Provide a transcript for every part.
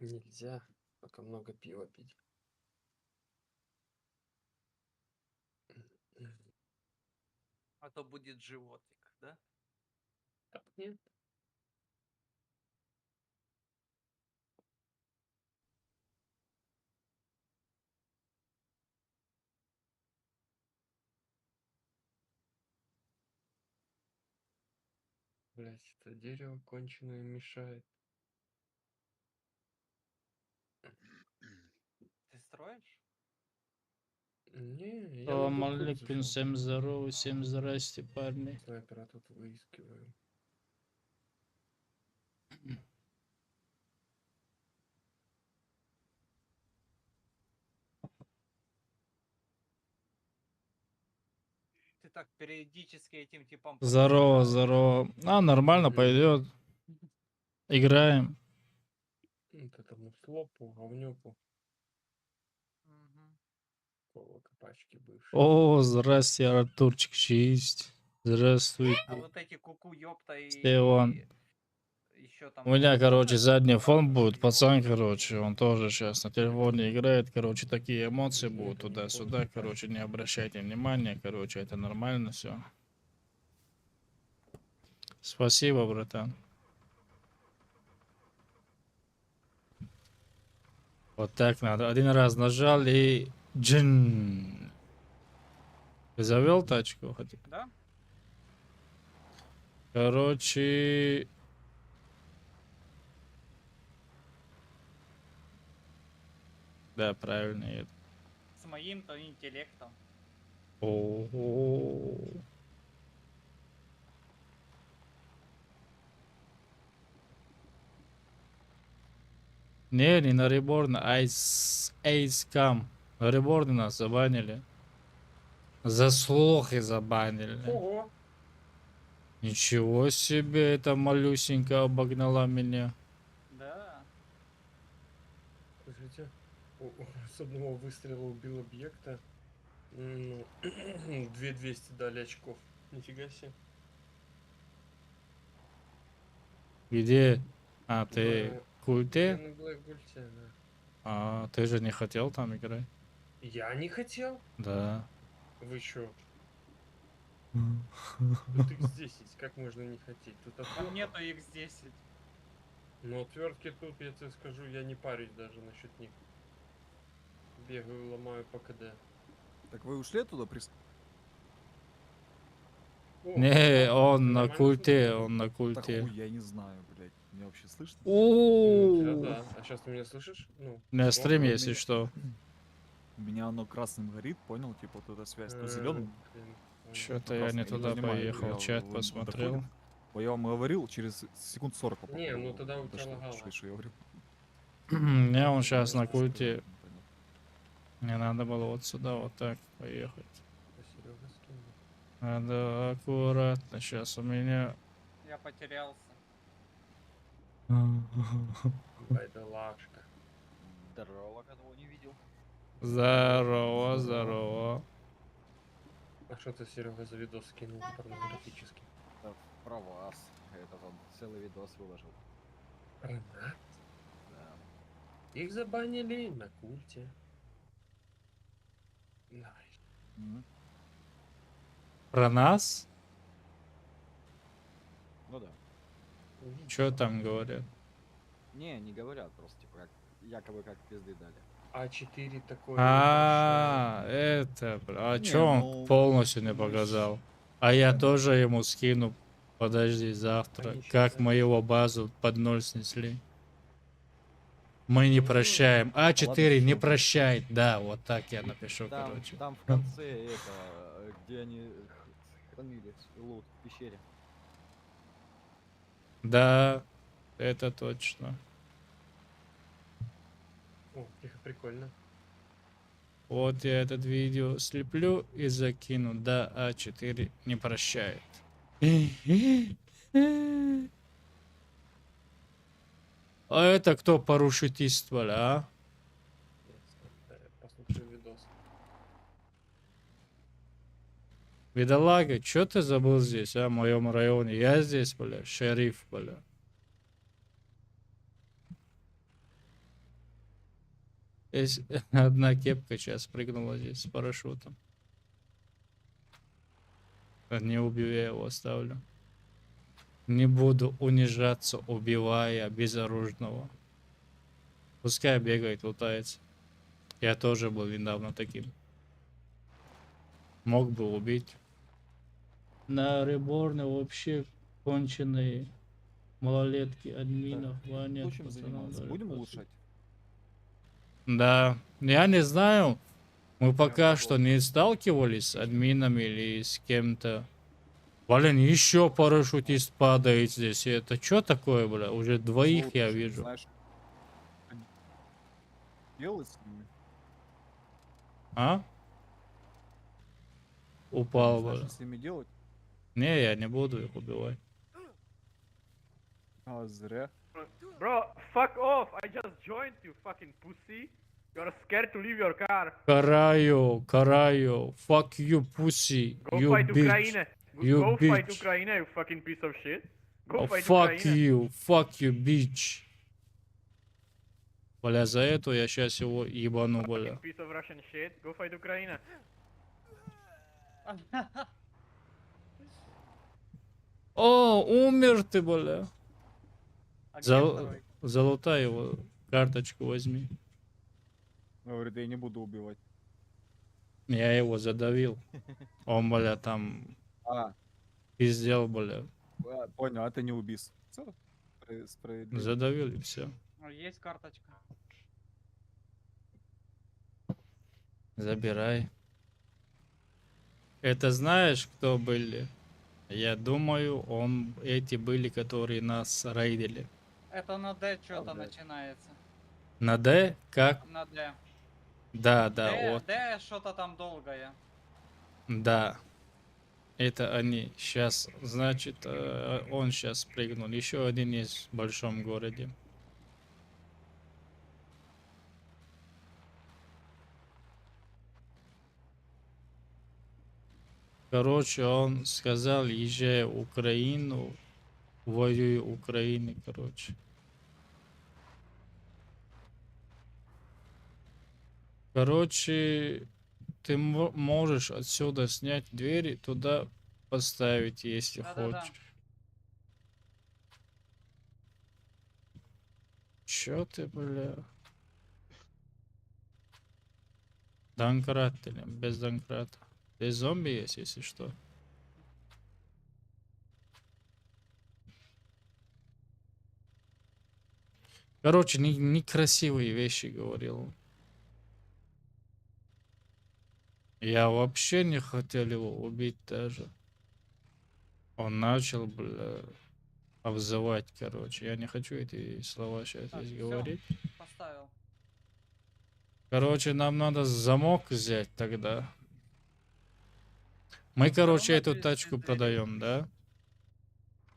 Нельзя пока много пива пить. А то будет животик, да? Так нет. Блять, это дерево конченое мешает. Ты строишь? Не, я на Салам бутылку алейкум, зашел. всем здорово, всем здрасте, парни. Снайпера тут выискиваю. Ты так периодически этим типом Здорово, подъезжаешь. здорово. Нормально Мгм. пойдет. Играем. Вот этому слопу, говнюку, Мгм. капачки бывшие. О, здрасте, Артурчик, честь. А Здравствуйте. вот эти куку ёпта Стеван. и еще там У меня, короче, тоже задний фон ладно, будет. что Пацан, ёпта. короче, он тоже сейчас на телефоне играет. Короче, такие эмоции Мгм, будут понял. туда-сюда. Короче, не обращайте внимания. Короче, это нормально все. Спасибо, братан. Вот так надо. Один раз нажал и... Джин. Ты завел тачку? Да? Короче... Да, правильно. С моим-то интеллектом. Ого. Не на реборн, Айскам. На реборн нас забанили. За слухи забанили. Ого! Ничего себе, эта малюсенькая обогнала меня. Да. Слушайте, с одного выстрела убил объекта. Ну, 2200 дали очков. Нифига себе. Где? А, ты Я культе? на Black Bolt, да. А, ты же не хотел там играть? Я не хотел? Да. Вы чё? Тут X10, как можно не хотеть? Тут Там отвертка. нету X10. Но отвертки тут, я тебе скажу, я не парюсь даже насчет них. Бегаю, ломаю по КД. Так вы ушли оттуда? О, Не, да, он ты на нормально культе, слышишь? он на Да культе. хуй, я не знаю, блядь. Меня вообще слышно? Ну, тебя У да. А сейчас ты меня слышишь? Ну, У меня плохо? стрим, Вот если что. У меня оно красным горит, понял? Типа вот эта связь. То зеленым, Блин, понял. Что-то то я не красным. Я не туда понимаю, поехал, чат посмотрел. доходит. Я вам говорил, через секунд 40 по Не, ну походу тогда у тебя дошло, лагало. что я говорил. Не, он Ну, сейчас на понятно. культе. Понял. Мне надо было вот сюда вот так поехать. Серега скинул. Надо аккуратно. Сейчас у меня... Я потерялся. Байдалашка. Здорово, кого не видел. Здорово, здорово. А что ты, Серега, за видос скинул порнографический? Да, про вас. Этот он целый видос выложил. Ага. Да. Их забанили на культе. Найс. Мгм. Про нас? Ну да. Что там говорят? Не говорят просто, типа, как, якобы как пизды дали. А4 такое А, это... А Не, чё он ну, полностью не мы ж- показал? А я Да. тоже ему скину. Подожди, завтра. Они щас, Как да. мы его базу под ноль снесли. Мы не прощаем. А4 не шо. прощает. Да, вот так я напишу, короче. Там в конце это, где они хранили лут в пещере. Да, это точно. О, тихо, прикольно. Вот я этот видео слеплю и закину. Да, А4 не прощает. А это кто парашютист, а? Ясно. Да, я послушаю видос. Бедолага, чё ты забыл здесь, а, в моем районе? Я здесь, бля, шериф, бля. Есть одна кепка сейчас прыгнула здесь с парашютом. Не убью, я его оставлю. Не буду унижаться, убивая безоружного. Пускай бегает, лутается. Я тоже был недавно таким. Мог бы убить. На реборне вообще конченые малолетки админов. Ваня, Что чем пацанам заниматься? дали Будем пацан. улучшать? Да, я не знаю. Мы пока Я что не сталкивались с админами или с кем-то. Блин, еще парашютист падает здесь. Это что такое, бля? Уже двоих я Лучше, вижу. Знаешь, делать с ними? А? Не Упал, знаешь, бля. что с ними делать? Не, я не буду их убивать. А, зря. Bro, fuck off! I just joined you, fucking pussy. You're scared to leave your car. Караю, караю. Fuck you, pussy. Go You fight bitch. Ukraine. You Go fight bitch. Ukraine, you fucking piece of shit. Go Oh, fight fuck Ukraine. you. Fuck you, bitch. Бля, за эту я сейчас его ебану, бля. Fucking piece of Russian shit. Go fight Ukraine. О, умер ты, бля. А где Зал... второй? Залутай его. Карточку возьми. Говорит, я не буду убивать. Я его задавил. Он, бля, там А, пиздел, бля. понял, а ты не убийц. Всё, справедливо. Задавил и все. Ну, есть карточка. Забирай. Это знаешь, кто были? Я думаю, эти были, которые нас рейдили. Это на D что-то Правда. начинается. На Д? Как? На D. Да, да, D, вот. D что-то там долгое. Да. Это они. Сейчас, значит, он сейчас прыгнул. Еще один есть в большом городе. Короче, он сказал, езжай в Украину, воюй в Украине, короче. Короче, ты можешь отсюда снять двери, туда поставить, если Да-да-да. хочешь. Чё ты, бля? Донкрат или без донкрата? Здесь зомби есть, если что. Короче, некрасивые вещи говорил. Я вообще не хотел его убить даже. Он начал, бля, обзывать, короче. Я не хочу эти слова сейчас Так, здесь всё. говорить. Поставил. Короче, нам надо замок взять тогда. Мы, Всё короче, равно эту без тачку двери. продаем, да?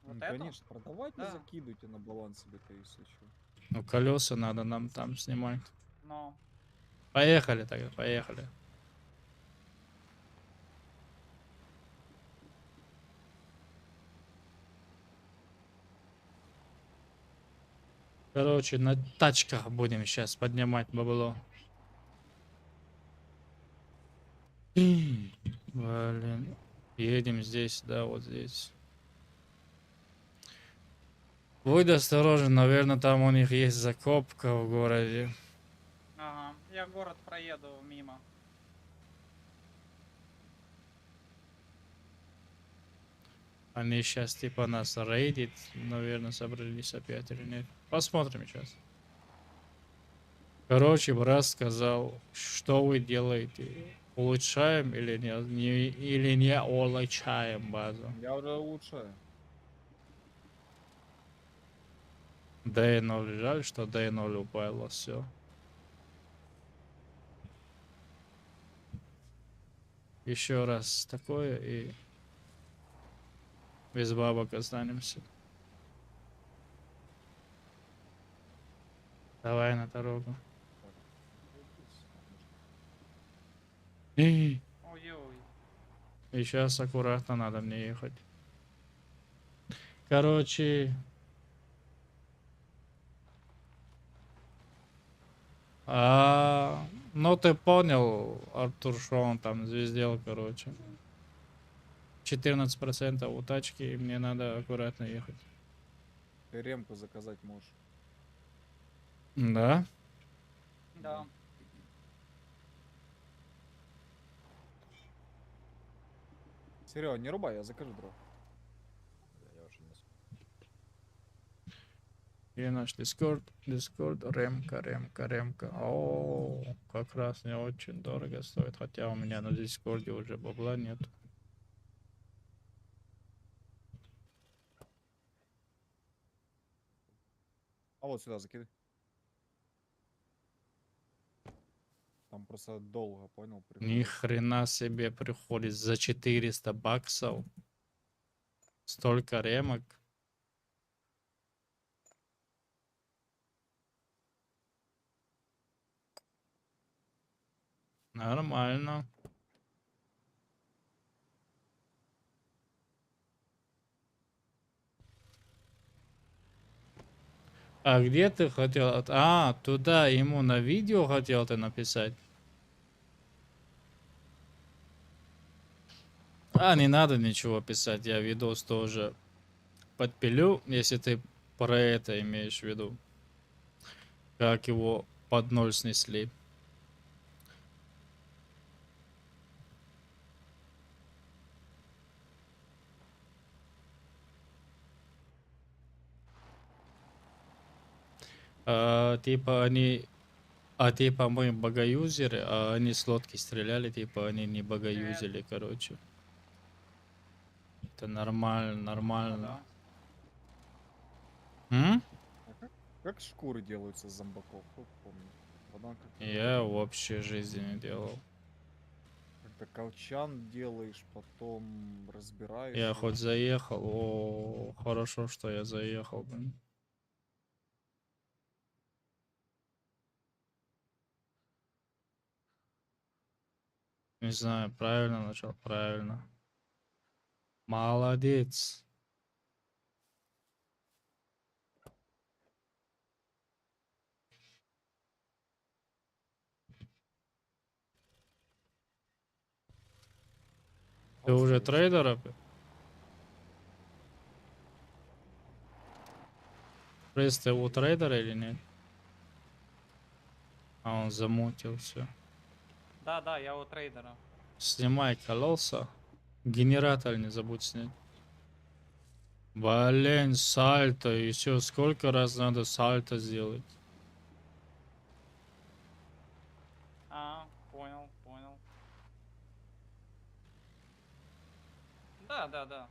Вот Ну, эту? конечно, продавайте, Да. закидывайте на баланс себе-то, если что. Ну, колеса надо нам там снимать. Но. Поехали тогда, поехали. Короче, на тачках будем сейчас поднимать бабло. Блин. Едем здесь, да, вот здесь. Будь осторожен, наверное, там у них есть закопка в городе. Ага. Я город проеду мимо. Они сейчас типа нас рейдит, наверное, собрались опять или нет. Посмотрим сейчас. Короче, брат сказал, что вы делаете? Улучшаем или или не улучшаем базу? Я уже улучшаю. D0, жаль, что D0 упало, все. Еще раз такое и без бабок останемся. Давай на дорогу. И Ой-ой. сейчас аккуратно надо мне ехать. Короче. Ну ты понял, Артур, что он там звездел, короче. 14% у тачки, и мне надо аккуратно ехать. Ты ремку заказать можешь. Да? Да. Серега, не рубай, я закажу дров. Я уже не И наш Discord, ремка. О, как раз не очень дорого стоит, хотя у меня на Дискорде уже бабла нет. А вот сюда закидай. Там просто долго, понял? Ни приходится. хрена себе приходит за 400 баксов. Столько ремок. Нормально. А где ты хотел? А, туда ему на видео хотел ты написать? А, не надо ничего писать, я видос тоже подпилю, если ты про это имеешь в виду. Как его под ноль снесли. Типа они... А типа мы богоюзеры, а они с лодки стреляли, типа они не богоюзили, короче. Это нормально, Ну нормально. да. М? А как шкуры делаются из зомбаков? Кто помнит? Вода как Я вообще жизни не делал. Как-то колчан делаешь, потом разбираешь. Я его. хоть заехал, о, хорошо, что я заехал, блин. Не знаю, правильно начал, правильно. Молодец. Ты Вот уже стоишь. трейдера? Пресс, ты у трейдера или нет? А он замутился. Да, да, я у трейдера. Снимай колеса. Генератор не забудь снять. Блин, сальто. Еще сколько раз надо сальто сделать? А, понял, понял. Да, да, да.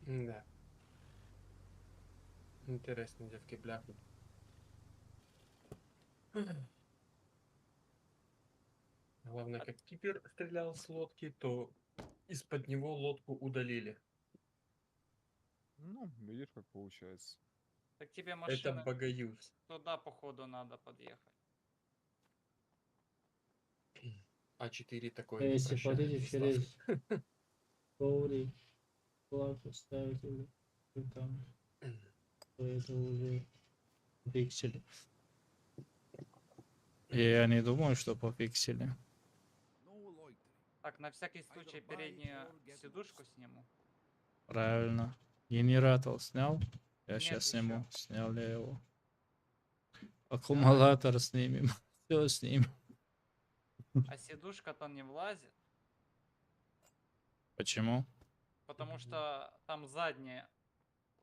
Да. Интересно, девки бляхнут. Главное, как кипер стрелял с лодки, то из-под него лодку удалили. Ну, видишь, как получается. Так тебе Это машина богоюз. туда, походу, надо подъехать. А4 такое не Если прощает, хотите Слав. через коврик флаг ставить или там, то это уже пиксели. Я не думаю, что пофиксили. Так, на всякий случай переднюю сидушку сниму. Правильно. Генератор снял? Я Нет, сейчас еще. сниму. Снял ли я его? Аккумулятор снимем. Все снимем. А сидушка-то не влазит, Почему? потому что там задняя.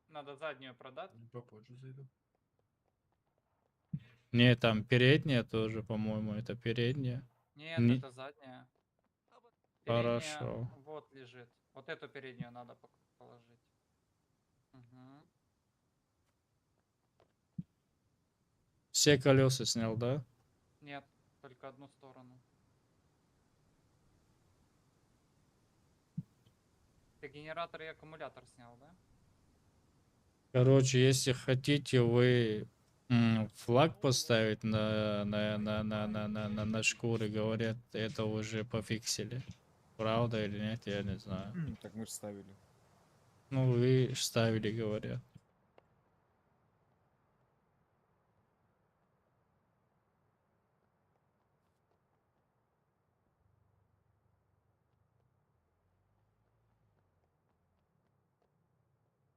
Надо заднюю продать. Попозже зайду. Не, там передняя тоже, по-моему, это передняя. Нет, Не- это задняя. Передняя Хорошо. вот лежит. Вот эту переднюю надо положить. Мгм. Все колеса снял, да? Нет, только одну сторону. Ты генератор и аккумулятор снял, да? Короче, если хотите вы флаг поставить на шкуры, говорят, это уже пофиксили. Правда или нет, я не знаю. Так мы же ставили. Ну, вы ставили, говорят.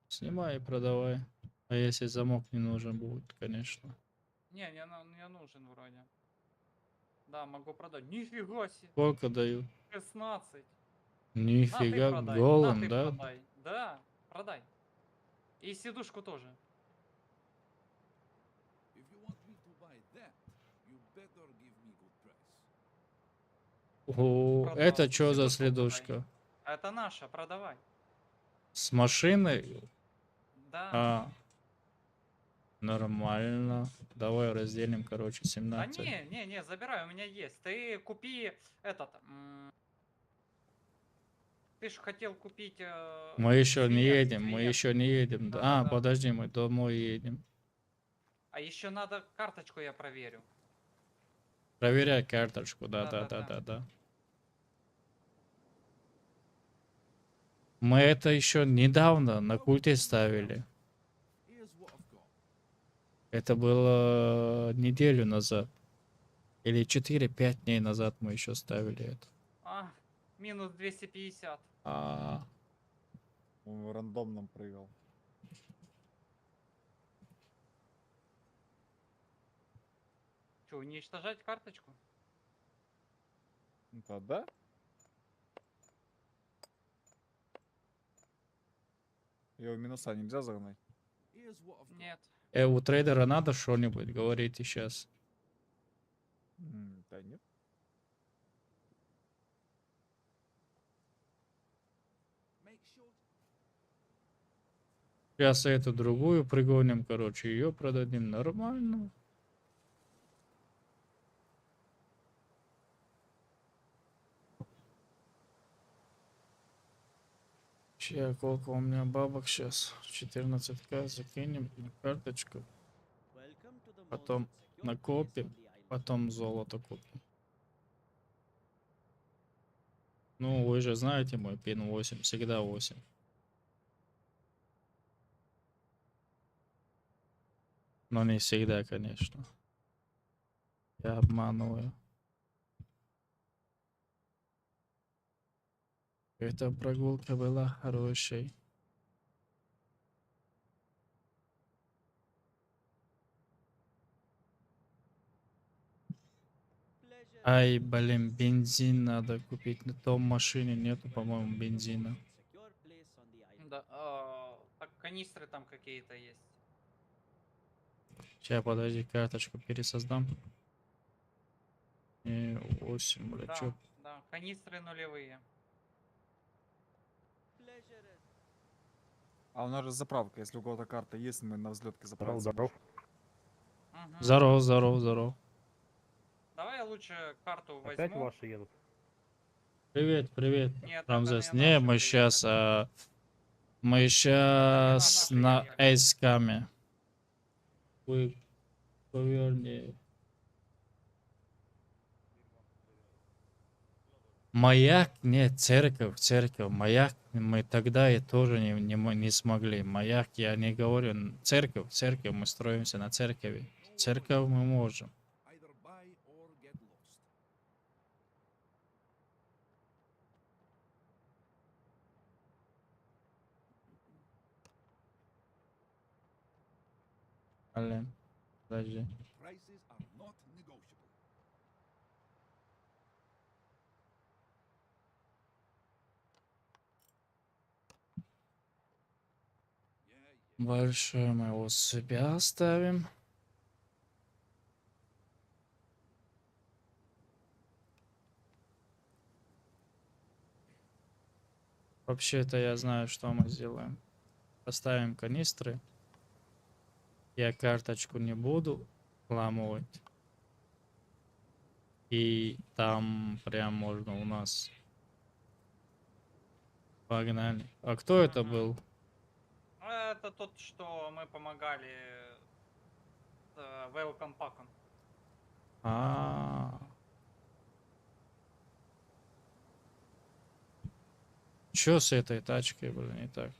Снимай и продавай. А если замок не нужен будет, конечно. Не нужен вроде. Да, могу продать. Нифига себе. Сколько дают? 16. На ты Нифига, продай. На голым, ты да? продай. Да, продай. И сидушку тоже. If you want me to buy that, you better give me good price. О, Продал. это И что за сидушку продай. следушка? Это наша, продавай. С машиной? Да. А, нормально. Давай разделим, короче, Да 17. не, забирай, у меня есть. Ты купи этот. Ты ж хотел купить. Мы еще не клиент, едем, мы клиент. еще не едем. А, Да-да-да. подожди, мы домой едем. А еще надо карточку я проверю. Проверяй карточку, да, да, да, Да-да-да. да, да. Мы это еще недавно на культе ставили. Here's what I've got. Это было неделю назад. Или 4-5 дней назад мы еще ставили это. Минус 250. А, Он в рандомном прыгал. Че, уничтожать карточку? Да? Ее в минуса нельзя загнать. Here's what I've got. Нет. у трейдера надо что-нибудь, говорите сейчас. Да нет. Make sure Сейчас эту другую пригоним, короче, ее продадим нормально. Че, сколько у меня бабок сейчас? 14к закинем на карточку. Потом накопим, потом золото купим. Ну, вы же знаете мой пин 8, всегда 8. Но не всегда, конечно. Я обманываю. Эта прогулка была хорошей. Ай, блин, бензин надо купить. На том машине нету, по-моему, бензина. Да, так канистры там какие-то есть. Сейчас, подожди, карточку пересоздам. И 8, бля, Да, чё? да, канистры нулевые. А у нас же заправка, если у кого-то карта есть, мы на взлетке заправимся. Мгм. Здорово, здорово, здорово. Давай я лучше карту Опять возьму. ваши едут? Привет, привет. Нет, Рамзес. это Не, наши мы приехали. сейчас, мы сейчас наши на приехали. эскаме. Вы поверни. Маяк, нет, церковь, церковь. Маяк мы тогда и тоже не смогли. Маяк, я не говорю. Церковь, церковь, мы строимся на церкви. Церковь мы можем. either buy or get lost. Блин, подожди. Prices are not negotiable. Большой мы его себя оставим. Вообще-то я знаю, что мы сделаем. Поставим канистры. Я карточку не буду вламывать. И там прям можно у нас. Погнали. А кто это Мгм. был? Это тот, что мы помогали с Welcome Pack. А. Чё с этой тачкой, блин, не так?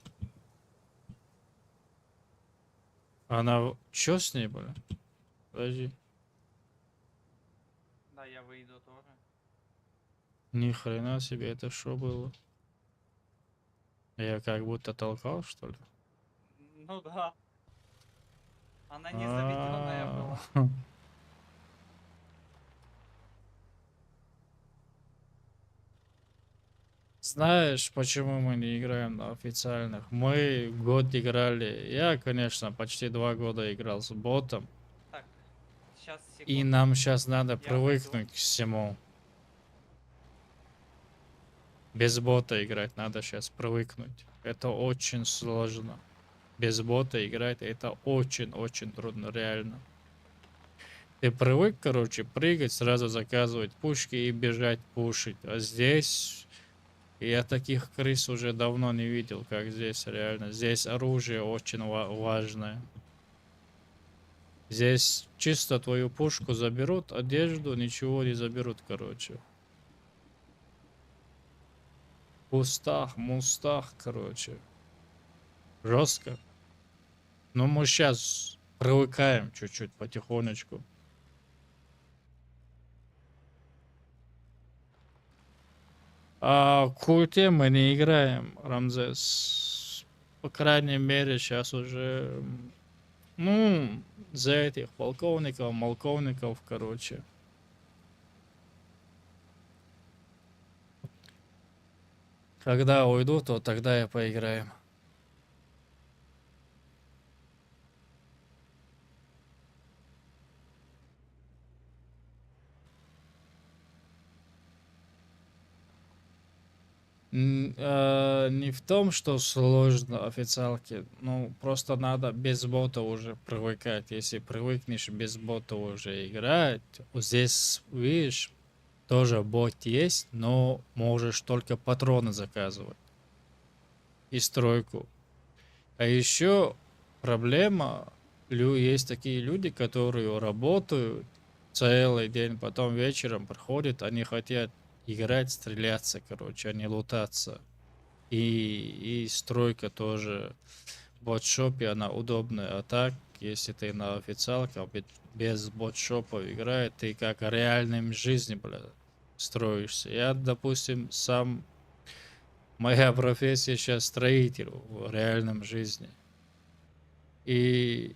Чё с ней, бля? Подожди. Да, я выйду тоже. Ни хрена себе, это что было? Я как будто толкал, что ли? Ну да. Она не заведенная была. Знаешь, почему мы не играем на официальных? Мы год играли. Я, конечно, почти 2 года играл с ботом. Так, сейчас, И секунду. нам сейчас надо Я привыкнуть к всему. Без бота играть надо сейчас привыкнуть. Это очень сложно. Без бота играть это очень-очень трудно, реально. Ты привык, короче, прыгать, сразу заказывать пушки и бежать пушить. А здесь я таких крыс уже давно не видел, как здесь реально. Здесь оружие очень важное. Здесь чисто твою пушку заберут, одежду ничего не заберут, короче. Пустах, мустах, короче. Жестко. Но мы сейчас привыкаем чуть-чуть потихонечку. А в культе мы не играем, Рамзес. По крайней мере, сейчас уже, ну, за этих полковников, молковников, короче. Когда уйду, то тогда и поиграем. Не в том, что сложно официалки, ну просто надо без бота уже привыкать. Если привыкнешь без бота уже играть, вот здесь, видишь, тоже бот есть, но можешь только патроны заказывать и стройку. А еще проблема, есть такие люди, которые работают целый день, потом вечером приходят, они хотят играть, стреляться, короче, а не лутаться. И стройка тоже в ботшопе, она удобная. А так, если ты на официалке без ботшопа играет, ты как в реальной жизни, бля, строишься. Я, допустим, сам, моя профессия сейчас строитель в реальном жизни. И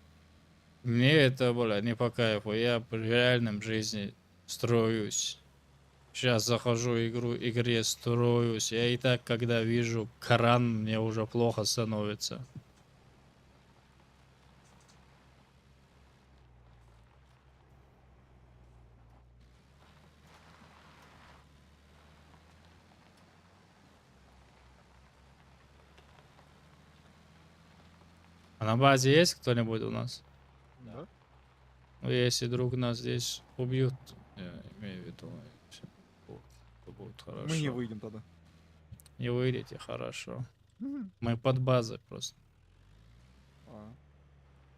мне это, бля, не по кайфу. Я в реальном жизни строюсь. Сейчас захожу в игре строюсь. Я и так, когда вижу кран, мне уже плохо становится. А на базе есть кто-нибудь у нас? Да? Ну, если вдруг нас здесь убьют, я имею в виду, если то будет хорошо. Мы не выйдем тогда. Не выйдете, хорошо. Мгм. Мы под базой просто. А,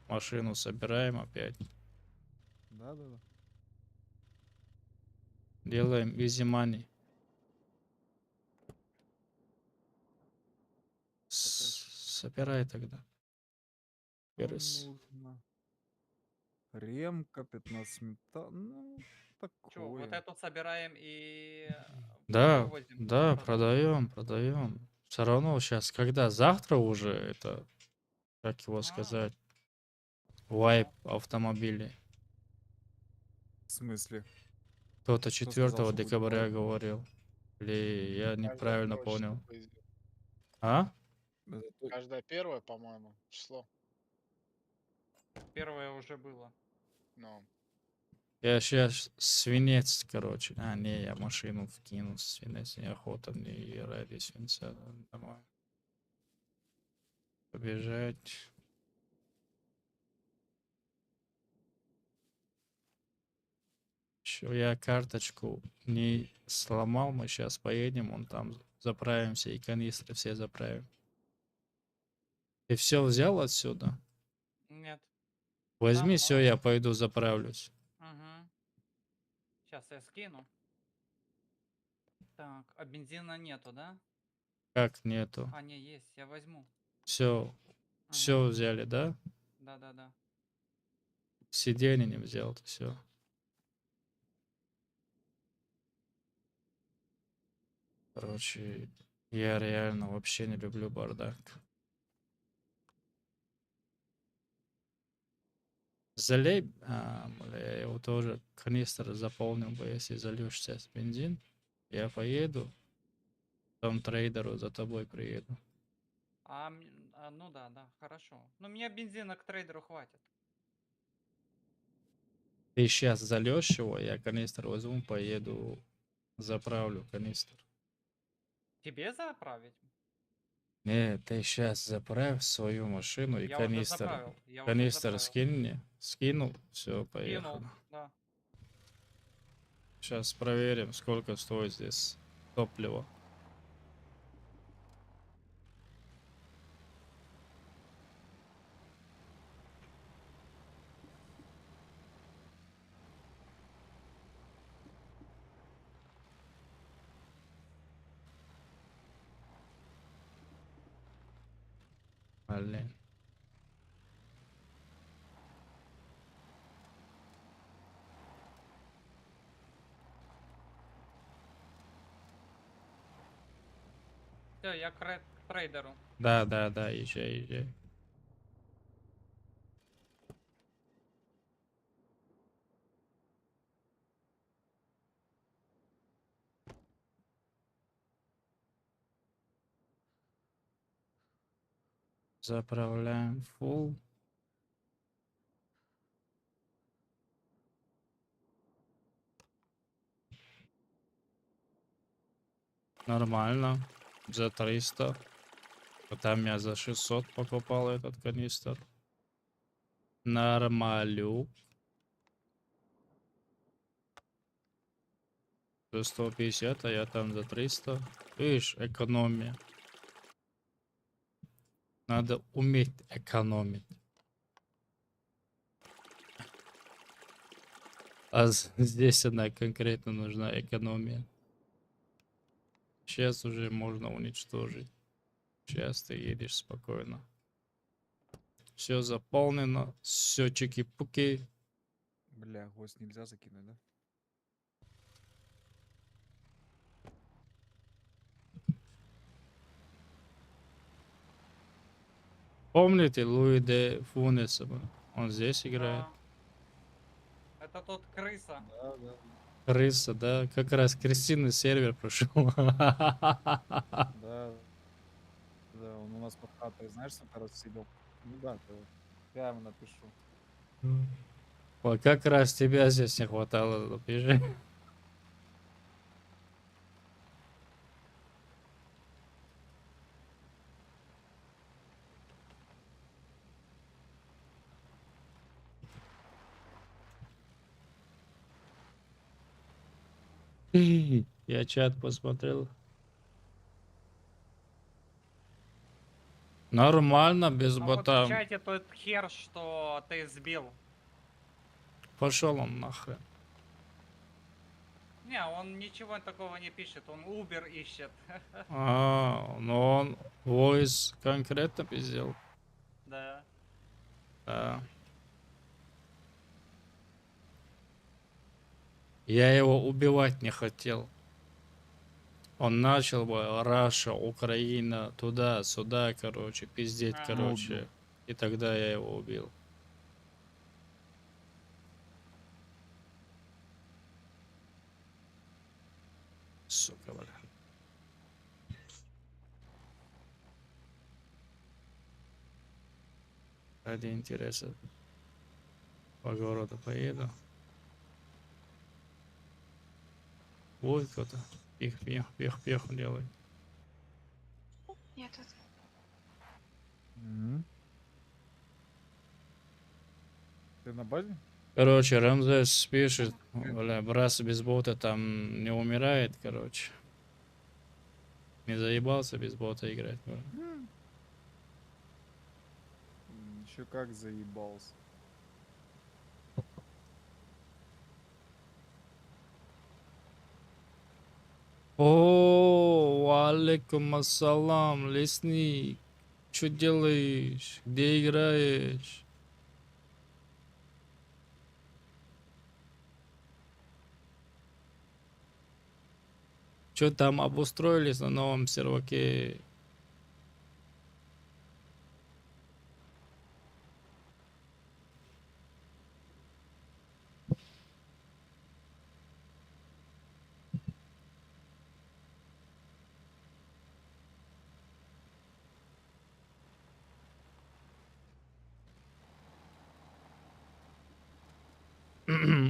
Машину собираем опять. да. Делаем easy money. Собирай тогда. Что Перес. нужно? Ремка, 15 металл. Ну, Чё, вот такое. эту собираем и Да, вывозим. да, Продаем. продаем. Все равно сейчас, когда завтра уже это, как его А, сказать, вайп автомобилей. В смысле? Кто-то Кто 4 сказал, что будет декабря вайп? говорил. Или я Каждое неправильно первое число, понял. по идее. А? Это то- Каждое первое, по-моему, число. первое уже было. Ну, Я сейчас свинец, короче. А, не, я машину вкину. Свинец неохота мне и ради свинца домой. Побежать. Еще я карточку не сломал. Мы сейчас поедем, он там заправимся и канистры все заправим. Ты все взял отсюда? Нет. Возьми Да, все, но- я пойду заправлюсь. Угу. Сейчас я скину. Так, а бензина нету, да? Как нету? А, не, есть, я возьму. Все, все Угу. взяли, да? Да-да-да. Сиденье не взял, то все. Короче, я реально вообще не люблю бардак. Залей, бля, я его тоже канистр заполнил бы, если зальешь сейчас бензин. Я поеду, там трейдеру за тобой приеду. Ну да, да, хорошо. Ну, мне бензина к трейдеру хватит. Ты сейчас зальешь его, я канистр возьму, поеду, заправлю канистр. Тебе заправить? Не, ты сейчас заправь свою машину и Я уже канистр. заправил. Я уже Канистр заправил. скинь мне. Скинул, все, Кинул, поехали. да. Сейчас проверим, сколько стоит здесь топливо. Блин. Все, я к трейдеру. Да, да, да, езжай, езжай. Заправляем full. Нормально. За 300. А там я за 600 покупал этот канистр. Нормалю. За 150, а я там за 300. Видишь, экономия. Надо уметь экономить. А здесь она конкретно нужна экономия. Сейчас уже можно уничтожить. Сейчас ты едешь спокойно. Все заполнено. Все чики-пуки. Бля, гвоздь нельзя закинуть, да? Помните Луи де Фунеса? Он здесь играет. Да. Это тот крыса. Да, да. Крыса, да? Как раз крысиный сервер прошел. Да. Да, он у нас под хатой, знаешь, сколько раз сидел? Ну да, то Я ему напишу. Ой, как раз тебя здесь не хватало. Напиши. Я чат посмотрел. Нормально, без А вот в бота. чате тот хер, что ты сбил. Пошел он нахрен. Не, он ничего такого не пишет, он Uber ищет. Но он voice конкретно пиздел. Да. Да. Я его убивать не хотел. Он начал бы Раша, Украина, туда-сюда, короче, пиздеть, Ага. короче. И тогда я его убил. Сука, бля. Ради интереса по городу поеду. Вот кто-то. Пих делай. Нет, это... Мгм. Ты на базе? Короче, Рамзес пишет, бля, Брас без бота там не умирает, короче. Не заебался без бота играть, бля. Еще как заебался. О, алейкум ассалам, лесник. Что делаешь? Где играешь? Что там обустроились на новом серваке?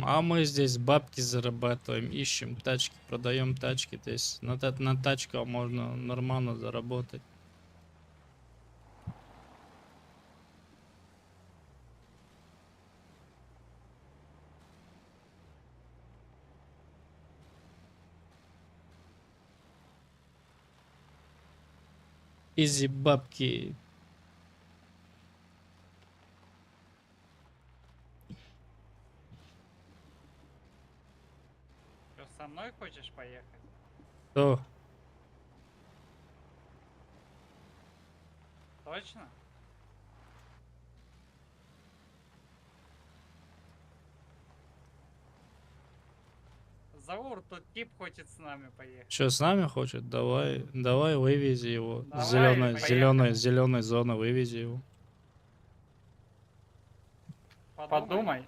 А мы здесь бабки зарабатываем, ищем тачки, продаем тачки. То есть на тачках можно нормально заработать. Изи бабки. Что, со мной хочешь поехать? То, Точно? Заур, тут тип хочет с нами поехать. что с нами хочет? Давай, давай вывези его. Давай, Зеленой поехали. зоны вывези его. Подумай.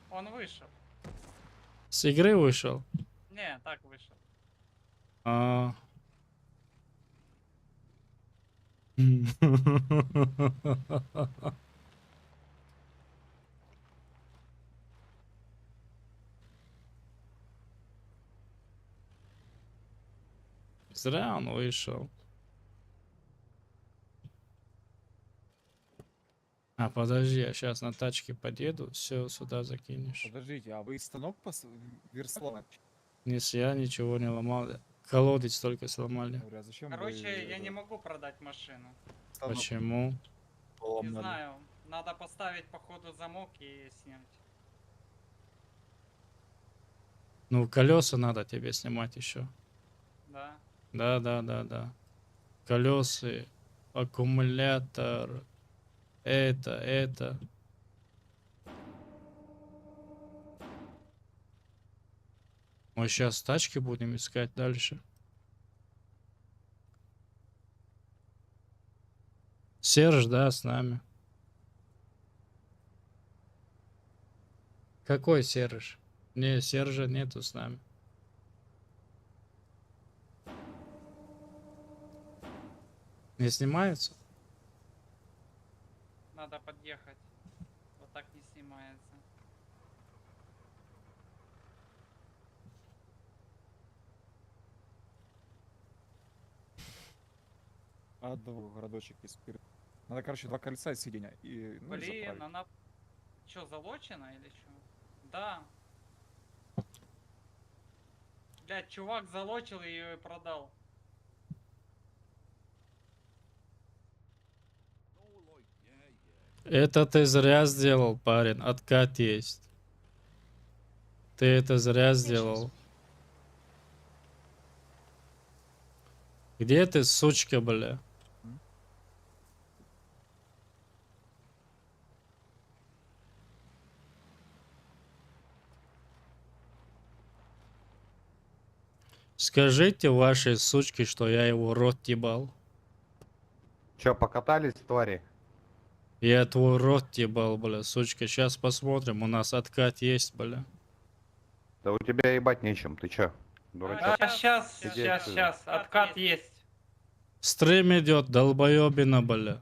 Он вышел. С игры вышел. Не, так вышел. А. Зря он вышел. А, подожди, я сейчас на тачке подъеду, все сюда закинешь. Подождите, а вы станок верслать? Если я ничего не ломал, колодец только сломали. Говорю, а зачем Короче, я вы не могу продать машину. станок Почему? Не поломали? знаю. Надо поставить, походу, замок и снять. Ну, колеса надо тебе снимать еще. Да. Да. Колеса, аккумулятор, это. Мы сейчас тачки будем искать дальше. Серж, да, с нами. Какой Серж? Не, Сержа нету с нами. Не снимаются? Надо подъехать. Вот так не снимается. Одного городочек из спирта. Надо, короче, 2 кольца и сиденья. И, ну, и Блин, заправить. она... Чё, залочена или что? Да. Блядь, чувак залочил ее и продал. No, like, yeah. Это ты зря сделал, парень. Откат есть. Ты это зря сделал. Где ты, сучка, бля? Скажите вашей сучке, что я его рот ебал. Чё, покатались, твари? Я твой рот ебал, бля, сучка. Сейчас посмотрим, у нас откат есть, бля. Да у тебя ебать нечем, ты чё, дурачок? Сейчас, Иди отсюда. откат есть. Стрим идет, долбоебина, бля.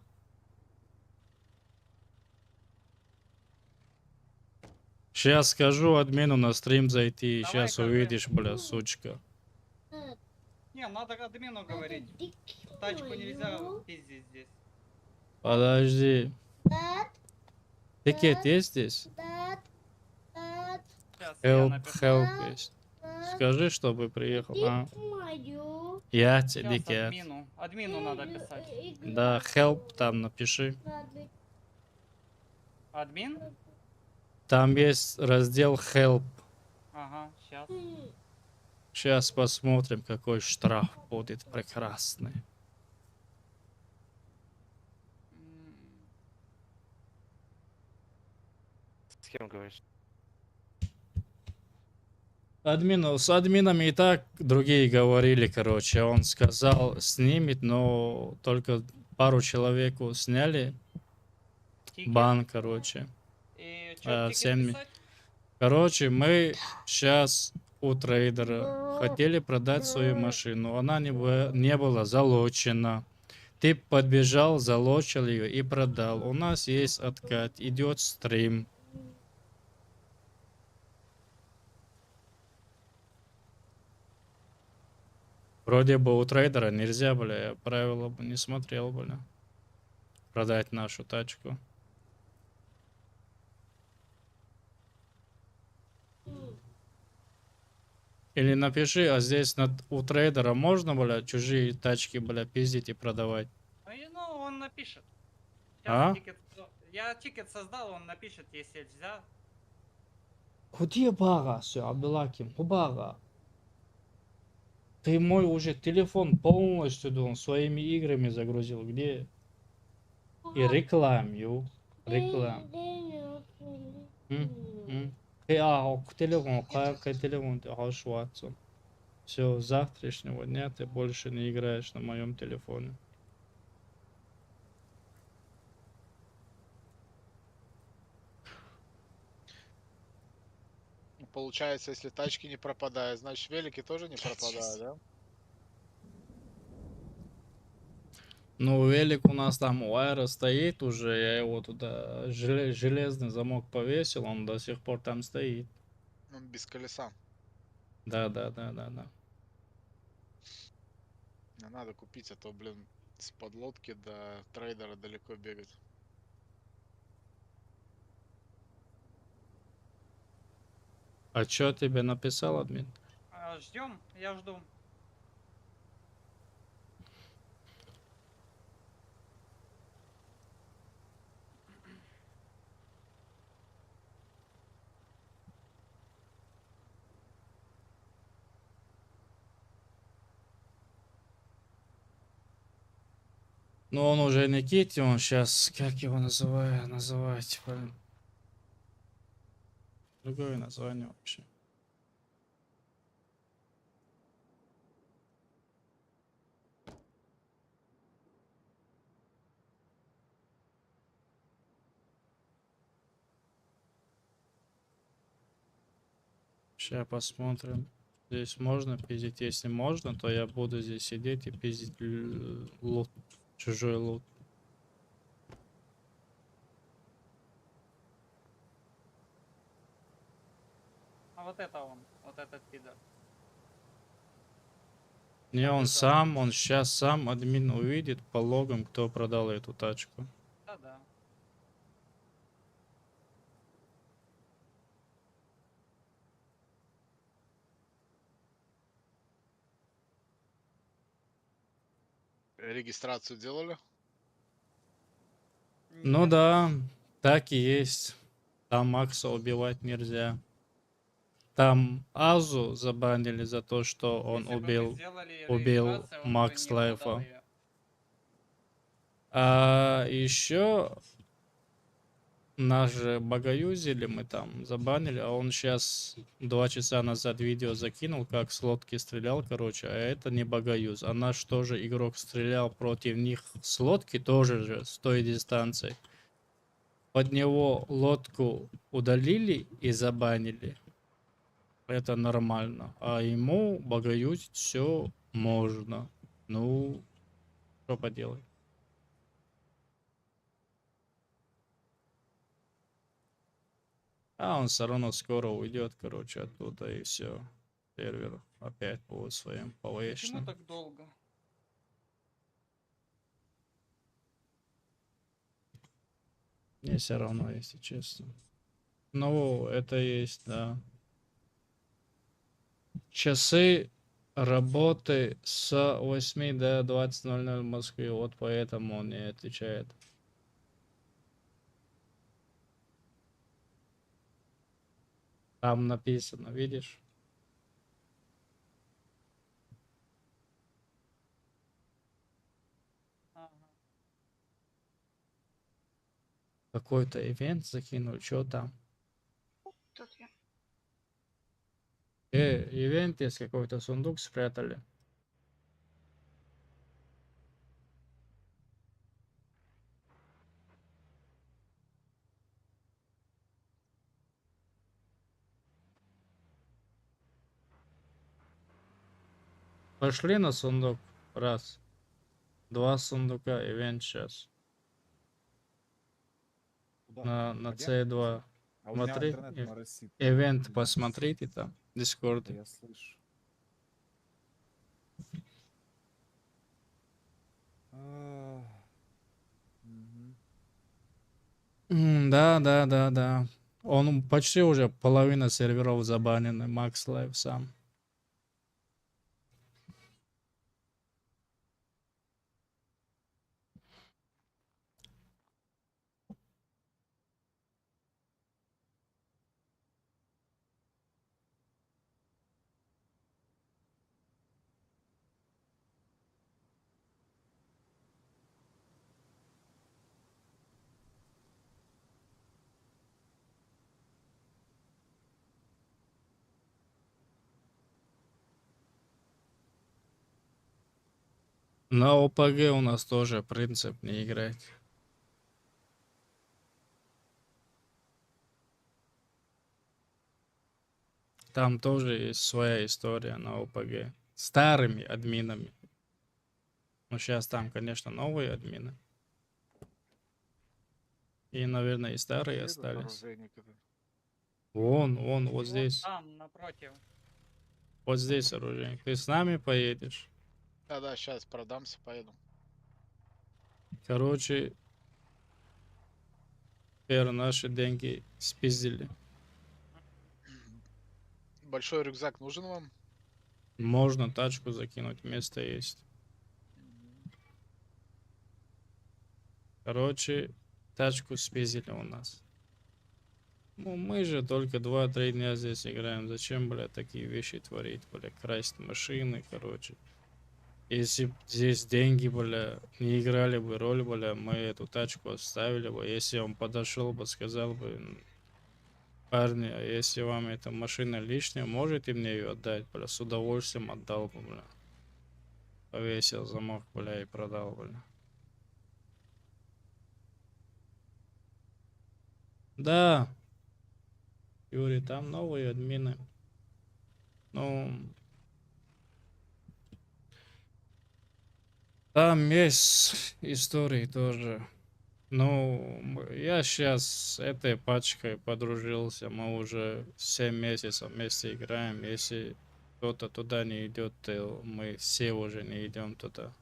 Сейчас скажу админу на стрим зайти, и Давай, сейчас скажи. увидишь, бля, сучка. Не, надо админу говорить. Тачку нельзя пиздить здесь. Подожди. Тикет есть здесь? Сейчас я Help, напишу. help есть. Скажи, чтобы приехал. А, я тебе Сейчас кет. админу надо писать. Да, help там напиши. Админ? Там есть раздел help. Ага, сейчас. Сейчас посмотрим, какой штраф будет прекрасный. С кем говоришь? С админами и так другие говорили, короче. Он сказал, снимет, но только пару человеку сняли. Тикет. Бан, короче. И что, тикет Всем... писать? Короче, мы сейчас у трейдера хотели продать свою машину. Она не была залочена. Ты подбежал, залочил ее и продал. У нас есть откат, идет стрим. Вроде бы у трейдера нельзя, бля, я правила бы не смотрел, бля. Продать нашу тачку. Или напиши, а здесь у трейдера можно, бля, чужие тачки, бля, пиздить и продавать? Ну, он напишет. А? Я тикет создал, он напишет, если нельзя. Где бага? Все, Абдулаким, бага. Ты мой уже телефон полностью своими играми загрузил. Где? И рекламю. Реклам. К телефону, к телефону, Watson. Все, с завтрашнего дня ты больше не играешь на моем телефоне. Получается, если тачки не пропадают, значит велики тоже не пропадают, да? Ну, велик у нас там у Айра стоит уже, я его туда железный замок повесил, он до сих пор там стоит. Ну, без колеса. Да. Не надо купить, а то, блин, с подлодки до трейдера далеко бегать. А чё тебе написал админ? Ждем, я жду. Ну, он уже не Китти, он сейчас, как его называть, блин. Другое название вообще. Сейчас посмотрим. Здесь можно пиздить. Если можно, то я буду здесь сидеть и пиздить лут. Чужой лут. А вот это он, вот этот пидор. Не, он сейчас сам админ увидит по логам, кто продал эту тачку. Да. Регистрацию делали? Ну Нет. да, так и есть. Там Макса убивать нельзя. Там Азу забанили за то, что он Если бы мы убил сделали убил регистрацию, он бы Макс не продал Лайфа. её. А еще нас же богоюзили, мы там забанили, а он сейчас 2 часа назад видео закинул, как с лодки стрелял, короче, а это не богоюз. А наш тоже игрок стрелял против них с лодки, тоже же с той дистанции. Под него лодку удалили и забанили. Это нормально. А ему богоюзить все можно. Ну, что поделать. А он все равно скоро уйдет, короче, оттуда и все. Сервер опять будет своим Почему ПВшным. так долго? Мне все равно, если честно. Ну, это есть, да. Часы работы с 8 до 20:00 в Москве. Вот поэтому он не отвечает. Там написано, видишь? Ага. Какой-то ивент закинул, что там? Тут я. Ивент есть какой-то сундук спрятали. Пошли на сундук. Раз. Два сундука. Ивент сейчас. На C2. А у меня Смотри. интернет моросит. Ивент посмотрите там. Да Дискорд. я слышу. А, мгм. Да. Он почти уже половина серверов забанены. Max Live сам. На ОПГ у нас тоже принцип не играть. Там тоже есть своя история на ОПГ. Старыми админами. Но сейчас там, конечно, новые админы. И, наверное, и старые Где этот остались. оружейник этот? Вот Вот здесь. там, напротив. Вот здесь оружейник. Ты с нами поедешь? Да, сейчас продамся, поеду. Короче, теперь наши деньги спиздили. Большой рюкзак нужен вам? Можно тачку закинуть, место есть. Короче, тачку спиздили у нас. Ну, мы же только 2-3 дня здесь играем. Зачем, бля, такие вещи творить, бля, красть машины, короче. Если б здесь деньги, бля, не играли бы роль, бля, мы эту тачку оставили бы. Если он подошел бы, сказал бы, парни, а если вам эта машина лишняя, можете мне ее отдать, бля, с удовольствием отдал бы, бля. Повесил замок, бля, и продал, бля. Да, Юрий, там новые админы. Ну, там есть истории тоже. Ну, я сейчас с этой пачкой подружился. Мы уже 7 месяцев вместе играем. Если кто-то туда не идет, то мы все уже не идем туда.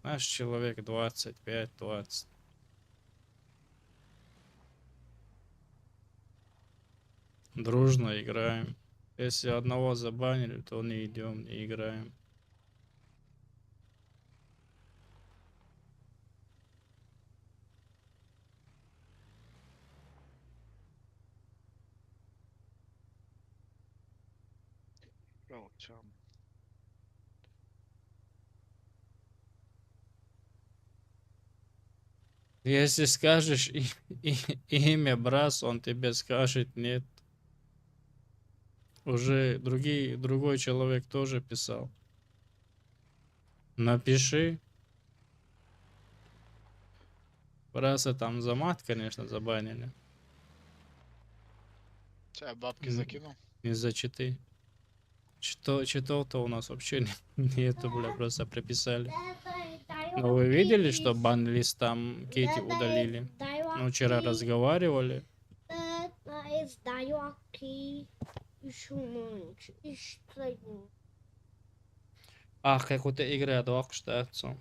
Наш человек 25-20. Дружно играем. Если одного забанили, то не идем, не играем. Молчам. Если скажешь имя Брас, он тебе скажет нет. Уже другой человек тоже писал. Напиши. Браса там за мат, конечно, забанили. Сейчас бабки М. закину. Не за читы. Читов-то у нас вообще нету, бля, просто приписали. Но вы видели, что бан-лист там Кейти удалили? Ну, вчера разговаривали. Ах, какой-то игра, да, штатцу.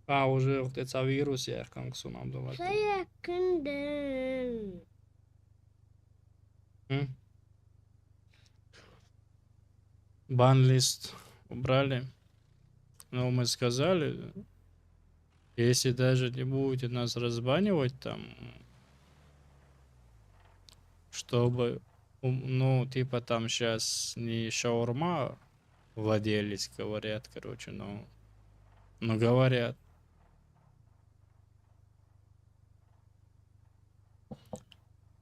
Уже вот это вирус я как сунам думаю. Бан-лист убрали. Но мы сказали, если даже не будете нас разбанивать там, чтобы, ну, типа там сейчас не шаурма владелец говорят, короче, но говорят.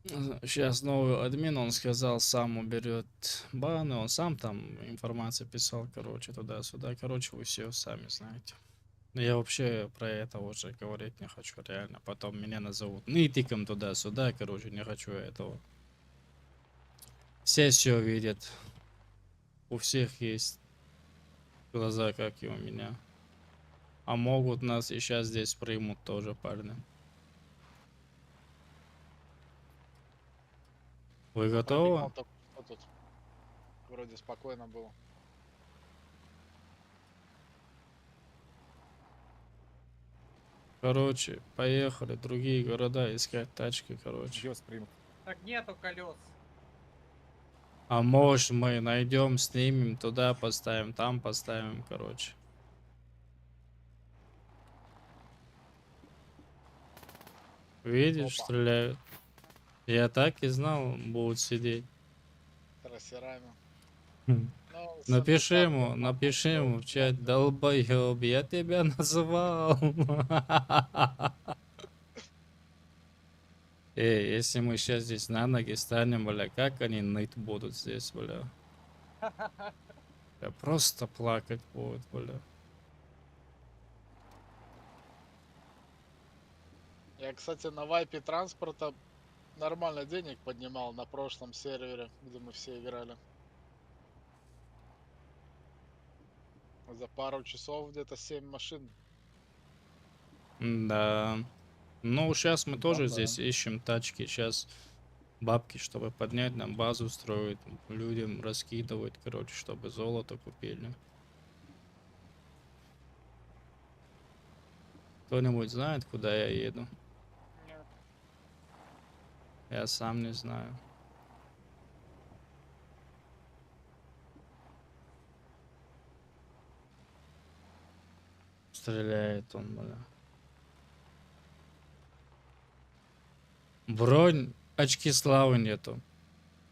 Сейчас новый админ, он сказал, сам уберет баны, он сам там информацию писал, короче, туда-сюда. Короче, вы все сами знаете. Я вообще про это уже говорить не хочу, реально. Потом меня назовут нытиком туда-сюда, короче, не хочу этого. Все видят. У всех есть глаза, как и у меня. А могут нас и сейчас здесь примут тоже, парни. Вы готовы? Пробегал только что тут. Вроде спокойно было. Короче, поехали. Другие города искать тачки, короче. Где вас примут? Так нету колес. А может мы найдем, снимем, туда поставим, там поставим, короче. Видишь, Опа. стреляют. Я так и знал, будут сидеть. Трассерами. Хм. Ну, с Напиши МП-5 ему, нормально напиши ему в сделать, чат, да. долбоёб, я тебя называл. Эй, если мы сейчас здесь на ноги станем, бля, как они ныть будут здесь, бля? Я просто плакать будут, бля. Я, кстати, на вайпе транспорта нормально денег поднимал на прошлом сервере, где мы все играли. За пару часов где-то 7 машин. Да. Ну, сейчас мы тоже да. здесь ищем тачки. Сейчас бабки, чтобы поднять нам базу строить, людям раскидывать, короче, чтобы золото купили. Кто-нибудь знает, куда я еду? Нет. Я сам не знаю. Стреляет он, бля. Бронь, очки славы нету.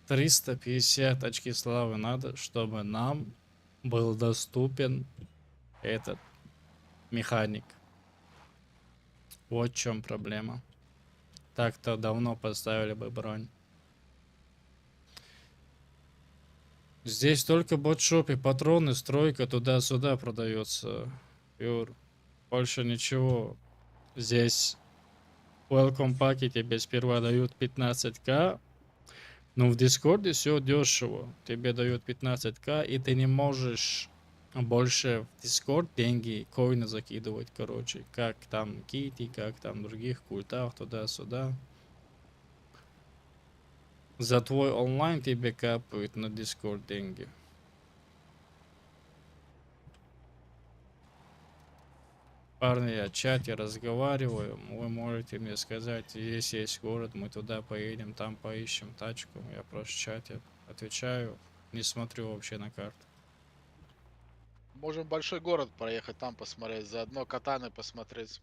350 очки славы надо, чтобы нам был доступен этот механик. Вот в чем проблема. Так-то давно поставили бы бронь. Здесь только в ботшопе патроны, стройка туда-сюда продается. Юр, больше ничего. Здесь в welcome паке тебе сперва дают 15к. Но в Дискорде все дешево. Тебе дают 15к, и ты не можешь больше в Дискорд деньги, коины закидывать, короче. Как там Кити, как там других культах, туда-сюда. За твой онлайн тебе капают на Дискорд деньги. Парни, я в чате разговариваю, вы можете мне сказать, если есть город, мы туда поедем, там поищем тачку. Я просто в чате отвечаю, не смотрю вообще на карту. Можем в большой город проехать, там посмотреть, заодно катаны посмотреть.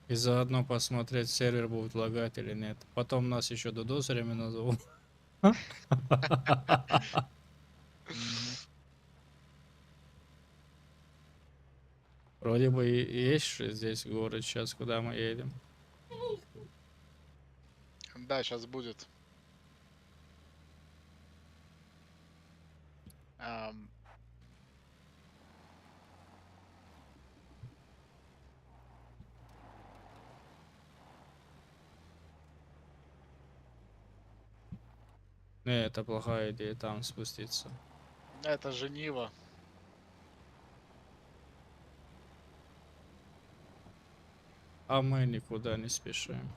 И заодно посмотреть, сервер будет лагать или нет. Потом нас еще дудосерами назовут. Вроде бы и есть же здесь город сейчас, куда мы едем. Да, сейчас будет. Ам, Не, это плохая идея там спуститься. Это же Нива. А мы никуда не спешим.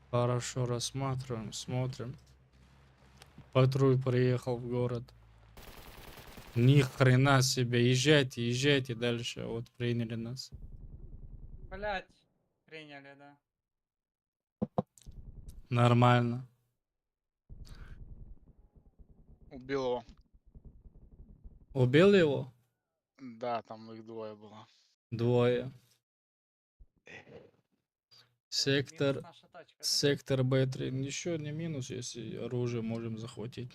Хорошо, рассматриваем, смотрим. Патруль приехал в город. Ни хрена себе, езжайте, езжайте дальше. Вот приняли нас. Блять, приняли, да. Нормально. Убил его. Убил его? Да, там их двое было. Двое. Минус Сектор, наша тачка, да? сектор Б3. Еще не минус, если оружие можем захватить.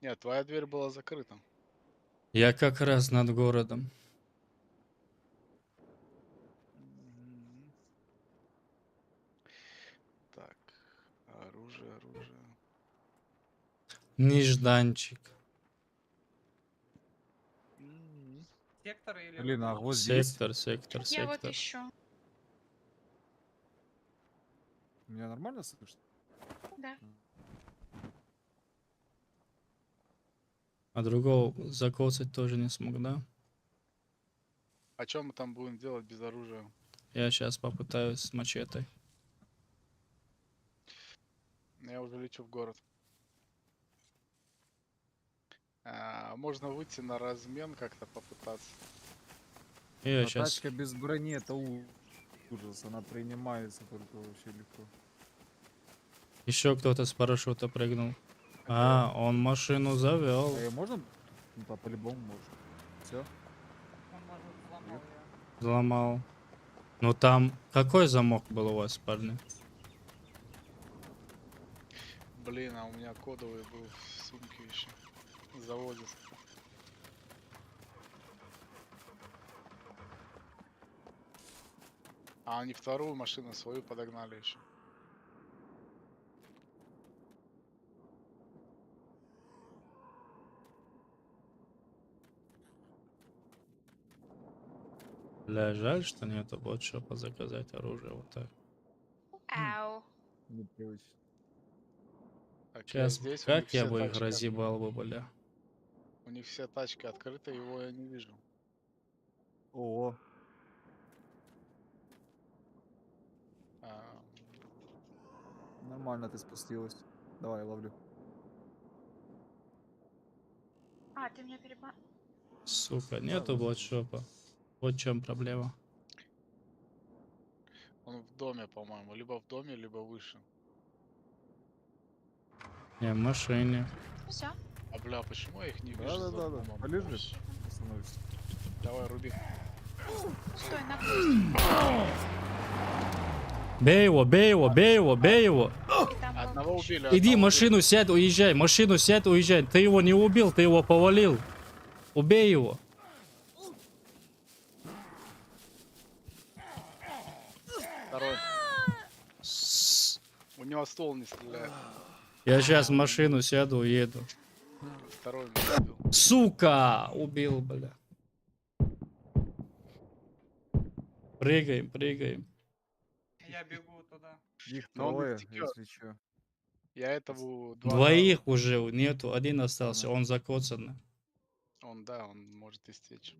Нет, твоя дверь была закрыта. Я как раз над городом. Мгм. Так, оружие, оружие. Нежданчик. Мгм. Сектор или Блин, а вы- гвоздь есть? Сектор. Я вот ищу. Меня нормально слышно? Да. А другого закоцать тоже не смог, да? А что мы там будем делать без оружия? Я сейчас попытаюсь с мачете. Я уже лечу в город. Можно выйти на размен как-то попытаться. Я А сейчас... тачка без брони это ужас. Она принимается только вообще легко. Еще кто-то с парашюта прыгнул. А, он машину завел. А ее можно? Ну, да, по-любому можно. Все. Он, может, взломал её. Взломал. Ну там... Какой замок был у вас, парни? Блин, а у меня кодовый был в сумке еще. Заводится. А они вторую машину свою подогнали еще. Бля, жаль, что нету ботшопа заказать оружие вот так. Ау. Непривычно. Так, я Сейчас, здесь, у них как я все бы их тачки, разъебал бы, бля. у них все тачки открыты, его я не вижу. О, А, нормально ты спустилась. Давай, ловлю. А, ты меня переба... Сука, нету вызови. ботшопа. Вот в чем проблема. он в доме, по-моему. Либо в доме, либо выше. Не, в машине. Все. А бля, почему я их не вижу за Да-да-да, домом? полежит. Остановишься. Давай, руби. Стой, на гвоздь. Бей его, бей его, бей его, бей его. И там был Одного ключ. убили. Иди, одного машину сядь, уезжай. Машину сядь, уезжай. Ты его не убил, ты его повалил. Убей его. убили. Второй. У него ствол не стреляет. Я сейчас в машину сяду, уеду. Второй меня убил. Сука! Убил, бля. Прыгаем, прыгаем. Я бегу туда. Их Но он трое, истекёт. если что. Я этого два Двоих уже нету, один остался, Ага. он закоцанный. Он, да, он может истечь.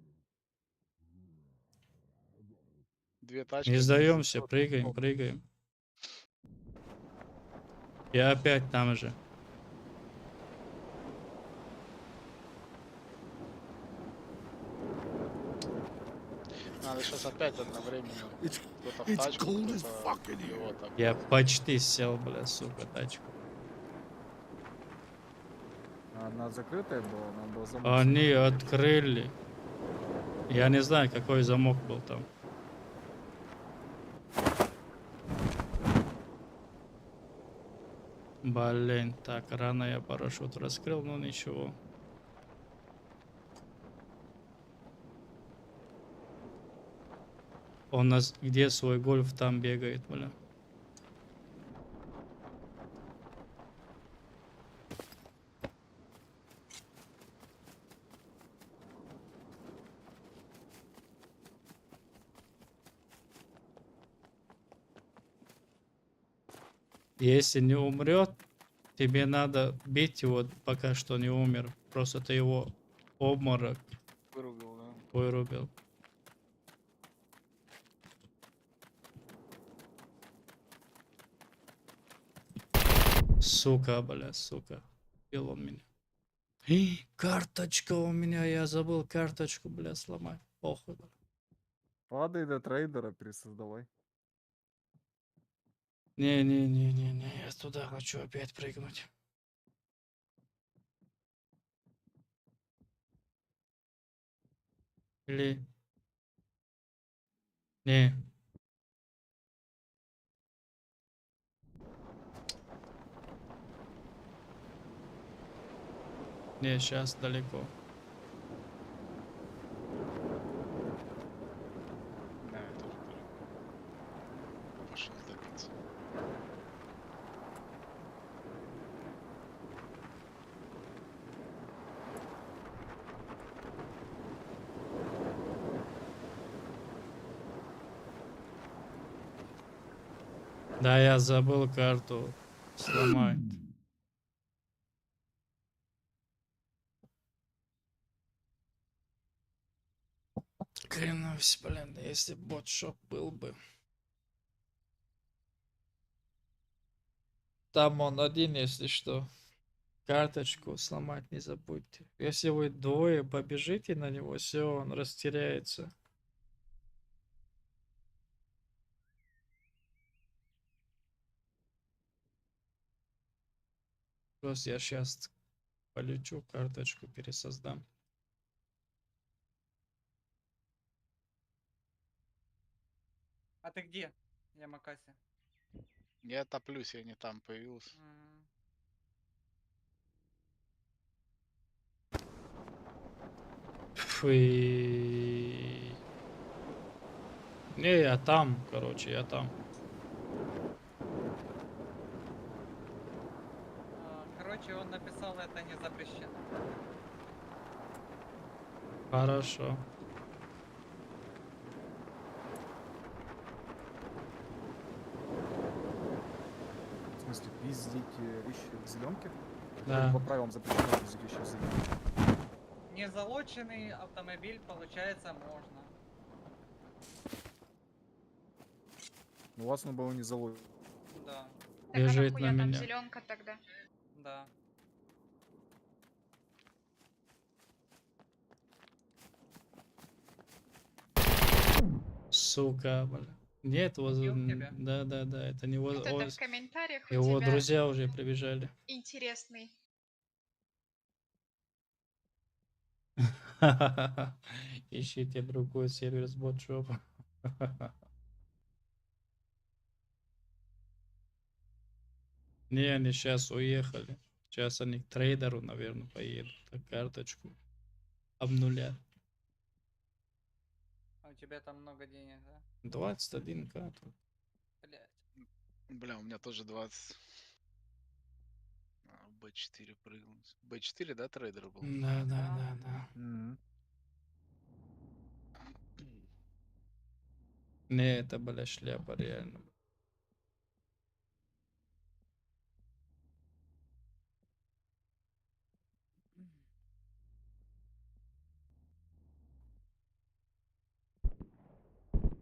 Две тачки. Не один сдаемся, истечёт. прыгаем, прыгаем. Я опять там же. Надо сейчас опять одновременно. Кто-то в тачку, кто-то его так. Я почти сел, бля, сука, тачку. А она закрытая была, надо было замок. Они открыли. Я не знаю, какой замок был там. Блин, так, рано я парашют раскрыл, но ничего. Он нас где свой гольф там бегает, бля. Если не умрет, тебе надо бить его, пока что не умер. Просто ты его обморок Вырубил, да. вырубил. Сука, бля, сука. Убил он меня. Карточка у меня, я забыл карточку, бля, сломать. Похуй, бля. Падай до трейдера, пересоздавай. Не, я туда хочу опять прыгнуть. Или... Не. Не, сейчас далеко. Да, я тоже далеко. Машин добиться. Да, я забыл карту сломать. Клянусь, блин, если ботшоп был бы. Там он один, если что. Карточку сломать не забудьте. Если вы двое побежите на него, все, он растеряется. Просто я сейчас полечу, карточку пересоздам. А ты где, Ямакаси? Я топлюсь, я не там появился. Фы. Не, я там, короче, я там. Короче, он написал, это не запрещено. Хорошо. В смысле, пиздить вещи в зеленке? Да. По правилам запрещено пиздить вещи в зеленке. Незалоченный автомобиль, получается, можно. Но у вас он был не заложен. Да, Так, а Бежит нахуя на там меня. зеленка тогда? да. Сука, бля. Нет, Убил тебя? да, да, да, это не его, Кто-то в комментариях у его тебя друзья уже прибежали. интересный. Ищите другой сервер с ботшопа. Не, они сейчас уехали. Сейчас они к трейдеру, наверное, поедут. Так карточку обнулят. А у тебя там много денег, да? 21к тут. Блять. Бля, у меня тоже 20. Б4 прыгнуть. Б4, да, трейдер был? Да, да, да, да. Не, это, бля, шляпа реально.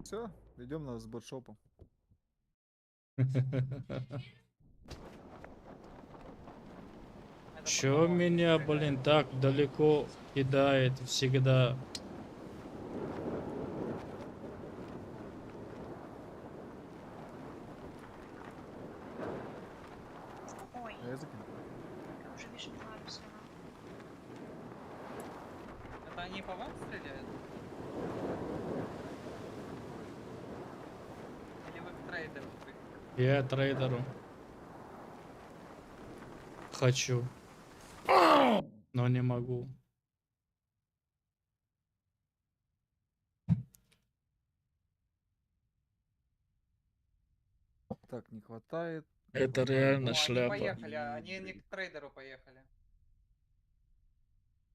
Все, идем на сборшопу. Это Чё потому они меня, стреляют. блин, так далеко кидает всегда? Ой, А я закину. я уже вижу Беларусь. Это они по вам стреляют? Или вы к трейдеру прыгнули? Я трейдеру. Хочу. Но не могу. Так, не хватает. Это хватает. реально О, они шляпа. поехали, они не к трейдеру поехали.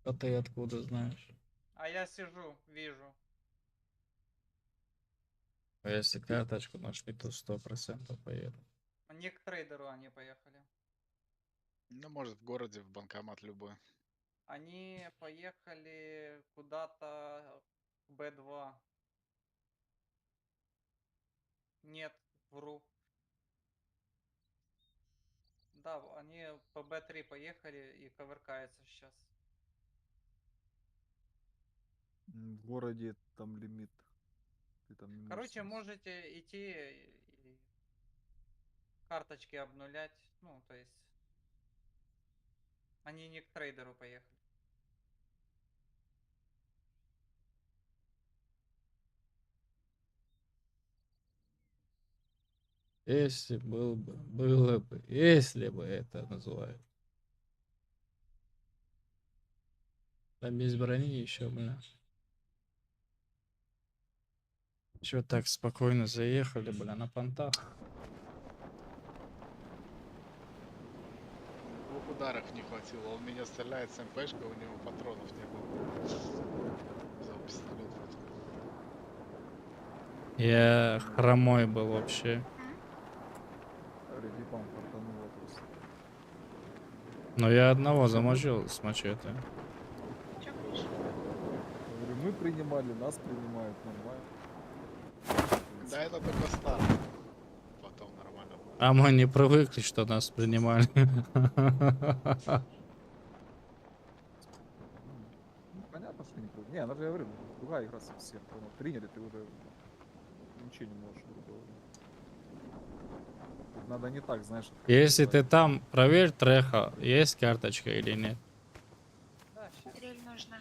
А ты откуда знаешь? А я сижу, вижу. А если карточку нашли, то 100% поеду. Не к трейдеру они поехали. Ну, может, в городе, в банкомат любой. Они поехали куда-то к Б2. Нет, вру. Да, они по Б3 поехали и ковыркаются сейчас. В городе там лимит. Ты там не можешь. Короче, можете идти и карточки обнулять. Ну, то есть... Они не к трейдеру поехали. Если был бы, было бы, если бы это называют. Да без брони еще, бля. Чё так спокойно заехали, бля, на понтах? Двух ударов не хватило. Он меня стреляет с МПшкой, у него патронов не было. Взял пистолет вот. Я хромой был вообще. Реди, по-моему, фартануло просто. Но я одного замочил с мачете. Чё говоришь? Говорю, мы принимали, нас принимают нормально. Да это только старт. Потом нормально. А мы не привыкли, что нас принимали. Ну, понятно, что не приняли. Не, она же, я говорю, другая игра совсем. Понял, приняли, ты уже ничего не можешь другого. Тут надо не так, знаешь. Если ты там, проверь треха, есть карточка или нет. Да, щас. Дрель нужна.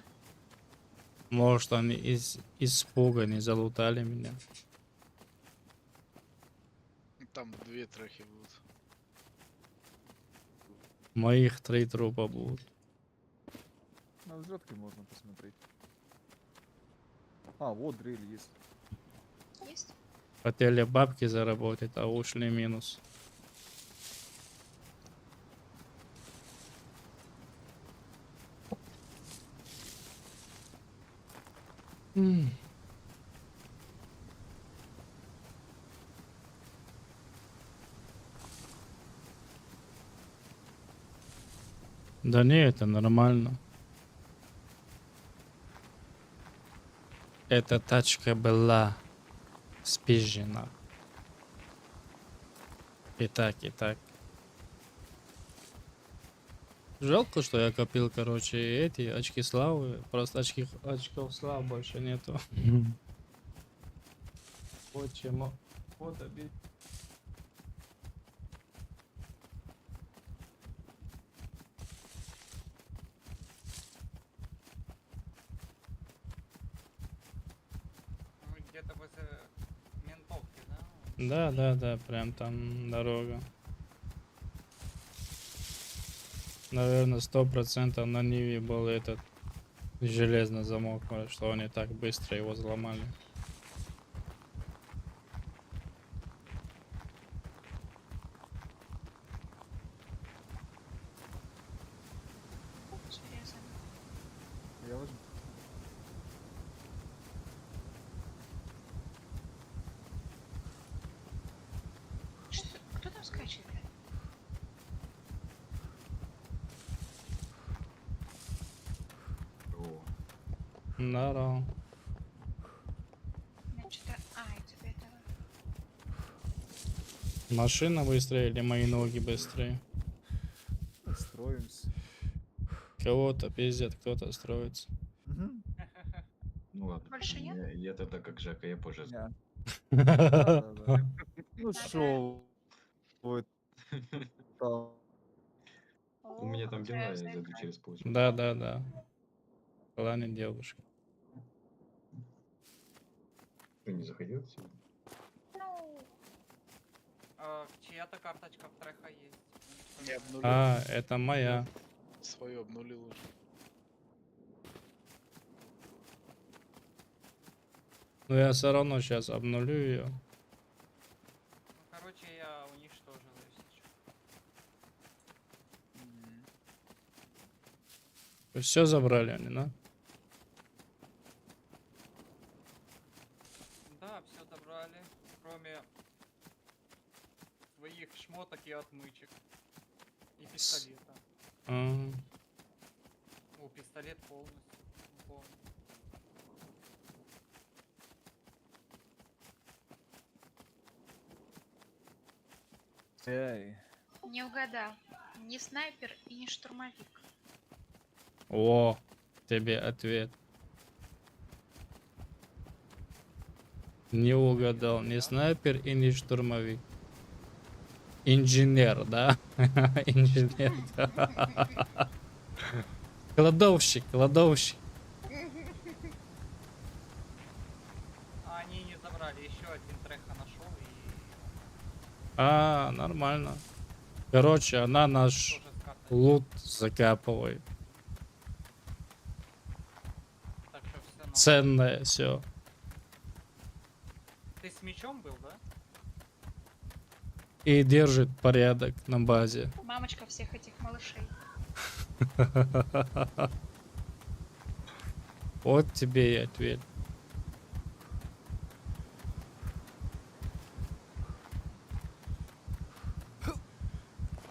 Может, они из испуга не залутали меня. Там 2 трехи будут. Моих 3 трупа будут. На взлетке можно посмотреть. А, вот дрель есть. Есть? Хотели бабки заработать, а ушли минус. Да не, это нормально. Эта тачка была спизжена. И так, и так. Жалко, что я копил, короче, эти очки славы. Просто очков славы больше нету. Вот чему. Вот обид. Мы где-то возле ментовки, да? Да, прям там дорога. Наверное, 100% на Ниве был этот железный замок, что они так быстро его взломали. Железо. Я возьму. Что? Кто там скачет, блядь? Да. Значит, это этого. Машина быстрее или мои ноги быстрее? Строимся. Кого-то пиздят, кто-то строится. Мгм. Ну ладно. Больше нет? Я тогда как Жека, я позже. Не. Да. Ну шо вы там? У меня там О, дела, я твоя зайду зайка. через полчаса. Да. В плане девушка. Ты не заходил сегодня? Ну, Чья-то карточка в треха есть. Не обнулил. А, это моя. Свою обнулил уже. Но я все равно сейчас обнулю ее. Ну, короче, я уничтожил, если чё. Все забрали они, да? Да, все забрали, кроме своих шмоток и отмычек. И пистолета. А, О, пистолет полностью. Полный. Эй. не угадал. Не снайпер и не штурмовик. О, тебе ответ. Не угадал, не снайпер и не штурмовик. Инженер, да? Инженер. Да. Кладовщик. А они не забрали, еще один треха нашел и А, нормально. Короче, она наш тоже с картой. лут закапывает. ценное все. Ты с мечом был, да? И держит порядок на базе. Мамочка всех этих малышей. Вот тебе и ответ.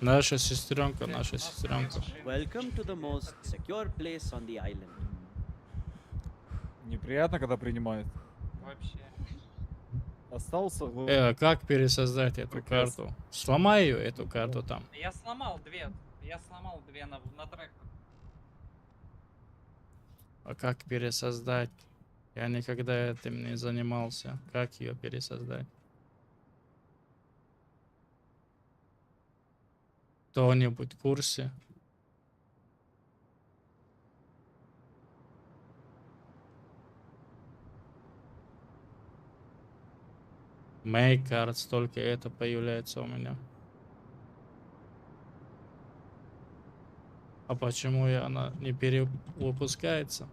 Наша сестренка, наша сестренка. Welcome to the most secure place on the island. Неприятно, когда принимают. Вообще. Остался в... Как пересоздать эту карту? Сломай ее, эту карту там. Я сломал две. Я сломал две на трек. А как пересоздать? Я никогда этим не занимался. Как ее пересоздать? Кто-нибудь в курсе? Make cards, только это появляется у меня. А почему она не перевыпускается?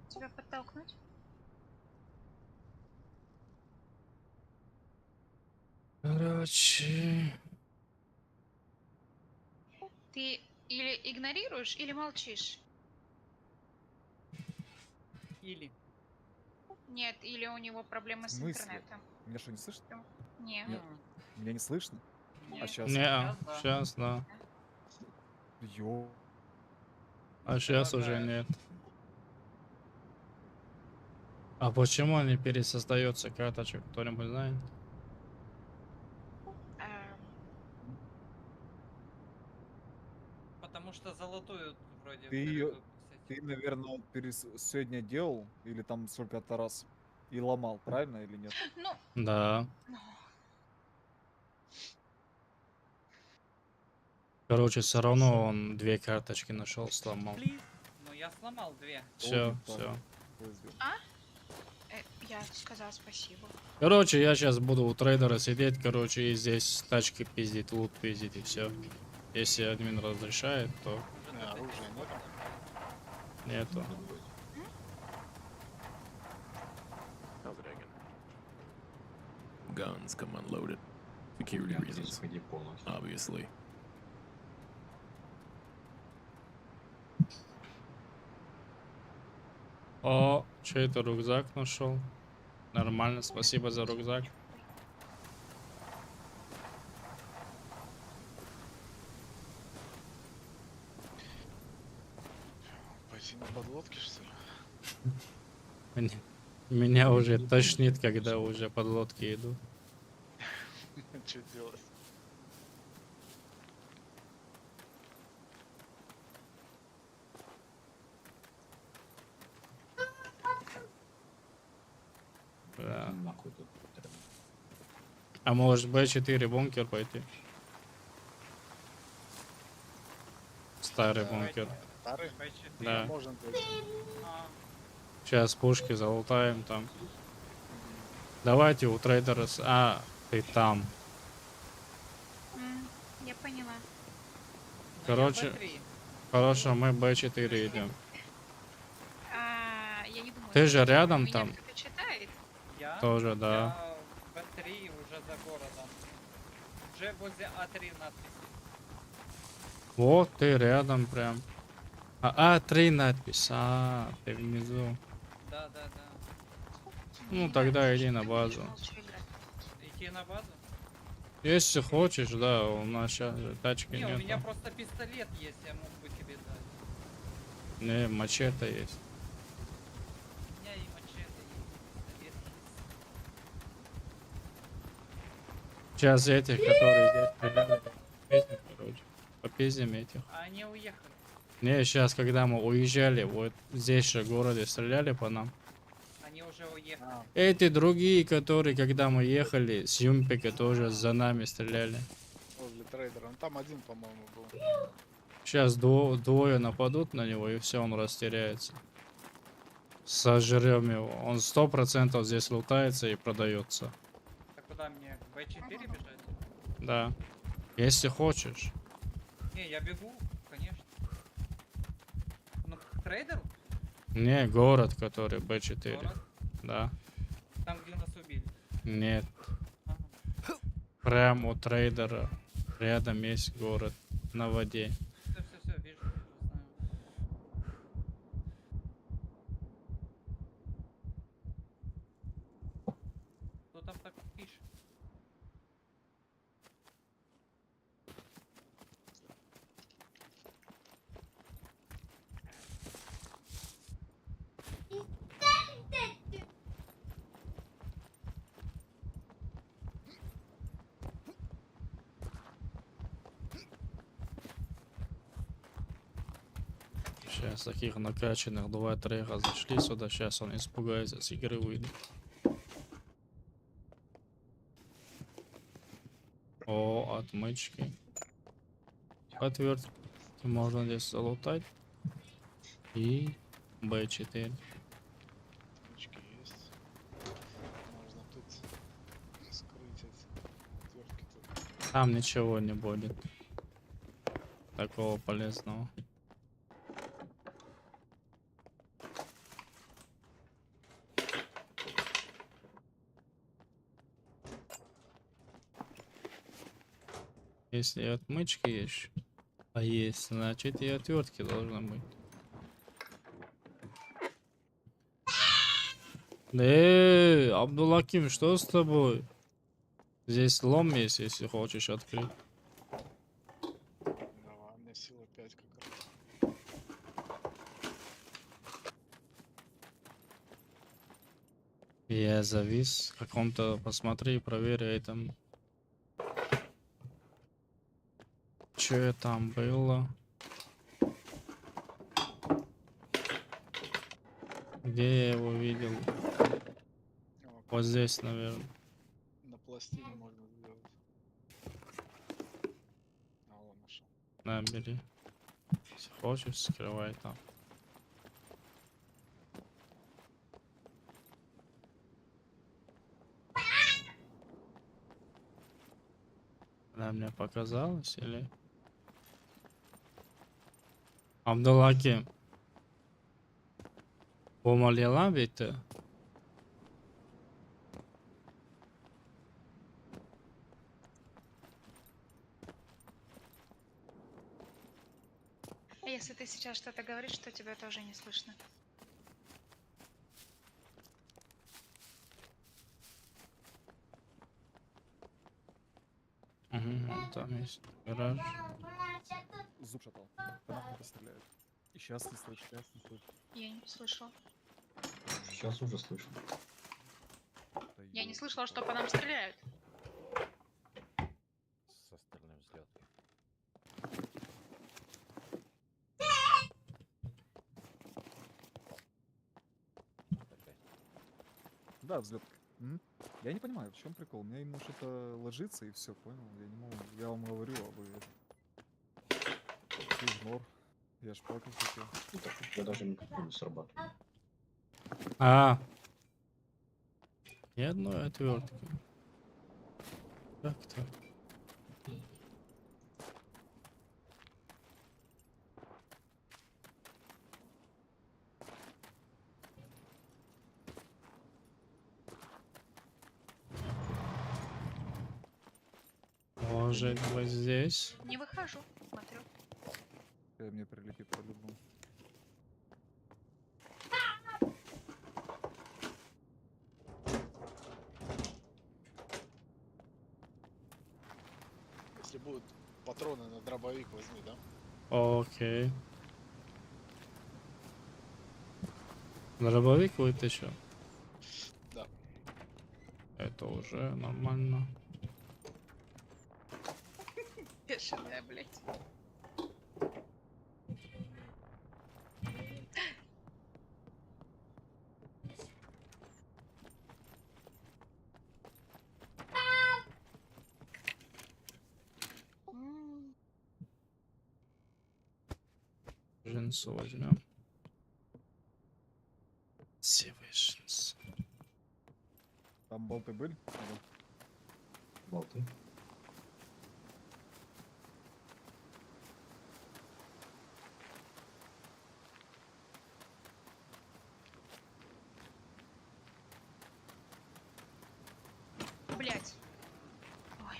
Тебя подтолкнуть? Короче... Ты или игнорируешь, или молчишь. Или. Нет, или у него проблемы В с смысле? интернетом. Меня что, не слышно? Нет. Нет. Меня не слышно? А Нет. сейчас? Не, сейчас, да. Ё... А сейчас уже нет. А почему не пересоздается карточек? Кто-нибудь знает? Потому что золотую вроде Ты ее... перевыпустить. Ты, наверное, сегодня делал, или там сколько-то раз, и ломал, правильно или нет? Ну, Да. Короче, все равно он две карточки нашел, сломал. Ну я сломал две. Все, Вот все. я сказала спасибо. Короче, я сейчас буду у трейдера сидеть, короче, и здесь тачки пиздить, лут пиздить и все. Если админ разрешает, то Оружия нет. нету. Guns come unloaded. Security reasons, Сходи полностью. obviously. О, что это рюкзак нашел? Нормально, спасибо за рюкзак. Пойти на подлодке, что ли? Меня уже тошнит, когда уже подлодки идут. Что делать? Да. Нахуй тут. А может Б4 бункер пойти? Старый бункер. Старый? Да. Можно пойти. Сейчас пушки залутаем там. Давайте у трейдера... А, ты там. Я поняла. Короче, хорошо, мы Б4 идем. Я не думаю. Ты же что рядом меня там? кто-то читает. Я? Тоже, да. Я в Б3 уже за городом. Уже возле А3 надпись. Вот ты рядом прям. А3 надпись. А, ты внизу. Да. Ну тогда иди на базу. Идти на базу? Если хочешь, да, у нас сейчас же тачки Не, у меня нету. просто пистолет есть, я мог бы тебе дать. Не, мачете есть. У меня и мачете, и пистолет есть. Сейчас этих, которые здесь стреляли, попиздим, короче. Попиздим этих. А они уехали. Не, сейчас, когда мы уезжали, вот здесь же в городе стреляли по нам. Они уже уехали. Эти другие, которые, когда мы ехали, с Юмпика тоже за нами стреляли. Возле трейдера. Ну там один, по-моему, был. Сейчас двое нападут на него, и все, он растеряется. Сожрем его. Он 100% здесь лутается и продается. Так куда мне? В B4 бежать? Да. Если хочешь. Не, я бегу, конечно. Ну, к трейдеру? Не, город, который B4. Город? Да. Там, где нас убили. Нет. Ага. Прям у трейдера рядом есть город на воде. Все, вижу, знаю. Кто там так пишет? Сейчас таких накачанных 2-3 зашли сюда. Сейчас он испугается, с игры выйдет. О, отмычки. Отвертки можно здесь залутать. И B4. Точки есть. Можно тут скрыть эти отвертки тут. Там ничего не будет. Такого полезного. Если отмычки есть, а есть, значит и отвертки должны быть. Абдуллаким, что с тобой? Здесь лом есть, если хочешь открыть. Давай, у меня сила 5 как раз. Я завис. В каком-то посмотри, проверь там. Что там было? Где я его видел? Вот здесь, наверное. На пластине можно сделать. А, он нашел. На, бери. Если хочешь, скрывай там. Она мне показалось или... Абдуллаким. Помолила ведь ты? Если ты сейчас что-то говоришь, то тебя тоже не слышно. Угу, там есть гараж. Зуб шатал. По нахуй стреляет. И сейчас не слышишь, сейчас не слышишь. Я не слышала. Сейчас уже слышу. Я не слышала, что по нам стреляют. Со стороны взлетки. Да, взлетка. Я не понимаю, в чем прикол. Мне ему что-то ложится и все, понял? Я не могу. Я вам говорю, а вы игнор. Я ж плакать хотел. Ну, так, я даже микрофон не срабатывает. А. Ни одной отвертки. Как так? Может быть здесь? Не выхожу, смотрю. Мне прилетит по-любому. Если будут патроны на дробовик, возьми, да? Окей. Дробовик вытащил. Да. Это уже нормально. Бешеная, блядь. Evasions возьмем. Evasions. Там болты были? Болты. Блять. Ой.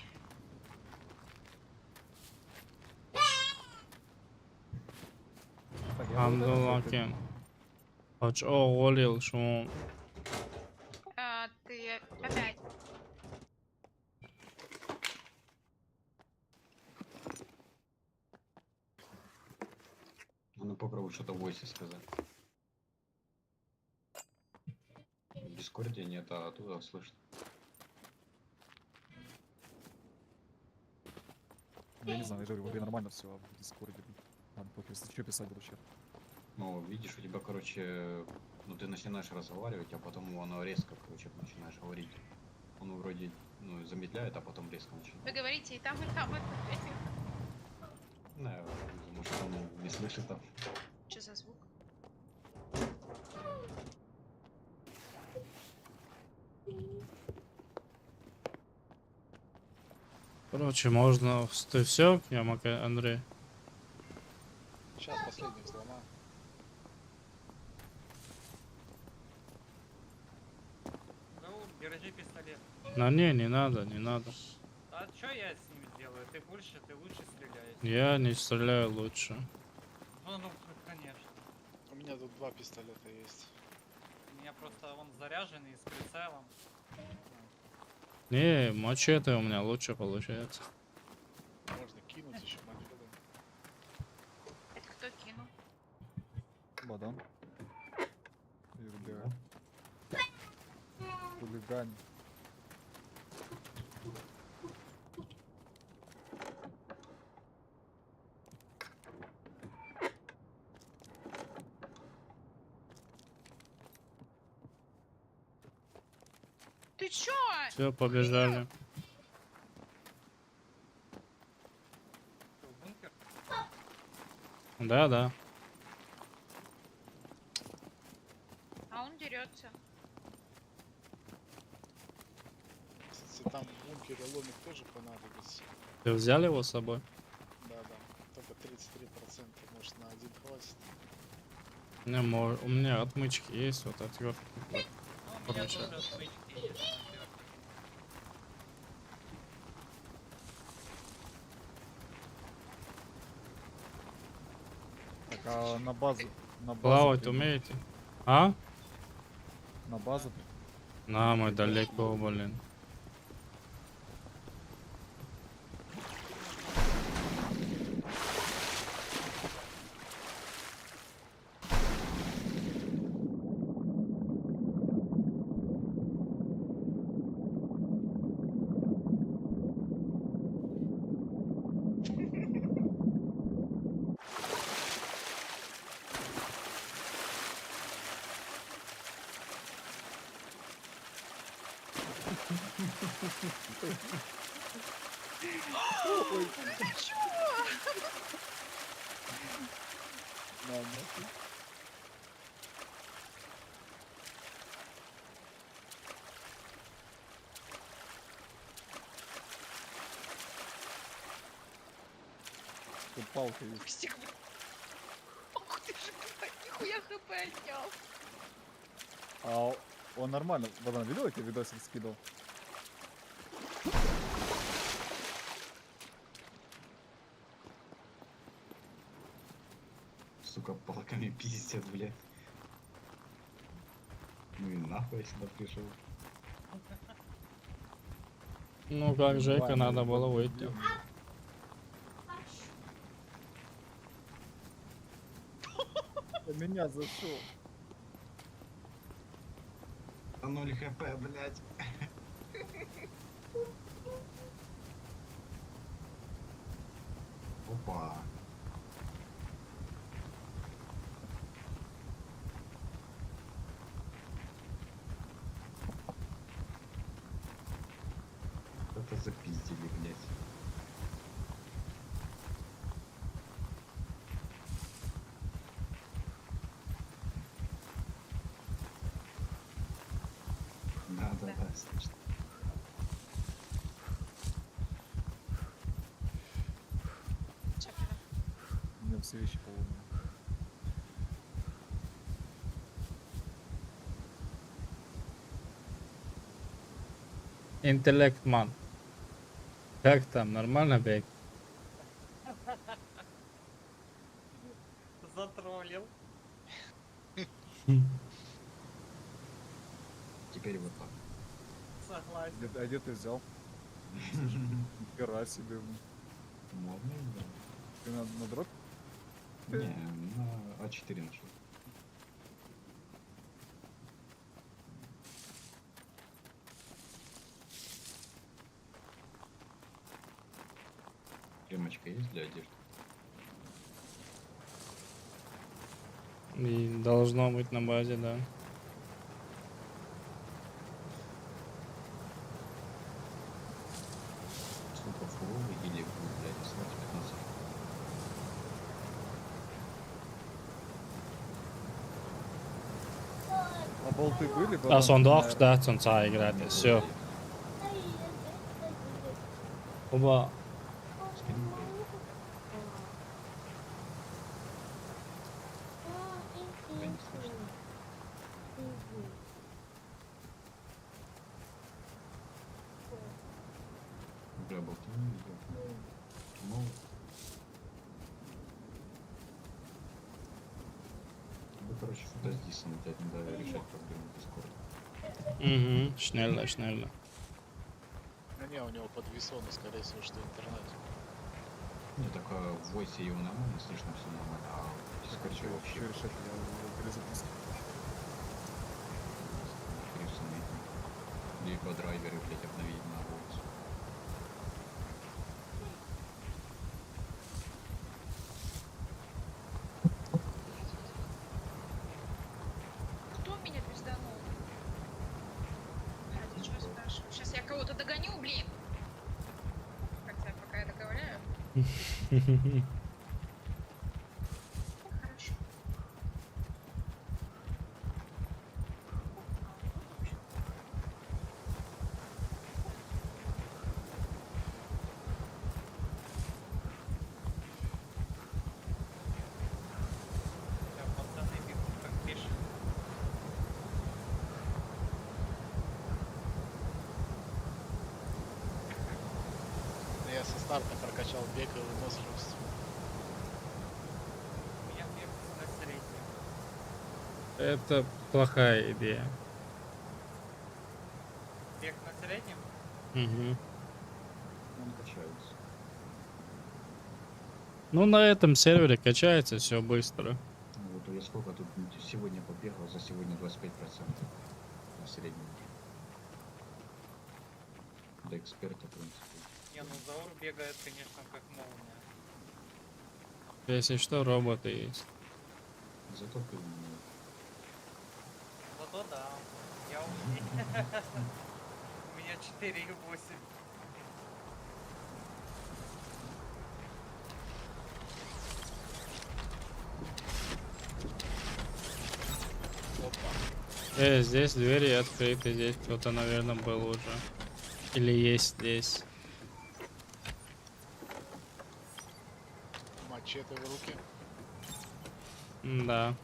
Так, я I'm вот the это всё lucky. Хоч оголил, что Ты опять. Ну попробуй что-то в войсе сказать. В Дискорде нет, а оттуда слышно. Я не знаю, я же говорю, нормально все в Дискорде. Ладно, похер, если что писать буду чат. Ну, видишь, у тебя, короче, ну ты начинаешь разговаривать, а потом оно резко, короче, начинаешь говорить. Он вроде, ну, замедляет, а потом резко начинает. Вы говорите и там, и там. Ну, может, он не слышит там. Что за звук? короче, можно... Ты все, я Андрей? Сейчас последний взломаю. Раул, держи пистолет. Да не надо, не надо. А что я с ними сделаю? Ты больше, ты лучше стреляешь. Я не стреляю лучше. Ну, конечно. У меня тут 2 пистолета есть. У меня просто он заряженный с прицелом. Не, мачете у меня лучше получается. Можно кинуть еще мачете. Это кто кинул? Бадан. И рубега. Хулигань. Ты чё? Все, побежали. Что, в бункер? Да. А он дерется. Кстати, там в бункере ломик тоже понадобится. Ты взял его с собой? Да. Только 33%, может на один хватит. У меня отмычки есть, вот отвертки. Ну, у меня Помешаю. тоже отмычки есть. например. Так, а на базу? На базу Плавать прям- умеете? А? На базу? На, мы далеко, блин. Тут палка есть. Костик. Ох ты ж, блядь, нихуя хп отнял. А он нормально. Бадан, видел, я тебе видосик скидывал? Сука, палками пиздят, блядь. Ну и нахуй я сюда пришел. Ну как, Жека, Ладно, надо было выйти. Меня зашел. 0 хп, блядь. Опа. Это запиздили, блядь. слышно. У меня все вещи поломаны. Интеллект, ман. Как там, нормально бег? Затроллил. Теперь вот так. Согласен. Где ты взял? Гора себе. Можно, да. Ты на дроп? Не, на А4 нашел. Ремочка есть для одежды? И должно быть на базе, да. Сколько фуловый или, блядь, слать 15. А болты были? А сондох, да, солнца играет, все. Оба. Бля, болты не видел. Ну, вы, короче, что-то с Дисом опять не дали решать проблему Дискорда. Угу, шнелло, шнелло. Ну не, у него подвесоно, скорее всего, что интернет. Не, так в войсе его нормально, слышно все нормально, а в Дискорде вообще Что решать? Я его перезапустил. либо драйверы, блять, обновить на войс. Кто меня пизданул? Ради чего спрашиваю? Сейчас я кого-то догоню, блин. Хотя пока я договоряю. Хорошо. Бля, пацаны бегут как бешеные. Я со старта прокачал бег и выносливость. У меня бег на среднем. Это плохая идея. Бег на среднем? Угу. Он качается. Ну, на этом сервере качается все быстро. Ну, вот я сколько тут сегодня побегал, за сегодня 25% на среднем. До эксперта, в принципе. Не, ну Заур бегает, конечно, как молния. Если что, роботы есть. Зато ты умный. Зато да, я умнее. У меня 4,8. Здесь двери открыты, здесь кто-то, наверное, был уже. Или есть здесь. Мачете в руки. Да.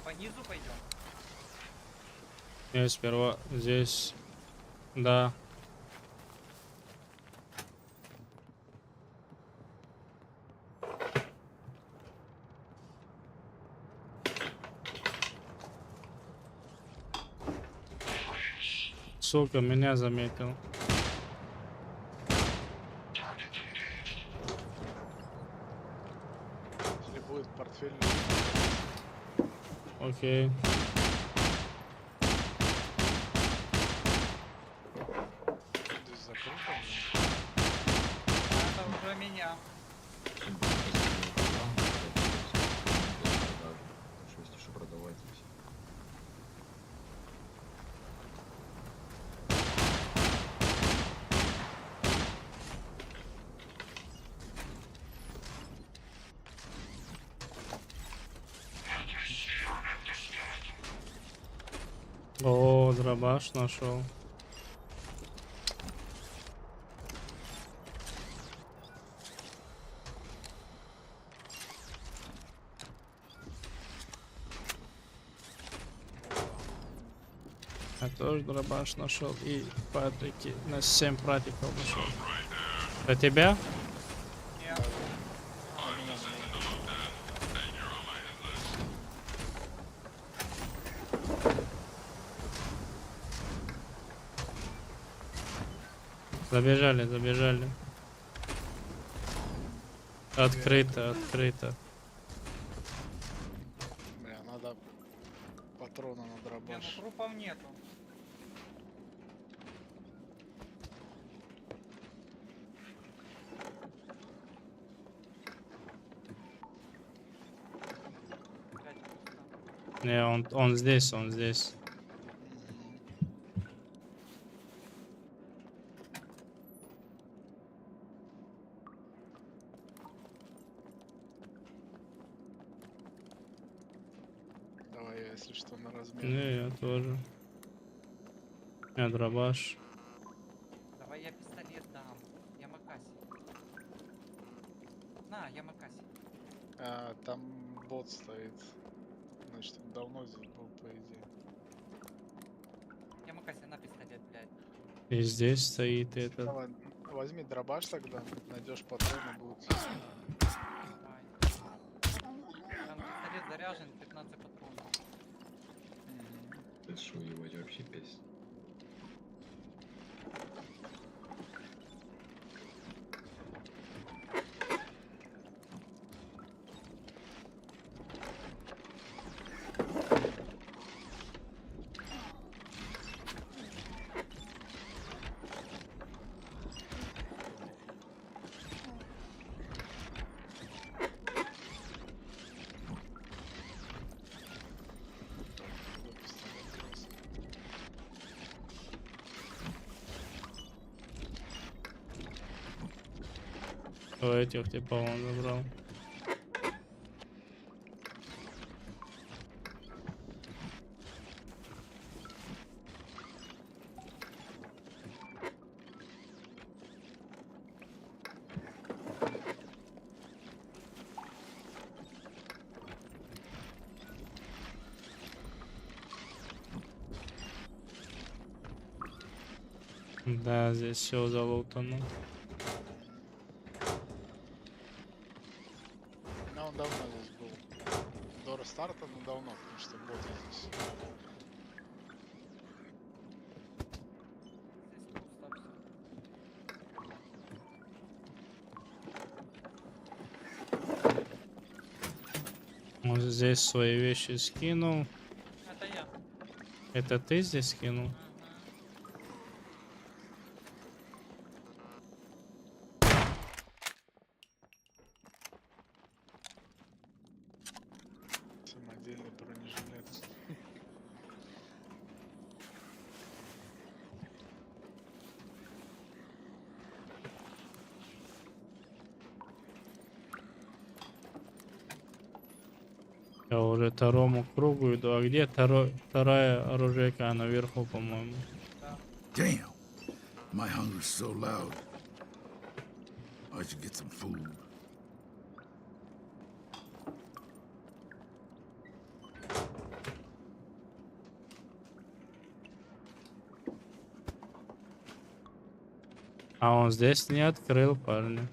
По низу пойдем. Я сперва здесь. Да. Сука, меня заметил. Если будет портфель, Окей. здесь закрыто. Это уже меня. Если что продавать здесь. О, дробаш нашел. Я тоже дробаш нашел и патрики на 7 пратиков нашел. Для тебя? Нет. Забежали, забежали. Открыто, открыто. Бля, надо патроны на Не, ну дробаш. трупов нету. Блядь, пусто. Не, он здесь, он здесь. Давай я, если что, на размен. Не, я тоже. Я дробаш. Давай я пистолет дам. Ямакаси. На, Ямакаси. А, там бот стоит. Значит, он давно здесь был, по идее. Ямакаси, на пистолет, блядь. И здесь стоит этот. Давай, возьми дробаш тогда, найдешь патроны, будут. Давай. Там пистолет заряжен, 15 патронов. Это что, ебать, вообще песня. У этих типа он забрал. Да, здесь все залутано. Но он давно здесь был. До старта, но давно, потому что боты здесь. Здесь пусто все. Он здесь свои вещи скинул. Это я. Это ты здесь скинул? Мгм. Самодельный бронежилет. Я уже второму кругу иду. А где вторая оружейка? Она наверху, по-моему. Damn, my hunger's so loud. I should get some food. А он здесь не открыл, парни.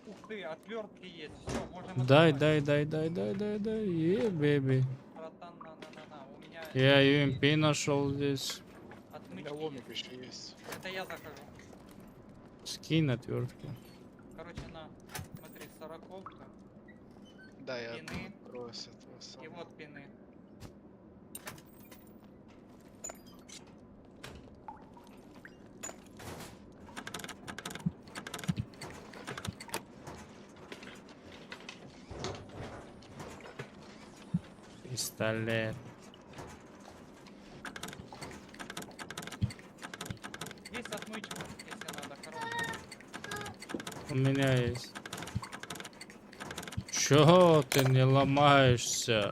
Ух ты, отвертки есть. Все, можем Дай, открывать. дай. Бэби. Братан, на. У меня Я UMP нашел здесь. У отмычки меня ломик есть. еще есть. Это я захожу. Скинь отвертки. Короче, на, смотри, 40-ка. Да, я Пины. открою с этого И самого. вот пины. Пистолет. Есть отмычка, если надо, хорошая. У меня есть. Чё ты не ломаешься?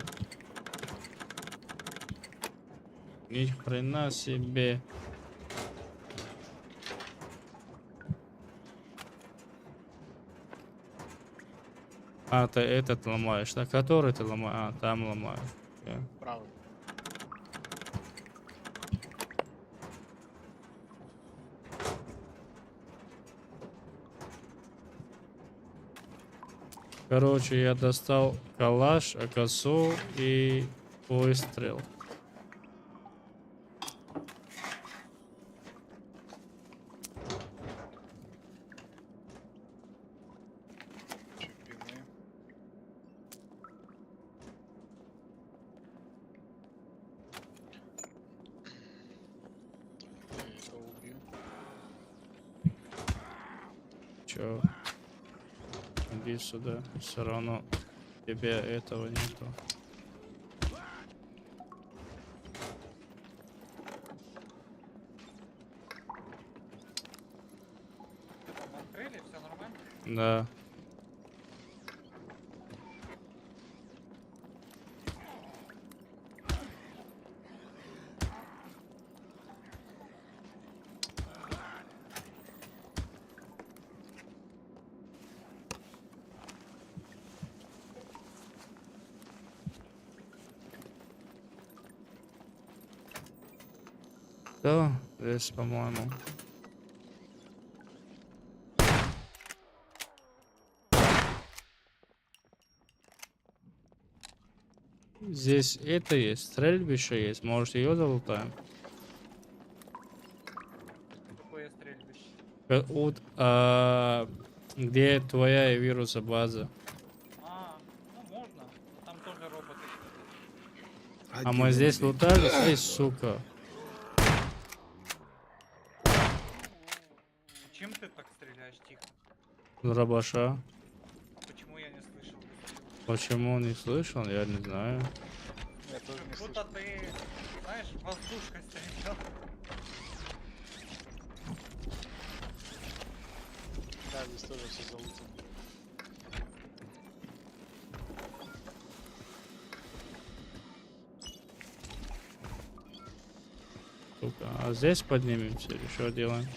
Ни хрена себе. А, ты этот ломаешь. На который ты ломаешь? А, там ломаешь. Окей. Правый. Короче, я достал калаш, косу и выстрел. Чупины. Я это убил. Чё? Иди сюда. Все равно тебе этого нету. Открыли, все нормально? Да. Да, здесь, по-моему. Здесь это есть, стрельбище есть. Может, ее залутаем? Какое стрельбище? Вот, где твоя вируса база? А, ну можно. Но там тоже роботы. I'd А give мы здесь anything. лутались? Эй, сука. Чем ты так стреляешь тихо? Дробаша. Почему я не слышал выстрела? Почему не слышал? Я не знаю. Я тоже не Как слышал. будто ты, знаешь, воздушкой стрелял. Да, здесь тоже все залутано. Сука. А здесь поднимемся или что делаем?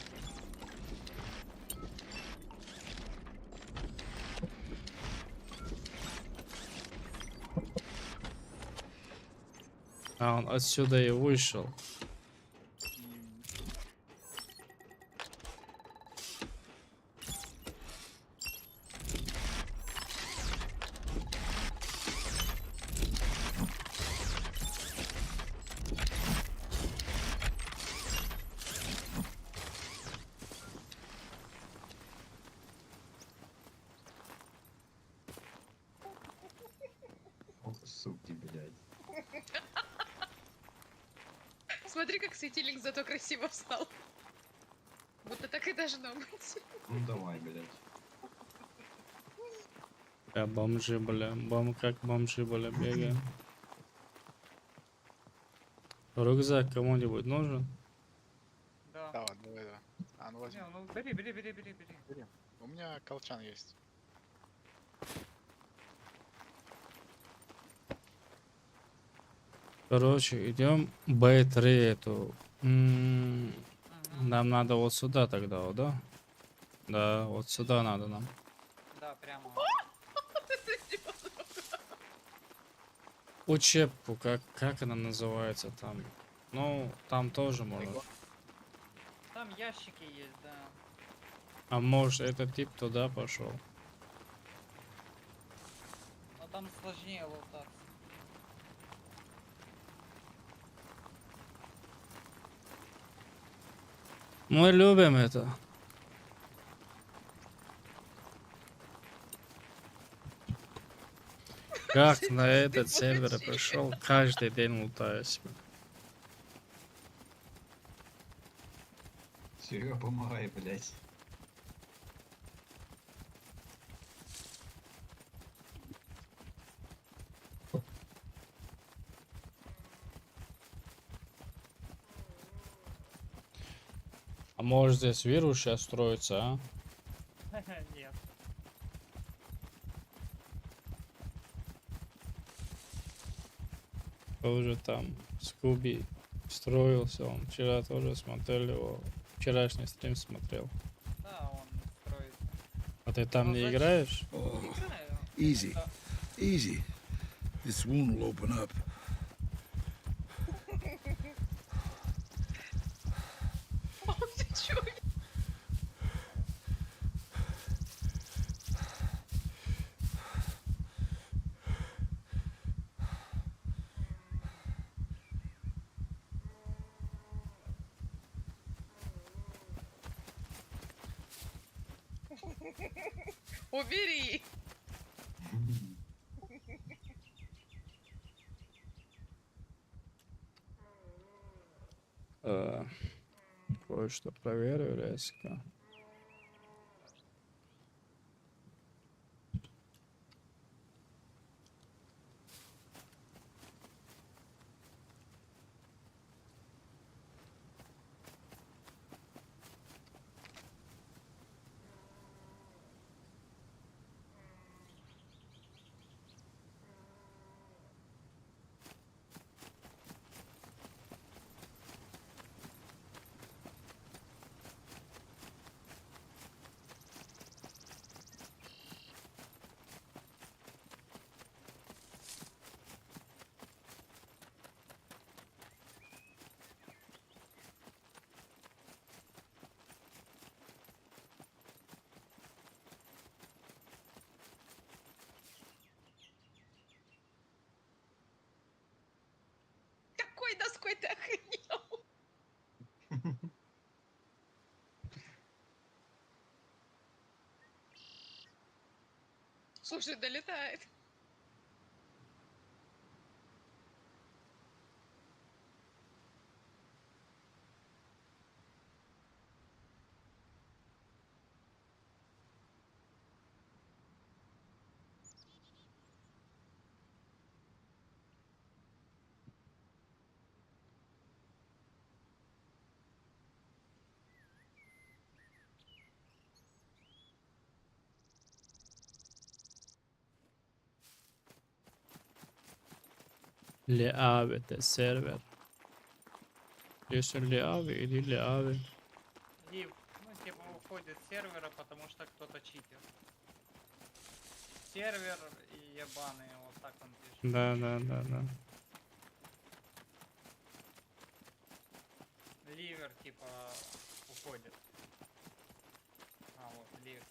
А, он отсюда и вышел. Ох, суки, блядь. Смотри, как светильник зато красиво встал. Будто так и должно быть. Ну давай, блядь. Бомжи, бля. Как бомжи, бля, бегаем. Рюкзак кому-нибудь нужен? Да. Давай, давай, давай. А, ну возьми. Не, ну бери. У меня колчан есть. Короче, идем Б3 эту. Мгм. Нам надо вот сюда тогда, вот, да? Да, вот сюда надо нам. Да, прямо. Учебку, как она называется там? Ну, там тоже можно. Там ящики есть, да. А может, этот тип туда пошел? Но там сложнее лутаться. Мы любим это. Как на этот сервер пришел, каждый день лутаюсь. Серега, помогай, блядь. А может здесь вирус сейчас строится, а? Нет. Тоже там, Скуби. Строился он. Вчера тоже смотрел его. Вчерашний стрим смотрел. Да, он строится. А ты там Ну, не зачем? играешь? Oh, Играю. easy, Да. easy. This wound will open up. Ох, ты чё? Убери! Кое-что проверю резко. Какой доской ты охренел? Слушай, долетает. Леави, это сервер. Если Леави, иди Леави. Лив, ну типа уходит с сервера, потому что кто-то читер. Сервер и ебаный, вот так он пишет. Да. Ливер типа уходит. А вот, ливер.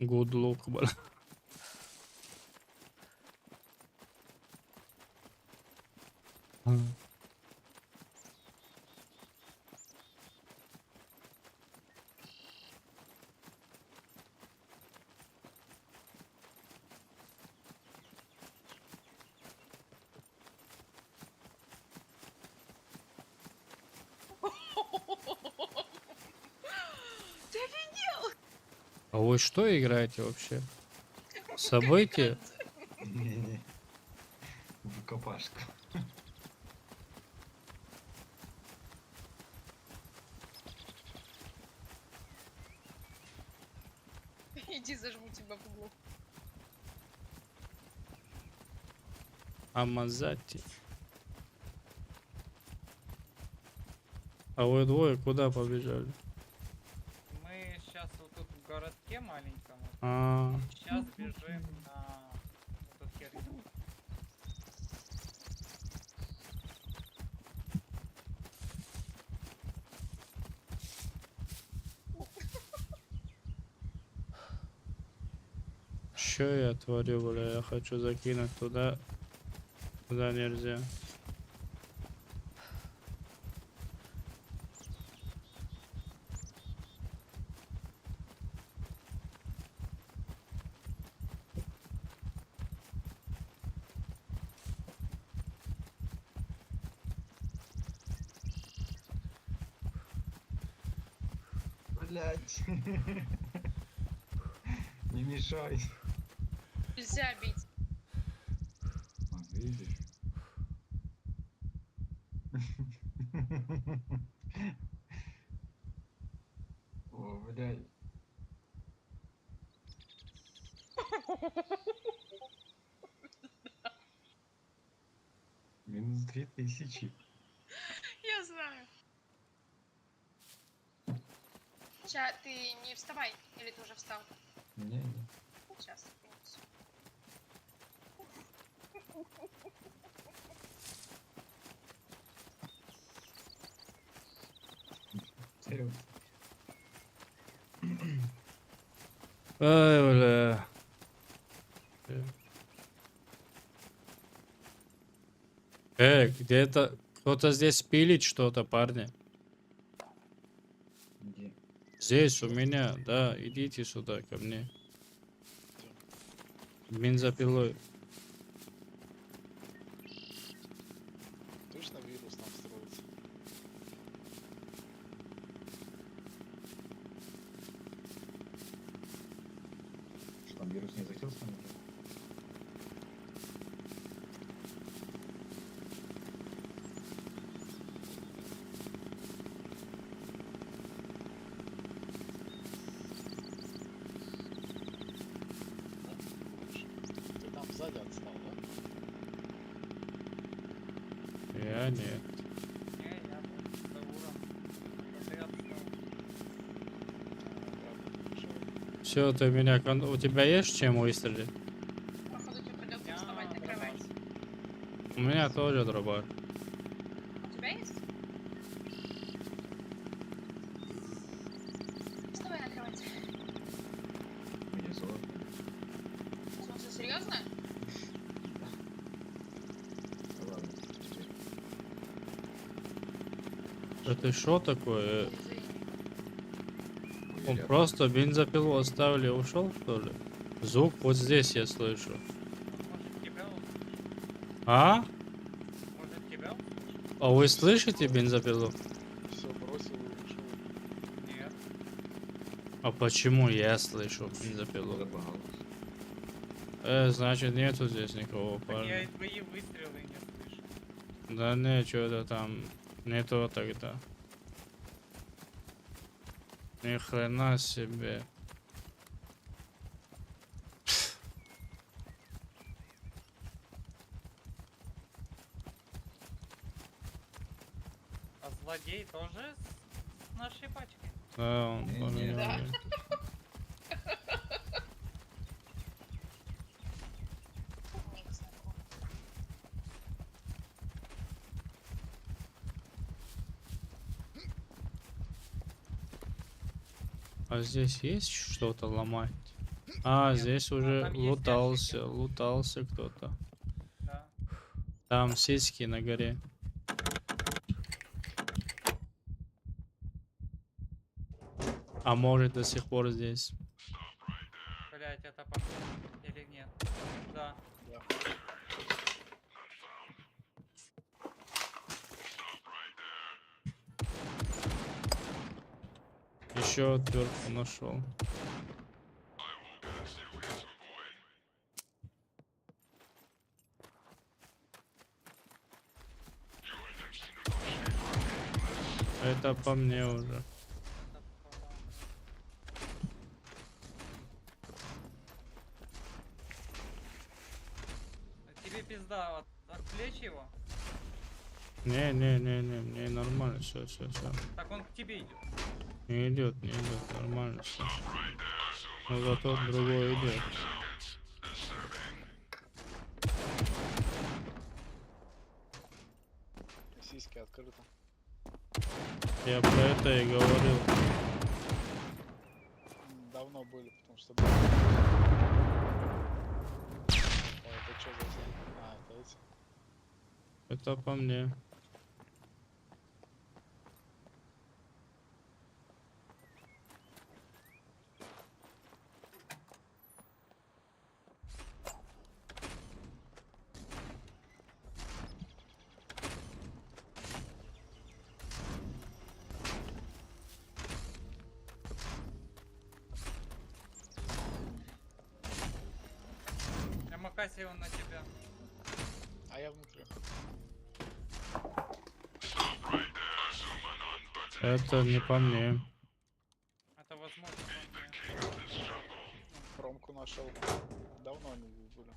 Good luck, бля. Ты офигел? А вы что играете вообще? События? Не-не. В рукопашку. Иди зажму тебя в углу. Амазати. А вы двое куда побежали? Мы сейчас вот тут в городке маленьком. А, Сейчас бежим на эту херню. что я творю, бля? Я хочу закинуть туда. Туда нельзя. Блять. Не мешай. Нельзя бить. Вот видишь? О, блядь. Минус 2000. Я знаю. Сейчас ты не вставай, или ты уже встал? Не. Сейчас принесу. Серьезно. Ай, бля. Где-то кто-то здесь пилит что-то, парни. Где? Здесь у меня, да, идите сюда ко мне. Бензопилой. Точно вирус там строится? Что там вирус не захотел с нами? Ты там сзади отстал, да? Я нет. Не, я за уром. Ты отстал. Все, ты меня... У тебя есть чем выстрелить? Походу тебе придется Я вставать на дробаш. кровать. У меня тоже дробаш. У тебя есть? Вставай на кровать. Мне сложно. В смысле, серьезно? Да ладно. Это что такое? Извини. Он Рядом. просто бензопилу оставили и ушел, что ли? Звук вот здесь я слышу. Может тебя услышать? А? Может тебя услышать? А вы слышите бензопилу? Все бросил и ушел. Нет. А почему я слышу бензопилу? Забагалось. Значит нету здесь никого, Так я парня. и твои выстрелы не слышу. Да не, что-то там не то тогда. Ни хрена себе. А злодей тоже с нашей пачкой? Да, он Не, не, поменял. да. блин. Ник знакомый. А здесь есть что-то ломать? А, Нет. здесь А, уже там есть лутался, ящики. лутался кто-то. Да. Там сиськи на горе. А может до сих пор здесь. Блять, это по или нет? Да. Еще отвертку нашел. Это по мне уже. Тебе пизда, отвлечь его? Не, мне нормально, все. Так он к тебе идет. Не идет, нормально все. Но зато другой идет. Сиськи открыто. Я про это и говорил. Давно были, потому что... Ой, это что за... А, это эти. Это по мне. Ямакаси он на тебя. А я внутри. Это не по мне. Это возможно. по мне. Промку нашел. Давно они здесь были.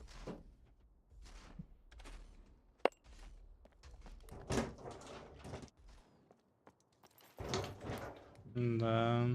Да.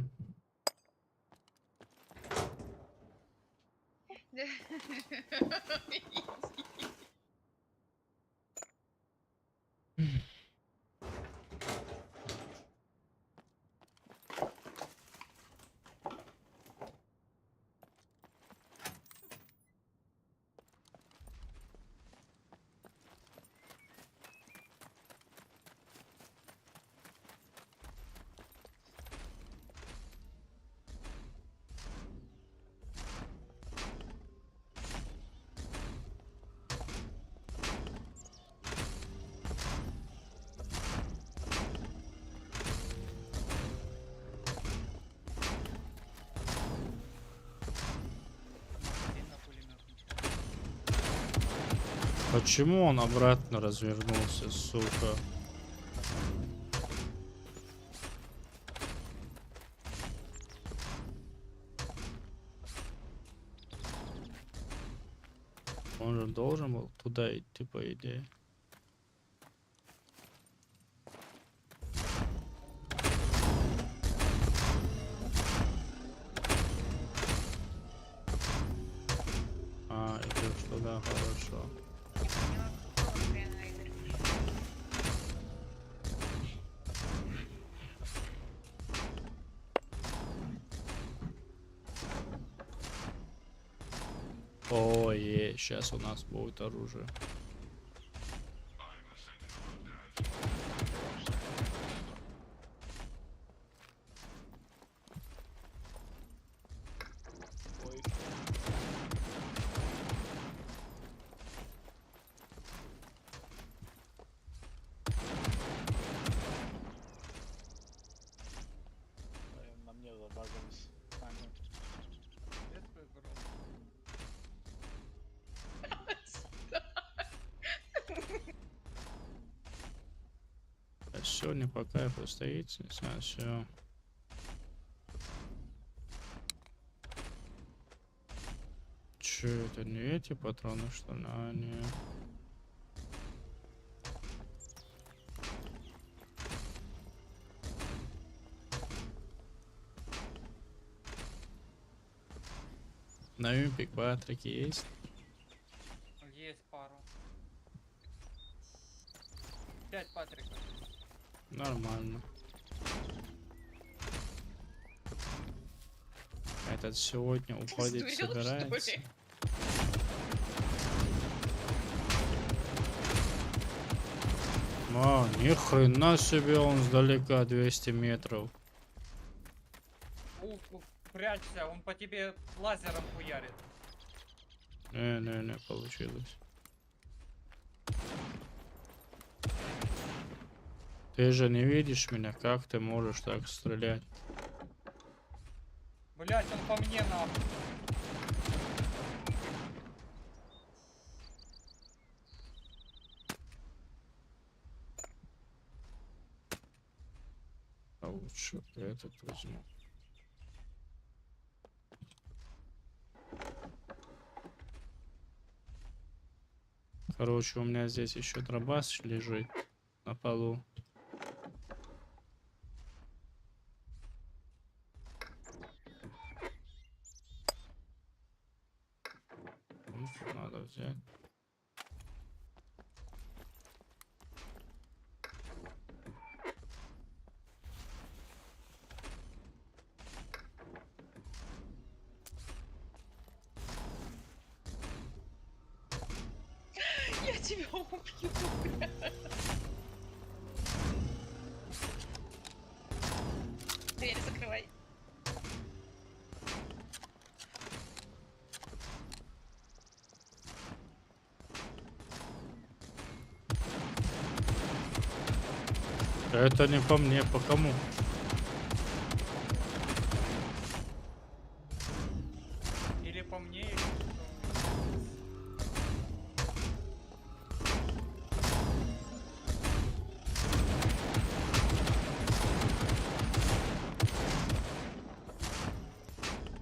Сильно пулемет. Почему он обратно развернулся, сука? Он же должен был туда идти, по идее. А, идешь туда, хорошо. Не поняла, какого хрена, Игорь? Ой, сейчас у нас будет оружие. На мне забагались. Я твой брат. Сегодня по кайфу стоит, все. Че, это не эти патроны, что ли? А, не. На Юмпик Патрики есть? Есть пару. 5 Патриков. Нормально. Этот сегодня уходить Сдурел, что собирается. ли? А, ни хрена себе, он сдалека 200 метров. Прячься, он по тебе лазером хуярит. Не получилось. Ты же не видишь меня, как ты можешь так стрелять? Блять, он по мне нахуй. А лучше этот возьму. Короче, у меня здесь еще дробаш лежит на полу. Надо взять. Я тебя убью. Дверь закрывай. Это не по мне, по кому? Или по мне, или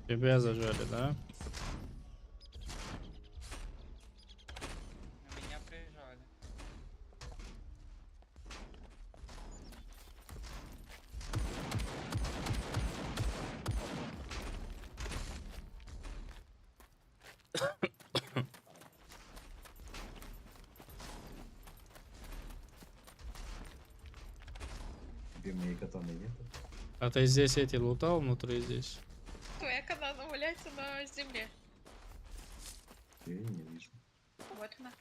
Тебя зажали, да? меня прижали. Тебе моей катаны нету? А ты здесь эти лутал внутри здесь? Твоя канана валяется на земле. Я её не вижу. Вот она.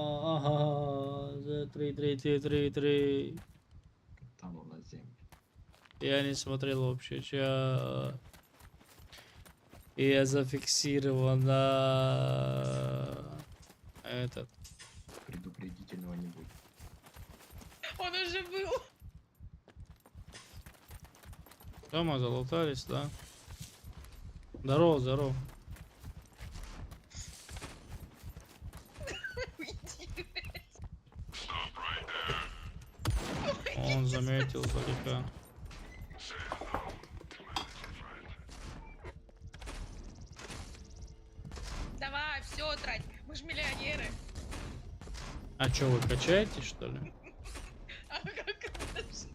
Ага, за 3. Катану на землю. Я не смотрел вообще, чат. Я зафиксирован на этот. Предупредительного не будет. Он уже был. Дома залутались, да? Здорово, здорово. Он заметил далека. Давай, все, трать. Мы же миллионеры. А чё, вы качаетесь, что ли? А как это всё?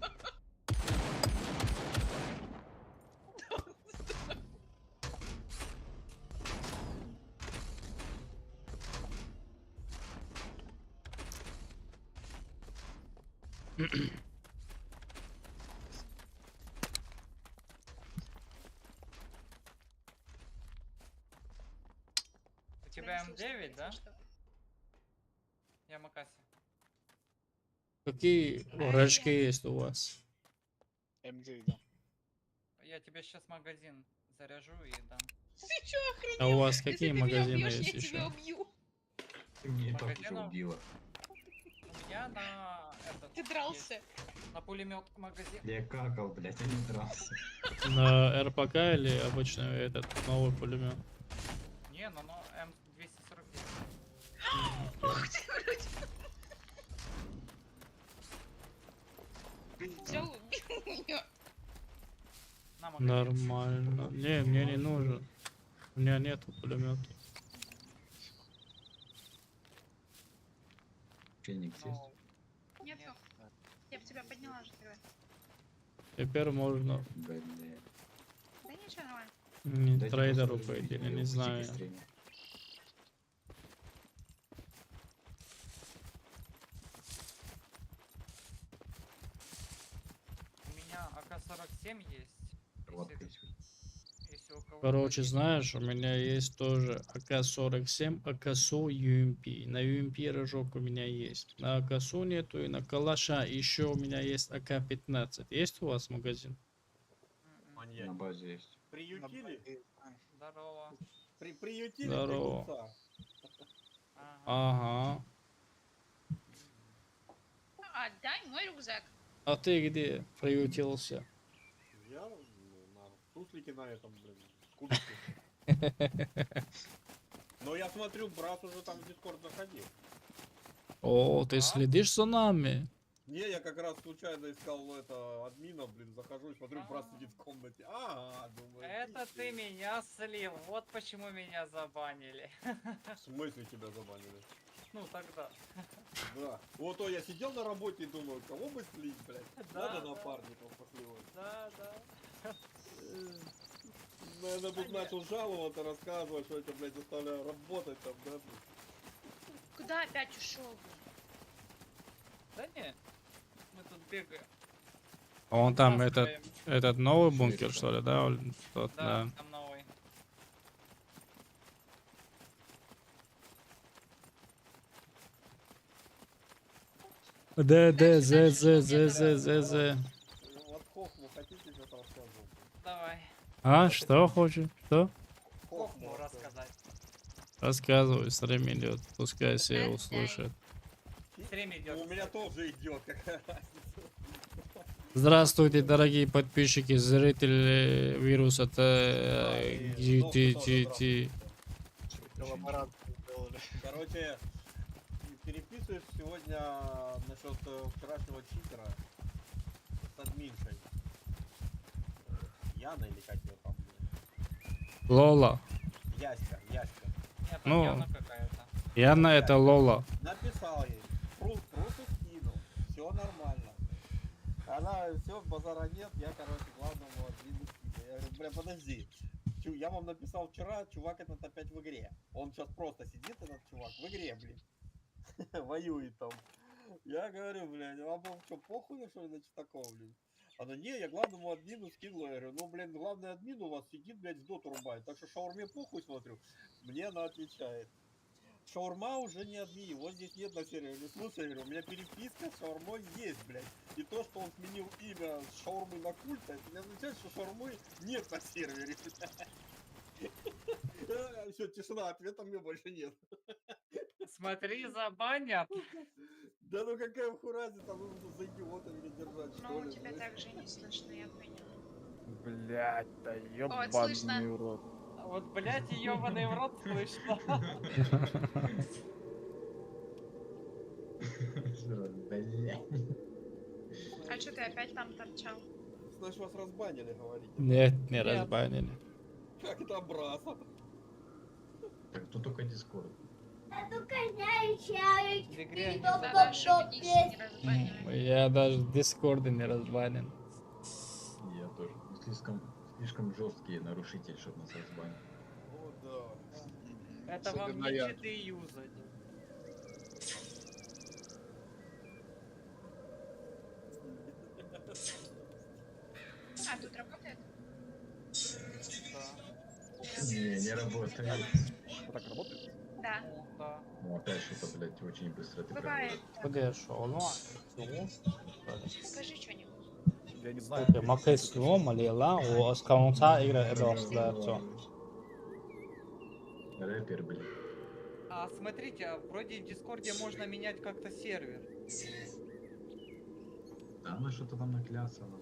У тебя Да не М9, слышно, да? если что. Я Макаси. Какие рожки есть у вас? М9, да. Я тебе сейчас магазин заряжу и дам. Ты чё, охренел? А у вас Если какие ты меня магазины убьёшь, есть я тебя еще? убью. Ты меня и так уже Магазинов? убила. У меня на этот... Ты дрался. есть на пулемет магазин. Я какал, блядь, а не дрался. На РПК или обычный этот новый пулемет? Не, ну М249. Ух ты, блядь. Взял, убил меня. На магазин. Нормально. Не, мне не нужен. У меня нету пулемета. Феникс есть? Ну, Нет, я бы тебя подняла же тогда. Теперь можно Блядь. Да ничего, нормально. не Дайте трейдеру посмотреть пойти, или видео не в знаю. стриме. у меня АК-47 есть. Вот, Если, есть. если у кого Короче, знаешь, у меня есть тоже АК-47, АКСУ, UMP. На UMP рожок у меня есть. На АКСУ нету, и на Калаша еще у меня есть АК-15. Есть у вас магазин? На базе есть. Приютили? Здорово. Приютили Здорово. бегунца. Ага. Ага. Отдай мой рюкзак. А ты где приютился? Я на туслике на этом, блин, кубике. Но я смотрю, брат уже там в Дискорд заходил. О, ты следишь за нами? Не, я как раз случайно искал это админа, блин, захожу и смотрю, брат сидит в комнате. Ага, думаю. Это ты меня слил. Вот почему меня забанили. В смысле тебя забанили? Ну тогда. Да. Вот то я сидел на работе и думаю, кого бы слить, блядь? Да, Надо да. напарников посливать. Да, да. Наверное, тут начал жаловаться, рассказывать, что я тебя, блядь, заставляю работать там, да? блин. Куда опять ушел? Да не. Мы тут бегаем. А он там Таскаем. этот новый бункер, что ли, да? Тот, Да, да. там новый. З. Вот хохму хотите сейчас рассказывать? Давай. А, что хочешь? Что? Хохму рассказать. Рассказывай, стрим идет. Пускай все услышат. Стрим идет. У меня тоже идет, какая разница. Здравствуйте, дорогие подписчики, зрители вируса GTGT. Коллаборацию сделали. Короче, переписываюсь сегодня насчет вчерашнего читера с админшей. Яна или как ее там, блин? Лола. Яська. Нет, там Ну. Яна какая-то. Яна это Лола. Написал ей, просто скинул, все нормально. Она, все, базара нет, я, короче, главному админу скину. Я говорю, бля, подожди. Я вам написал вчера, чувак этот опять в игре. Он сейчас просто сидит, этот чувак, в игре, блин. Воюет там. Я говорю, блядь, а вам что, похуй, что ли, на такого, блин? Она, не, я главному админу скинула. Я говорю, ну, блин, главный админ у вас сидит, блядь, в доту рубает. Так что шаурме похуй, смотрю. Мне она отвечает. Шаурма уже не админ, его здесь нет на сервере. Ну, слушай, я говорю, у меня переписка с шаурмой есть, блядь. И то, что он сменил имя с шаурмы на культа, это не означает, что шаурмы нет на сервере. Все, тишина, ответа мне больше нет. Смотри, забанят. Да ну какая хураза, там нужно за идиота меня держать, что Ну, ли? тебя также не слышно, я поняла. Блять, да слышно. ёбаный урод. Вот, блядь, ебаный в рот слышно. А что ты опять там торчал? Значит, вас разбанили, говорите. Нет, не Нет. разбанили. Как это браса? Так тут только Дискорд. В игре они Надо забанят. шевелись, не разбанивай. Я даже в Дискорде не разбанен. Я тоже. Слишком жесткий нарушитель, чтобы нас разбанить. О, да. Это вам Особенно не я. читы юзать. А, тут работает? Не работает. Вот так работает? Да. Да. Ну опять что-то, блядь, очень быстро ты Бывает. Куда шел? Ну, Скажи что-нибудь. Я не знаю. Макс сломали, у скаунта игра это Рэпер, блядь. А смотрите, а вроде в Дискорде можно менять как-то сервер. Да она что-то там наклясала.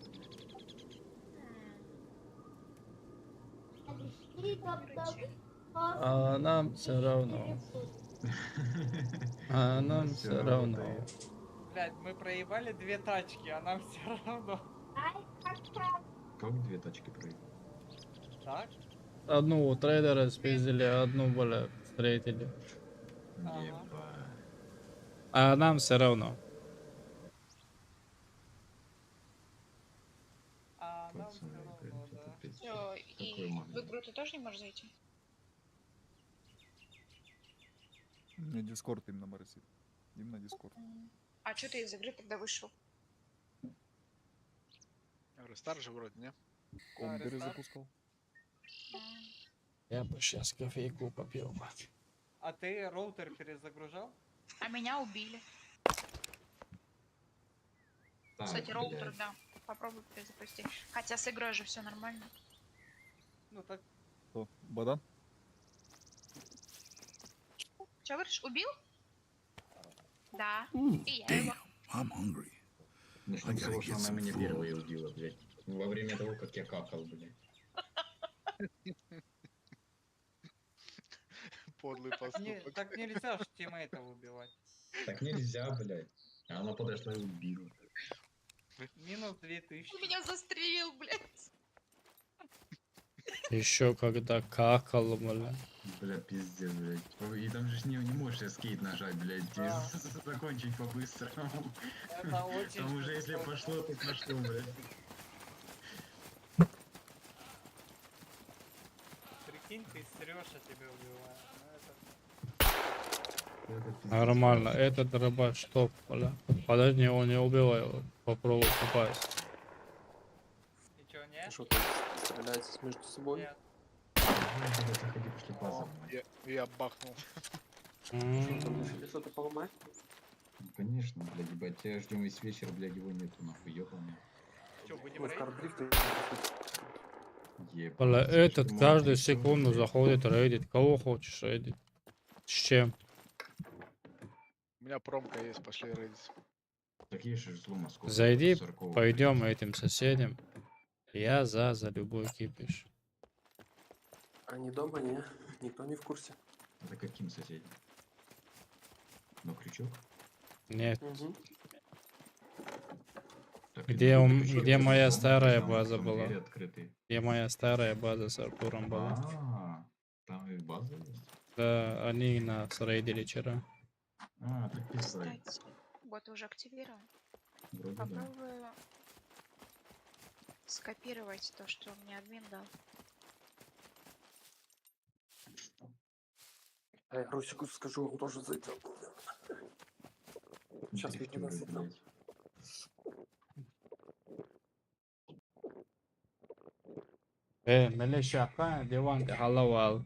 А нам все равно. А нам все равно. Блядь, мы проебали 2 тачки, а нам все равно. Как 2 тачки проехали? Так? Одну у трейдера спиздили, одну, бля, встретили. Ага. Ебать. А нам все равно. А нам Пацаны, все блядь, равно, это да. пиздец. Все, и Такой в магнит. игру ты тоже не можешь зайти? Мне Дискорд именно моросит. Именно Дискорд. А что ты из игры тогда вышел? Рестарт же вроде, не? Он рестарт. перезапускал. Я бы сейчас кофейку попил. мать. А ты роутер перезагружал? А меня убили. Так, Кстати, роутер, блядь. да. Попробуй перезапустить. Хотя с игрой же все нормально. Ну так, Кто? Бадан? Че говоришь, убил? Да. Ooh, И я его. damn, I'm hungry. Начнем с I того, gotta что get она some меня food. первая убила, блядь. Во время того, как я какал, блядь. Подлый поступок. так нельзя ж тиммейтов убивать. Так нельзя, блядь. А она подошла и убила. Минус 2000. Он меня застрелил, блядь. Еще когда какал, бля. Бля, пиздец, блядь. И там же не можешь эскейт нажать, блядь. Да. Закончить по-быстрому. Это очень... Там уже если жестоко. пошло, то пошло, блядь. Прикинь, ты Сережа тебя убивает. Ну, Это пиздец. Нормально, этот рыбак что, бля. Подожди, его не убивай, вот. Попробуй попасть. И чё, нет? Что там стреляется между собой? Нет. Заходи, пошли базом. Я бахнул. Там решили что-то поломать? Ну, конечно, блядь, ебать, тебя ждем весь вечер, блядь, его нету, нахуй, ёбаный. Чё, будем Мы в рейд? кардрифте. Ебать. Бля, этот слишком каждую много секунду блядь. заходит рейдит. Кого хочешь рейдить? С чем? У меня промка есть, пошли рейдить. Такие же взлома сколько? Зайди, 40-го, пойдем блядь. этим соседям. Я за любой кипиш. Они дома, не? Никто не в курсе. Это каким соседям? Ну, крючок? Нет, Угу. Так, Где моя старая Там база двери была? открытые. Где моя старая база с Артуром была? А, там и база есть. Да, они нас рейдили вчера. А, так писай. Кстати, бот уже активирован. Вроде да. Попробую скопировать то, что мне админ дал. Русику скажу, он тоже зайдет. Сейчас мы Дрифтюры, зайдем. блядь. Meleshaka, Devante, Halawal.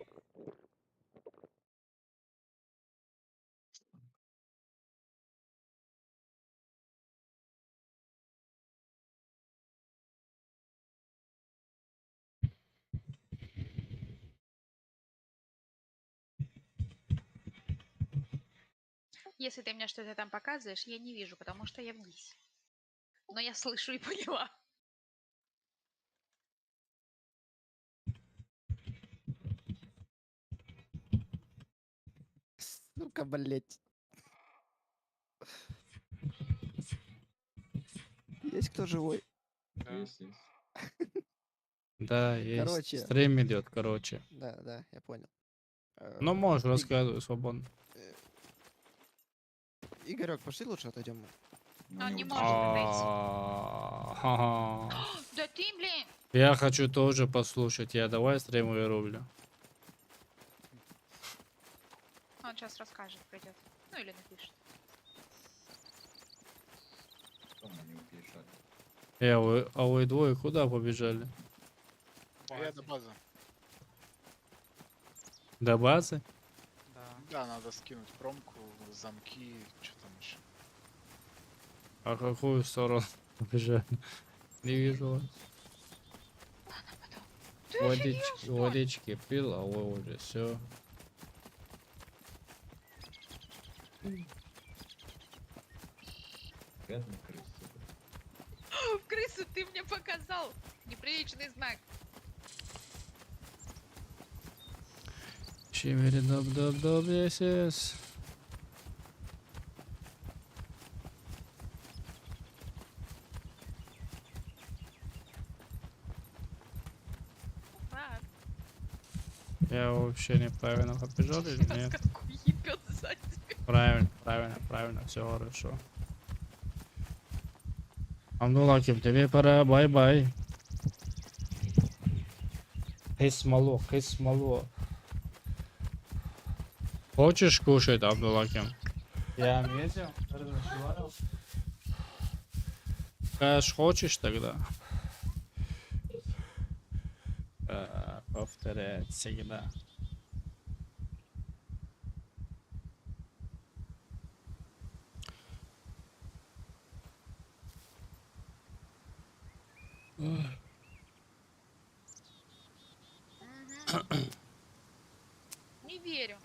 Если ты мне что-то там показываешь, я не вижу, потому что я вниз. Но я слышу и поняла. Сука, блять. Есть кто живой? Есть, есть. Да, есть. Короче. Стрим идет, короче. Да, я понял. Ну, можешь рассказывать свободно. Игорек, пошли лучше отойдем. Он не может отойти. Ха-ха. Да ты, блин! Я хочу тоже послушать. Я давай стрим вырублю. Он сейчас расскажет, придет. Ну или напишет. Там они убежали. А вы двое куда побежали? Я до базы. До базы? Да, надо скинуть промку, замки, что там еще. А какую сторону побежали? Не вижу вас. Водички пил, а вы уже все. Рядом крысы. Крысу ты мне показал! Неприличный знак. Чимери доб, yes. Так, Я вообще неправильно побежал или нет? какой ебет сзади. Правильно, все хорошо. Амдулаким, тебе пора, бай-бай. Кыс смолу. Хочешь кушать, Абдулаким? Я метил, разговаривал. Каш хочешь тогда? Повторять всегда. Не верю.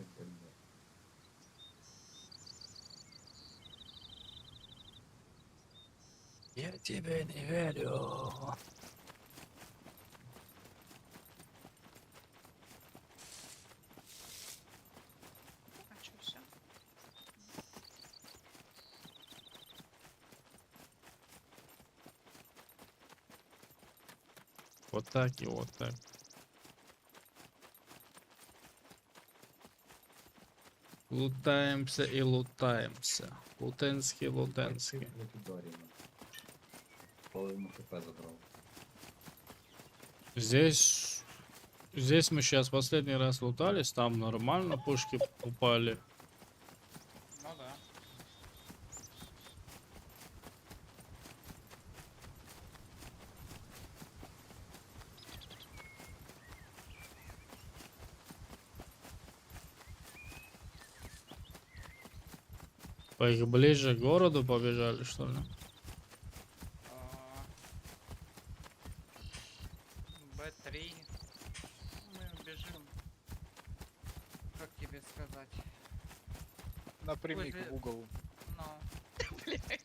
Я тебе не верю. А что, все? Вот так и вот так. Лутаемся и лутаемся. Лутенский. Половину хп забрал. Здесь мы сейчас последний раз лутались, там нормально пушки упали. Ну да. По их ближе к городу побежали, что ли? Б3. Мы бежим. Как тебе сказать? Напрямик Возле- в угол. Ну, Блядь.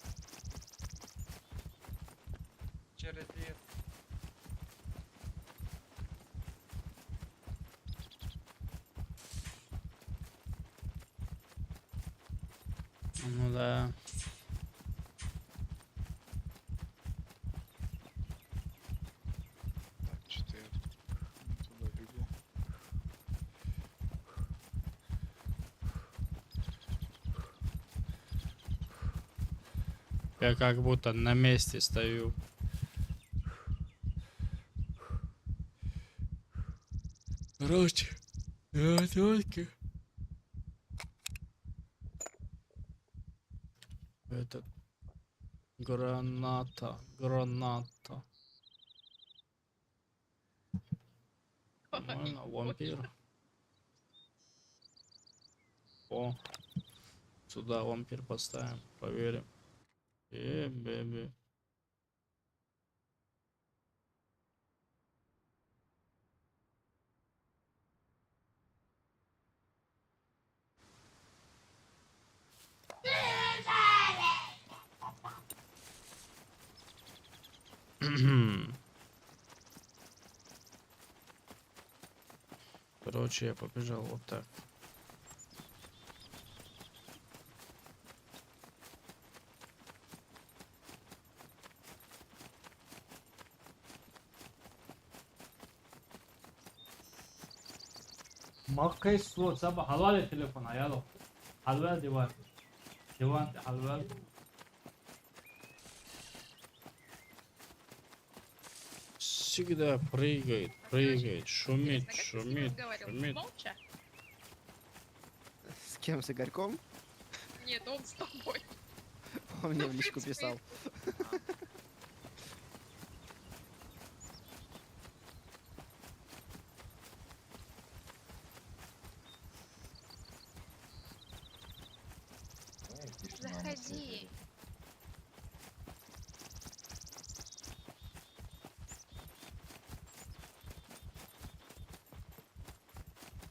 через лес. Ну да. Я как будто на месте стою. Короче, я только этот граната. Нормально, вампир. О, сюда вампир поставим, проверим. Бэби. Короче, я побежал вот так. Makka'yı slot sabah halal telefon ayalo. Halvel divan. Divan halvel. Всегда прыгает, шумит, Интересно, как ты с ним шумит, разговаривал? шумит. Молча? С кем, с Игорьком? Нет, он с тобой. Он мне Ну, в в личку принципе, писал. Заходи.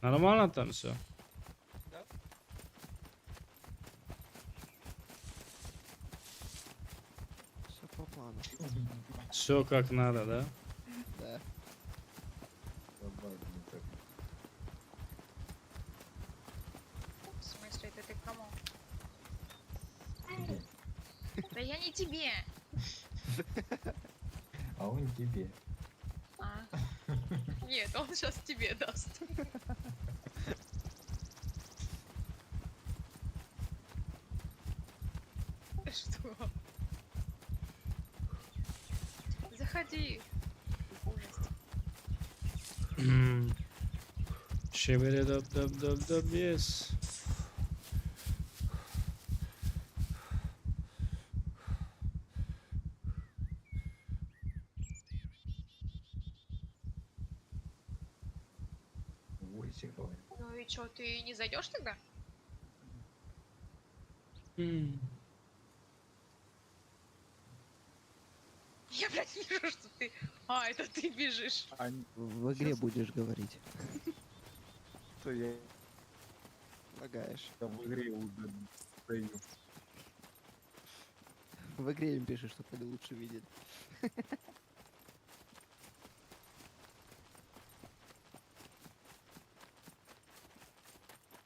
Нормально там все? Все по плану. Все как надо, да? Да. В смысле, это ты кому? Да я не тебе. А он тебе. А. Нет, он сейчас тебе даст. Что? Заходи. Ужас. Шибери-даб-даб-даб-даб, yes. Войсе говорит. Ну и чё, ты не зайдешь тогда? Я, блядь, вижу, что ты... А, это ты бежишь. В игре будешь говорить. То я Лагаешь. в игре уже стою. В игре им пишешь, чтобы они лучше видели.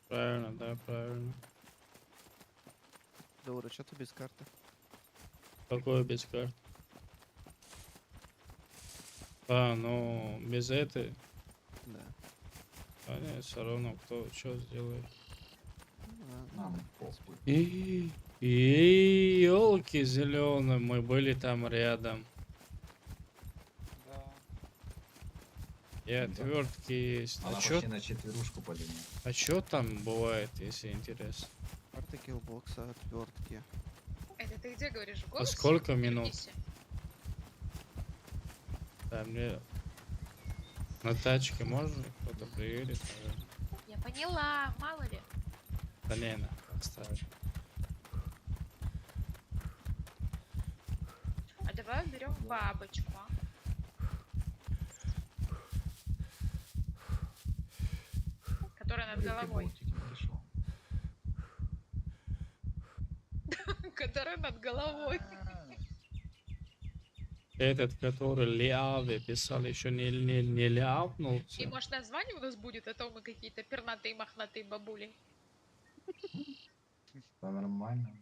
Правильно, да, правильно. Заура, что ты без карты? Какой без карт? А, ну, без этой? Да. А нет, все равно кто что сделает. Нам похуй. И елки зеленые, мы были там рядом. Да. И отвертки есть. Она А чё, почти на четверушку поднимет. а чё там бывает, если интересно? Карты киллбокса, отвертки. Это ты где говоришь? В А голосе? сколько Или в минут? Дисе? Да, мне на тачке можно кто-то проверить, наверное. Я поняла, мало ли. Да не, на, оставить. А давай уберем бабочку. А? Которая над головой. Которая над головой. Этот, который Лиаве писал, еще не ляпнулся. И может название у нас будет, а то мы какие-то пернатые мохнатые бабули. Да нормально.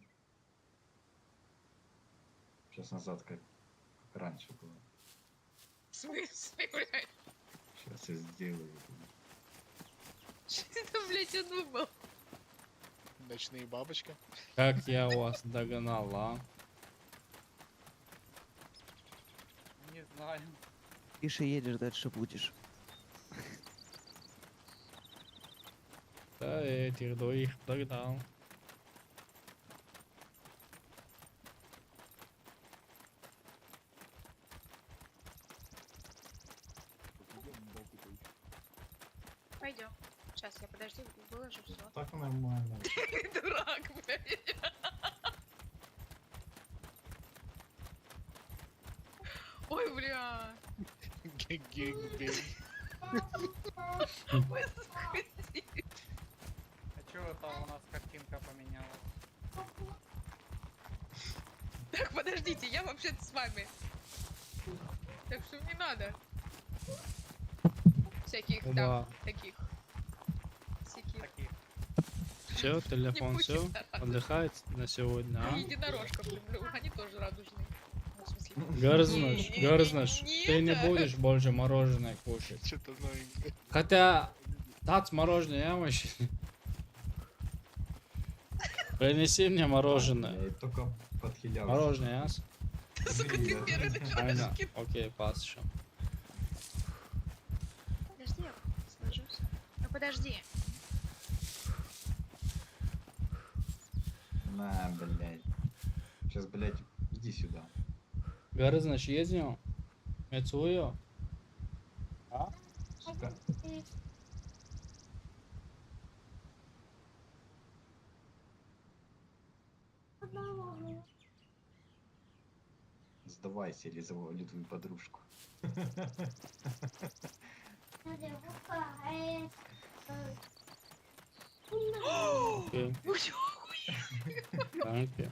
Сейчас назад как раньше было. В смысле, блядь? Сейчас я сделаю. Что ты там, блядь, удумал? Ночные бабочки. Как я вас догнал, а? Знаю. Тише едешь, дальше будешь. Да, этих двоих догнал. Пойдем. Сейчас я подожди, выложу все. Так нормально. Дурак, блядь. Ой, бля. Гэнг-бэнг. Ой, заходи. А чё это у нас картинка поменялась? Так, подождите, я вообще-то с вами. Так что не надо. Всяких там, Оба. таких. Всяких. Таких. Все, телефон, Не все. будь радужным. Отдыхает на сегодня, Я а? единорожков люблю, они тоже радужные. Ну, в смысле... Гарзнаш, Гарзнаш, ты не это- будешь больше мороженое кушать. Что-то новенькое. Хотя, тац мороженое я вообще. Принеси мне мороженое. Я только подхилял. Мороженое, яс? Сука, ты первый Айна, начинаешь. окей, пас еще. Подожди, я сложусь. Ну подожди. На, блядь. Сейчас, блядь, иди сюда. Гарзнаш, ездим? Мецую? Сука. Сдавайся или завалю твою подружку. Окей, danke.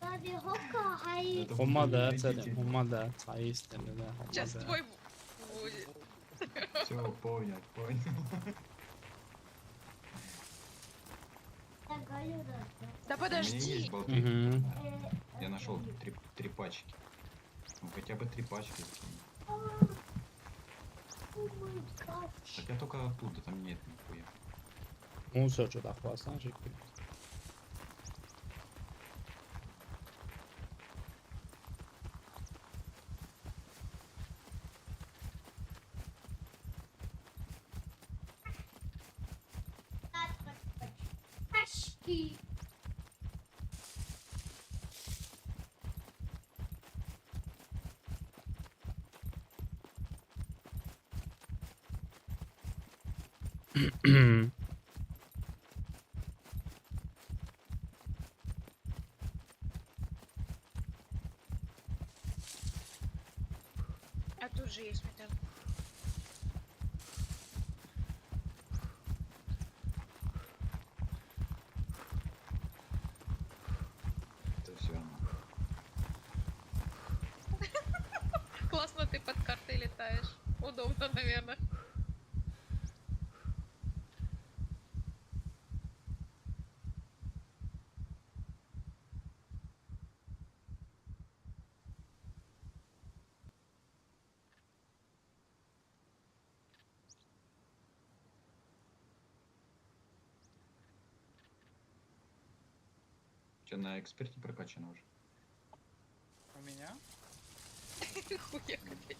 Это Humada, будет царь, идти. humada, истинно, да, Сейчас humada. твой будет. Все, понял, понял. Да У меня есть подожди. болты. Мгм. Я нашел три пачки. Ну хотя бы 3 пачки скинь. Так я только оттуда, там нет нихуя. Мусор что-то хвасташек. А тут же есть металл. Это все. Классно ты под картой летаешь. Удобно, наверное. Че, на эксперте прокачано уже? У меня? Хуя какая.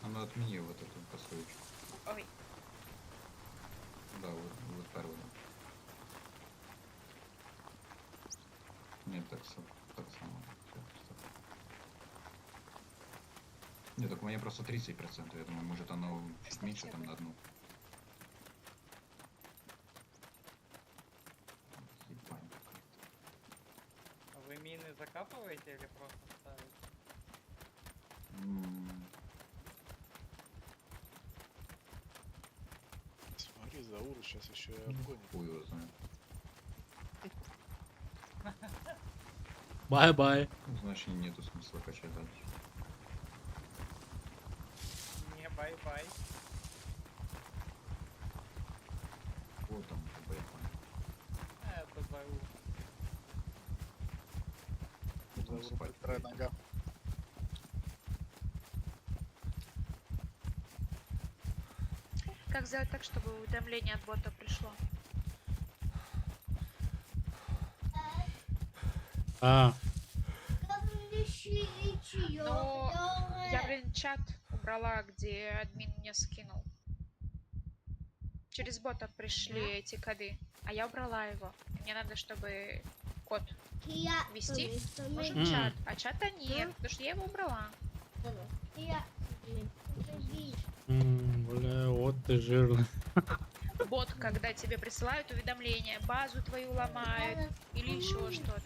А ну отмени вот эту посылочку. Ой. Да, вот первую. Нет, так само. Нет, так у меня просто 30%. Я думаю, может оно чуть меньше там на одну. Ебань какая-то. А вы мины закапываете или просто ставите? Смотри, Заур сейчас еще и отгонит. Хуй его знает. Бай-бай. Ну, значит, нету смысла качать дальше. Не, бай-бай. Вот там, поехали. Это Заур. Там Заур спать. вторая нога. как сделать так, чтобы уведомление от бота пришло? А, Ну, я, блин, чат убрала, где админ мне скинул. Через бота пришли эти коды, а я убрала его. И мне надо, чтобы код ввести. Нужен чат, а чата нет, потому что я его убрала. бля, вот ты жирный. Бот, когда тебе присылают уведомления, базу твою ломают или еще что-то.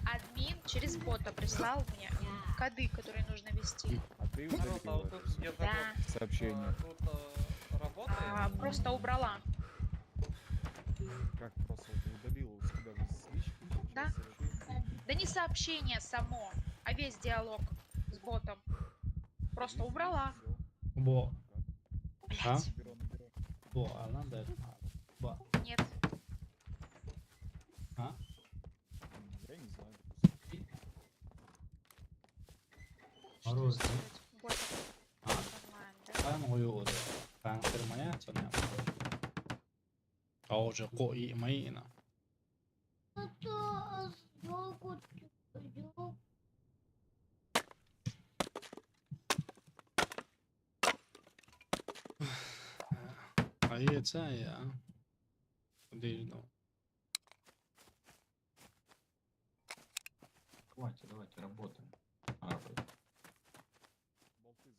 Админ через бота прислал мне коды, которые нужно ввести. А ты удалила это всё? Да. Сообщение. Тут работает? Просто убрала. Как просто вот удалила у себя в личке? Да? Да не сообщение само, а весь диалог с ботом. Просто убрала. Бо. А? Блять. Бо, а надо это? Бо. Нет. А? Я не знаю. Мороз, да? Бота. А? Kan uyuyor. Ben kırmaya çalışıyorum. Ağaca koymayın. А яйца я. Подожду. Давайте, давайте, работаем. Работаем. Болты закинь.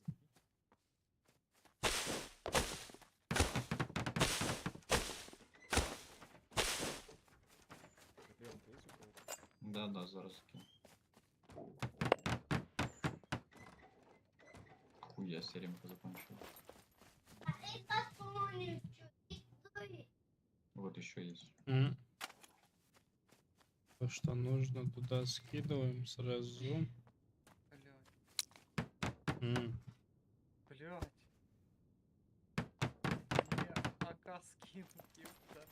Лента есть у кого-то? Да, да, зараз кину. Хуя серемка закончил. Вот еще есть. То, что нужно, туда скидываем сразу. Блядь. Блядь. Мне АК скинул, ёпта.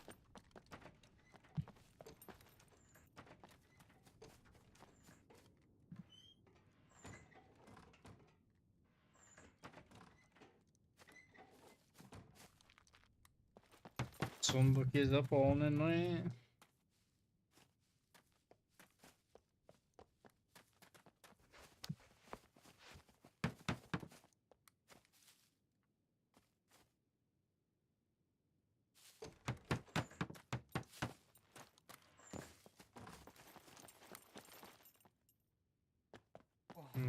Сундуки заполнены.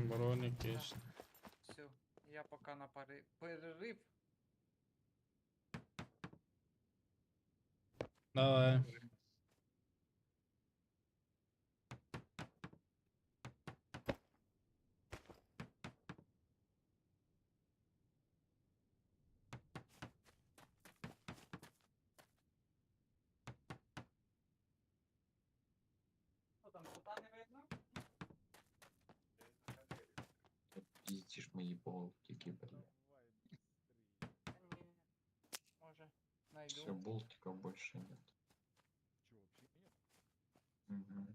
Броник есть. Все, я пока на перерыв. Давай. Что там, куда не видно? Пиздишь мои болтики, блин. Може, найду. Все, болтиков больше нет. Чё, вообще нет? Угу.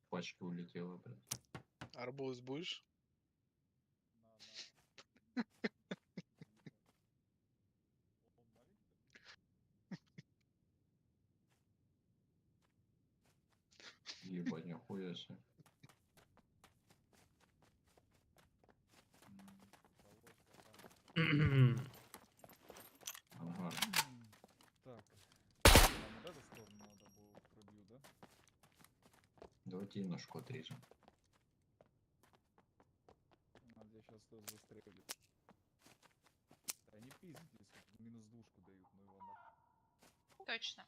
Пачка улетела, блядь. Арбуз будешь? Он маленький? Ебать, нихуя себе. Ага. Так. Нам вот эту сторону надо было пробью, да? Давайте немножко отрежем. Надо сейчас тоже застрелить. Да не пиздитесь, минус двушку дают, ну его нахуй. Точно.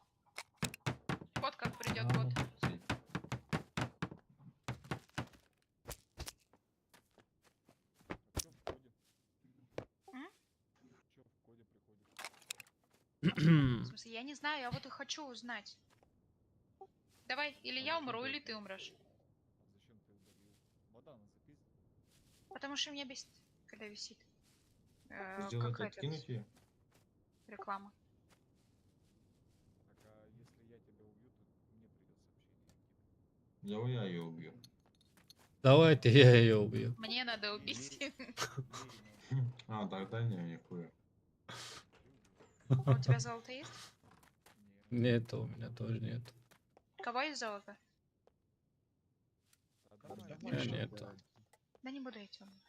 Вот как придет бот. А чё в коде? М? Чё в коде приходит? В смысле, я не знаю, я вот и хочу узнать. Давай, или я умру, или ты умрешь. А зачем ты удалил? Бадана записывай. Потому что меня бесит, когда висит. Сделать, Как откинуть этот, ее? реклама. Так, а если я тебя убью, то мне придет сообщение. Давай я ее убью. Давайте я ее убью. Мне надо убить. А, тогда не, нихуя. А у тебя золото есть? Нет, у меня тоже нет. У кого есть золото? У меня нету. Да не буду я темный.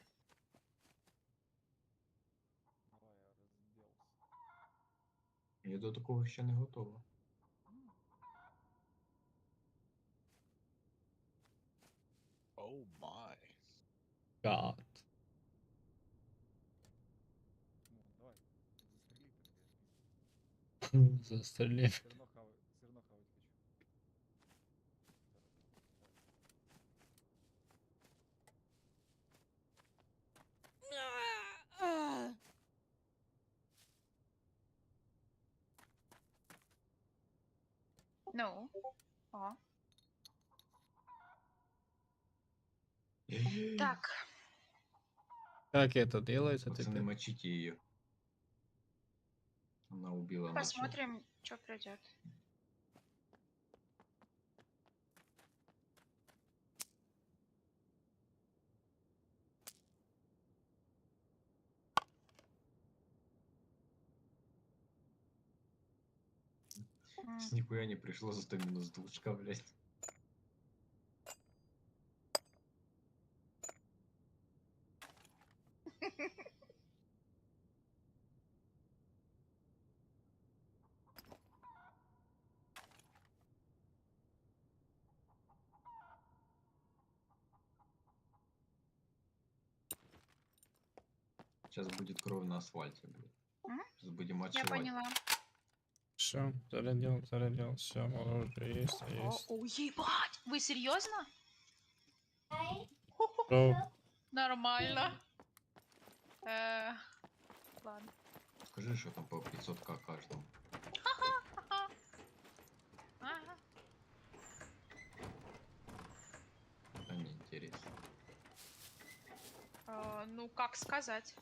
Я до такого ще не готова. Оу май. God. Застрели. Все равно хавать хочу. Ну. О. Так. Как это делается Пацаны, теперь? мочите ее. Она убила нашего. Посмотрим, что придет. С нихуя не пришло, зато минус двушка, блядь. Сейчас будет кровь на асфальте, блядь. Сейчас будем Я отшивать. поняла. Все, зарядил, все, оружие есть, есть. О, ебать! Вы серьезно? Что? Нормально. Ладно. Скажи, что там по 500к каждому. Ага. Это не интересно. Ну, как сказать?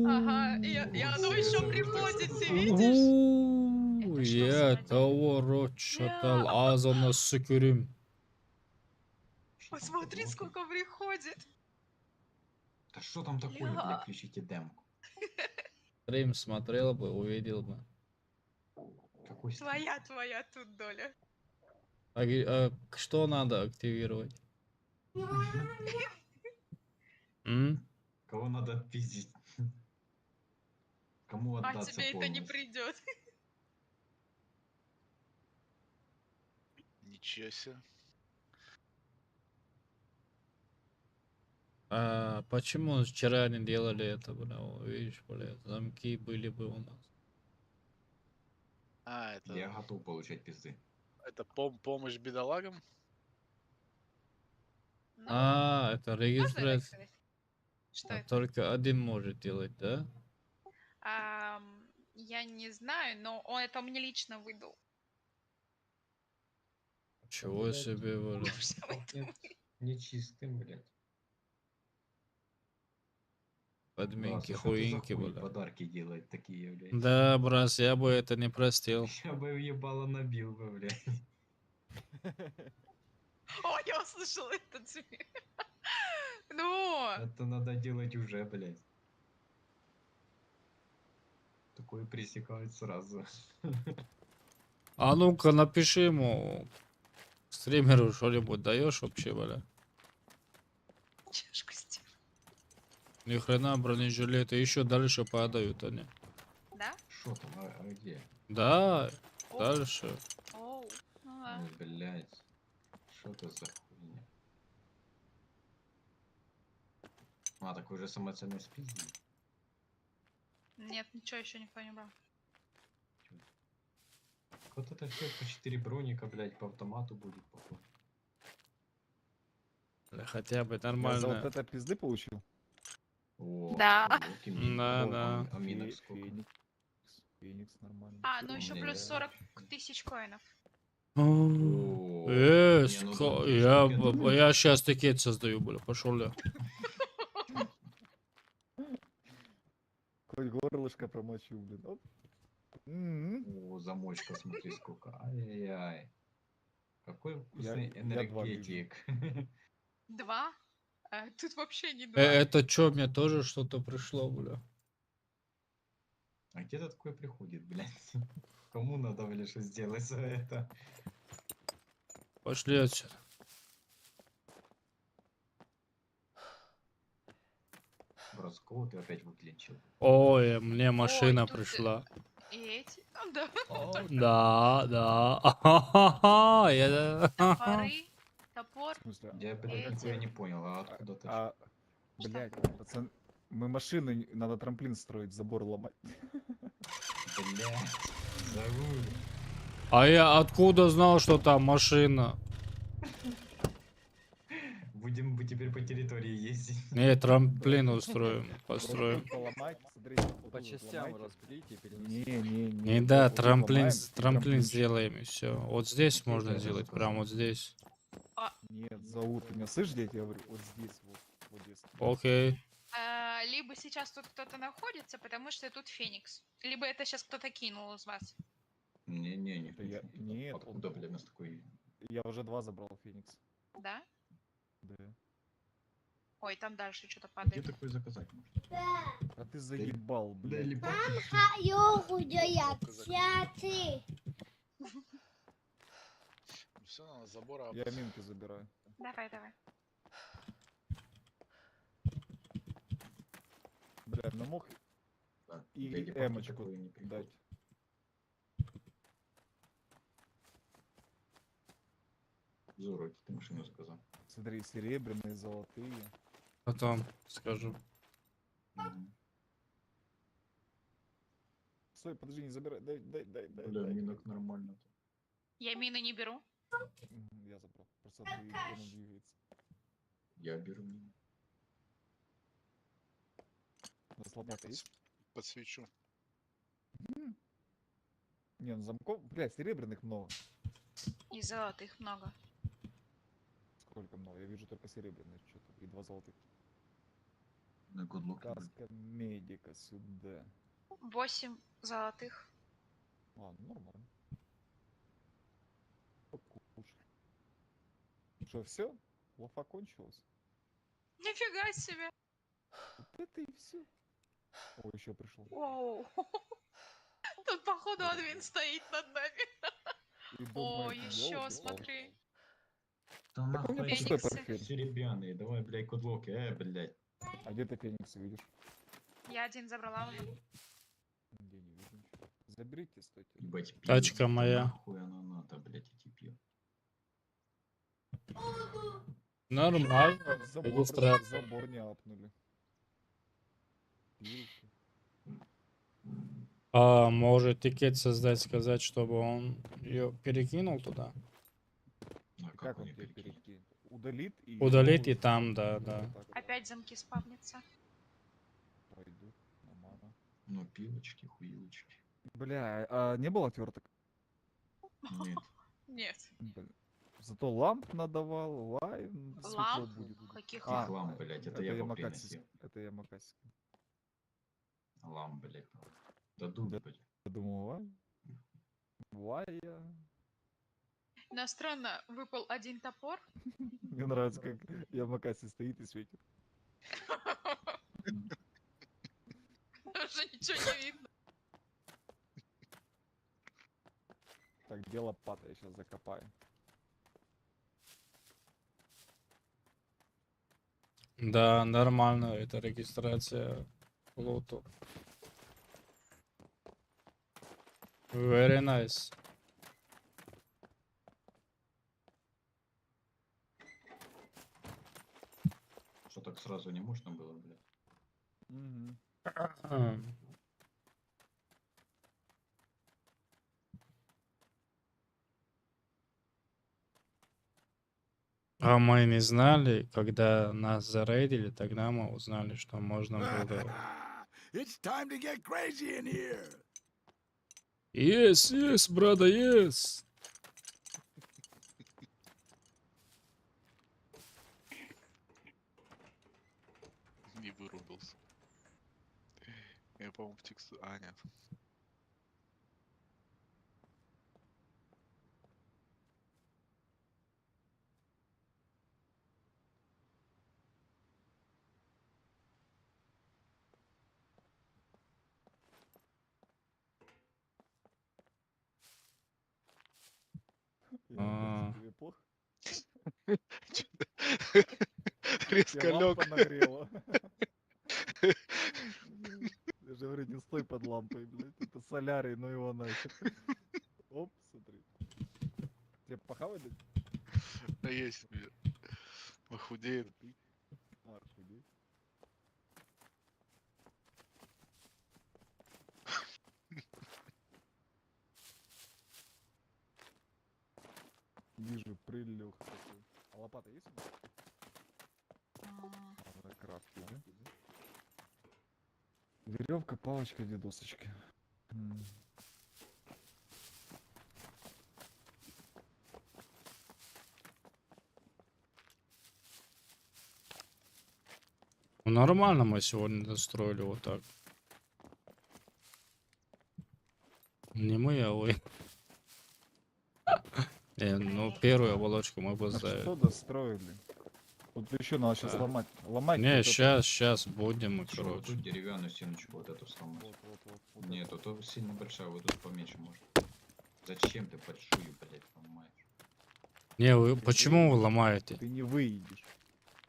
Ага, и оно еще приходит, ты видишь? Я того рочатал азана сыкырим. Посмотри, сколько приходит. Да что там такое, Ля. блядь, включите демку. Стрим смотрел бы, увидел бы. Какой стрим? Твоя тут доля. Что надо активировать? Кого надо отпиздить? Кому А отдаться тебе это не полностью? придет. Ничего себе. Почему вчера не делали это, бля? Видишь, бля, замки были бы у нас. А, это... Я готов получать пизды. Это помощь бедолагам? Это регистрация. Что это? Только один может делать, да? Я не знаю, но он это мне лично выдал. Чего себе, бля. Пахнет нечистым, блядь. Подминки, Да, слушай, хуинки, а ты за хуй бля. подарки делать такие, блядь. Да, брат, я бы это не простил. Я бы ебало набил бы, блядь. О, я услышала этот смех. Ну, Это надо делать уже, блядь. Такое пресекают сразу. А ну-ка, напиши ему. Стримеру что-нибудь даешь вообще, бля? чашку сделай. Ни хрена бронежилеты еще дальше падают они. Да? Шо там, а где? Да, дальше. Оу, ну ладно. Ой, блядь. Что это за хуйня? А, так уже самоценность спиздили. Нет, ничего еще никто не брал. Вот это все по 4 броника, блядь, по автомату будет, походу. Хотя бы Я за нормально. вот это пизды получил. О, Да. луки мне. Да, О, да. а минок сколько? Феникс нормально. Ну еще Не, плюс не, 40 тысяч коинов. О, не, ну да, три штуки, Я сейчас тикет создаю, бля, пошел я. Хоть горлышко промочу, блин. Оп. О, замочка, смотри сколько. Ай-яй-яй. Какой вкусный Я два энергетик. 2? Тут вообще не 2. Это что, мне тоже что-то пришло, бля? А где это такое приходит, блядь? Кому надо, блядь, что сделать за это? Пошли отсюда. Брат, с кого ты опять выклинчил? Ой, мне машина тут, пришла. И эти, да. Да, да. Ахахаха, Топоры, топор. В смысле? Я, блядь, нихуя не понял, а откуда ты? Блядь, пацан, мы машины, надо трамплин строить, забор ломать. Блядь, зовут. А я откуда знал, что там машина? Будем бы теперь по территории ездить. Не, трамплин устроим, построим. Поломать, смотрите, вот По тут вот частям ломайте. разберите и перенесите. Не, да, вот тут трамплин, ломаем, и трамплин сделаем и все. Вот здесь Я можно тоже сделать, заказал. прям вот здесь. Нет, зовут, ты меня слышишь, где я тебе говорю? Вот здесь, вот здесь. Окей. Либо сейчас тут кто-то находится, потому что тут Феникс. Либо это сейчас кто-то кинул из вас. Не-не, не. Это я- нет, Откуда, блядь, нас такой... Я уже 2 забрал, Феникс. Да? Да. Ой, там дальше что-то Где падает. такой заказать можно? А ты заебал, Да блядь. или Все, надо забора. Я минки забираю. Давай, давай. Блядь, ну мог Да, и Леди Баг эмочку такой не прикол. дать. Зоро, ты машину заказал. Смотри, серебряные, золотые. Потом скажу. Мгм. Стой, подожди, не забирай. Дай. Бля, минок нормально. Я мины не беру. Я забрал. Просто она двигается. Я беру мину. Заслабляка есть? Подсвечу. Не, ну замков, блядь, серебряных много. И золотых много. Сколько много? Я вижу только серебряных что-то. И 2 золотых. На годлок. Каска медика сюда. 8 золотых. Ладно, нормально. Покушай. Что, все? Лофа кончилась? Нифига себе. Вот это и все. О, еще пришел. Воу. Тут, походу, админ стоит над нами. И О, думает, еще, ёлки-палки. смотри. Да Так у нахуй меня эти пустой Фениксы. портфель. серебряные, давай, блядь, кодлоки, блядь. А где ты Феникса видишь? Я один забрала уже. Где не вижу ничего. Заберите, стойте. Ебать, пиво, Тачка да моя. Нахуй она надо, блядь, эти пиво. Нормально. Забор, Регистрация. забор не апнули. Пилки. А может тикет создать, сказать, чтобы он ее перекинул туда? А Как он они тебе перекинут? перекинет? Удалит и... Удалит и новый там, создать. да. Вот так вот. Опять замки спавнятся. Пойдут. Нормально. Ну, пилочки, хуилочки. Бля, а не было отверток? Нет. Нет. Блин. Зато ламп надавал, светло Ламп? будет. Каких А, Каких ламп, блядь, это я бы приносил. Это я Макасис. Ламп, блядь. Дадут, Да. блядь. Я думал, Вая. Но странно, выпал один топор. Мне нравится, как я Макаси стоит и светит. Уже ничего не видно. Так, где лопата? Я сейчас закопаю. Да, нормально, это регистрация лоту. Very nice. Что так сразу не можно было, блядь? Угу. А мы не знали, когда нас зарейдили, тогда мы узнали, что можно было... It's time to get crazy in here. Yes, yes, brother, yes. Не вырубился. Я, по-моему, в тексту... А, нет. нагрело. Резко Тебя лампа лег. нагрела. Я же говорю, не стой под лампой, блядь. Это солярий, но его нахер. Оп, смотри. Тебе похавать дать? А есть у меня. Похудеет. А, худей. Вижу, прилег такой. А лопата есть у меня? Крафт, да? Веревка, палочка, две досочки. Ну, нормально мы сегодня достроили вот так. Не мы, а вы. Ну, первую оболочку мы А поставили. что достроили? Тут еще надо сейчас Да. ломать. Ломать. Не, вот это. сейчас будем мы, Что, вот короче. тут деревянную стеночку вот эту сломать. Вот Нет, тут сильно большая, вот тут поменьше может. Зачем ты большую, блядь, ломаешь? Не, вы почему вы ломаете? Ты не выйдешь.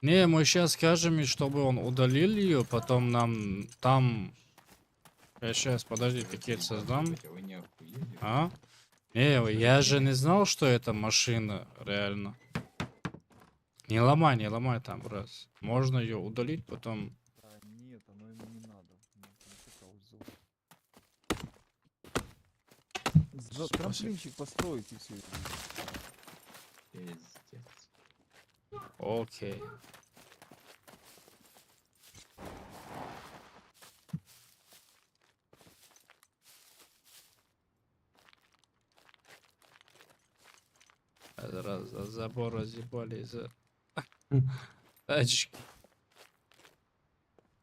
Не, мы сейчас скажем, чтобы он удалил ее, потом нам там... Я сейчас, подожди, пакет создам. Вы не охуели? А? Не, я же не знал, что это машина, реально. Не ломай там, раз. Можно ее удалить, потом... Да, нет, оно ему не надо. Трамплинчик построить и все. Пиздец. Окей. Раз за забор разъебали за тачки.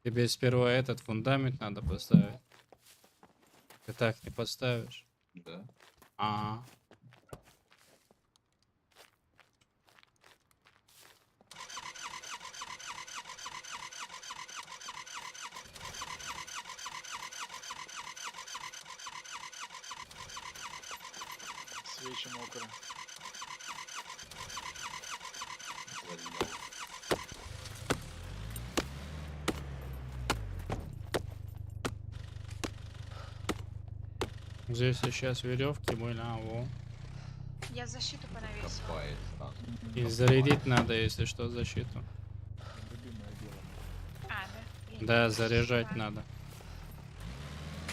Тебе сперва этот фундамент надо поставить. Ты так не поставишь. Да. Ага. Свечи мокрые. Здесь сейчас веревки были, во. Я защиту понавесила. Копает. И зарядить надо, если что, защиту. А, да? Да, заряжать надо.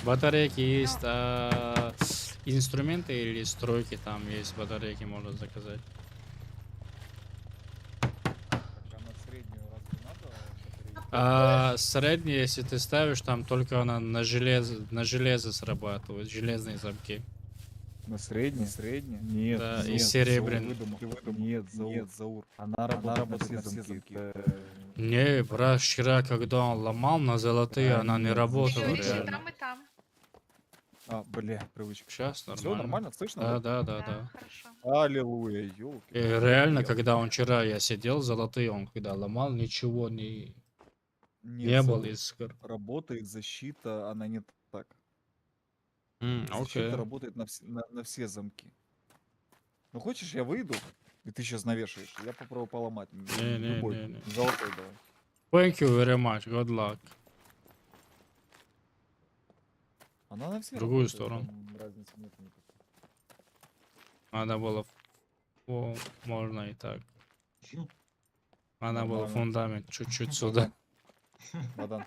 Батарейки есть, инструменты или стройки там есть, батарейки можно заказать. Средний, если ты ставишь, там только она на железо срабатывает, железные замки. На средний? Средний? Нет. Да, нет, и серебряный. Нет, Заур. Она работает на все замки. Не, брат, вчера, когда он ломал на золотые, она не работала Видите, реально. там и там. А, бля, привычка. Сейчас нормально. Все нормально, слышно? Да, да, Да, да, да. хорошо. Аллилуйя, ёлки. И реально, когда он вчера, я сидел, золотые, он когда ломал, ничего не было Заур. искр. Работает защита, она не так. Окей. Защита работает на все замки. Ну хочешь, я выйду, и ты сейчас навешаешь. Я попробую поломать. Любой. Не. Золотой давай. Thank you very much, good luck. Она на все В другую работает, сторону. там разницы нет никакой. Надо было... О, можно и так. Надо было Нормально. фундамент чуть-чуть сюда. Надо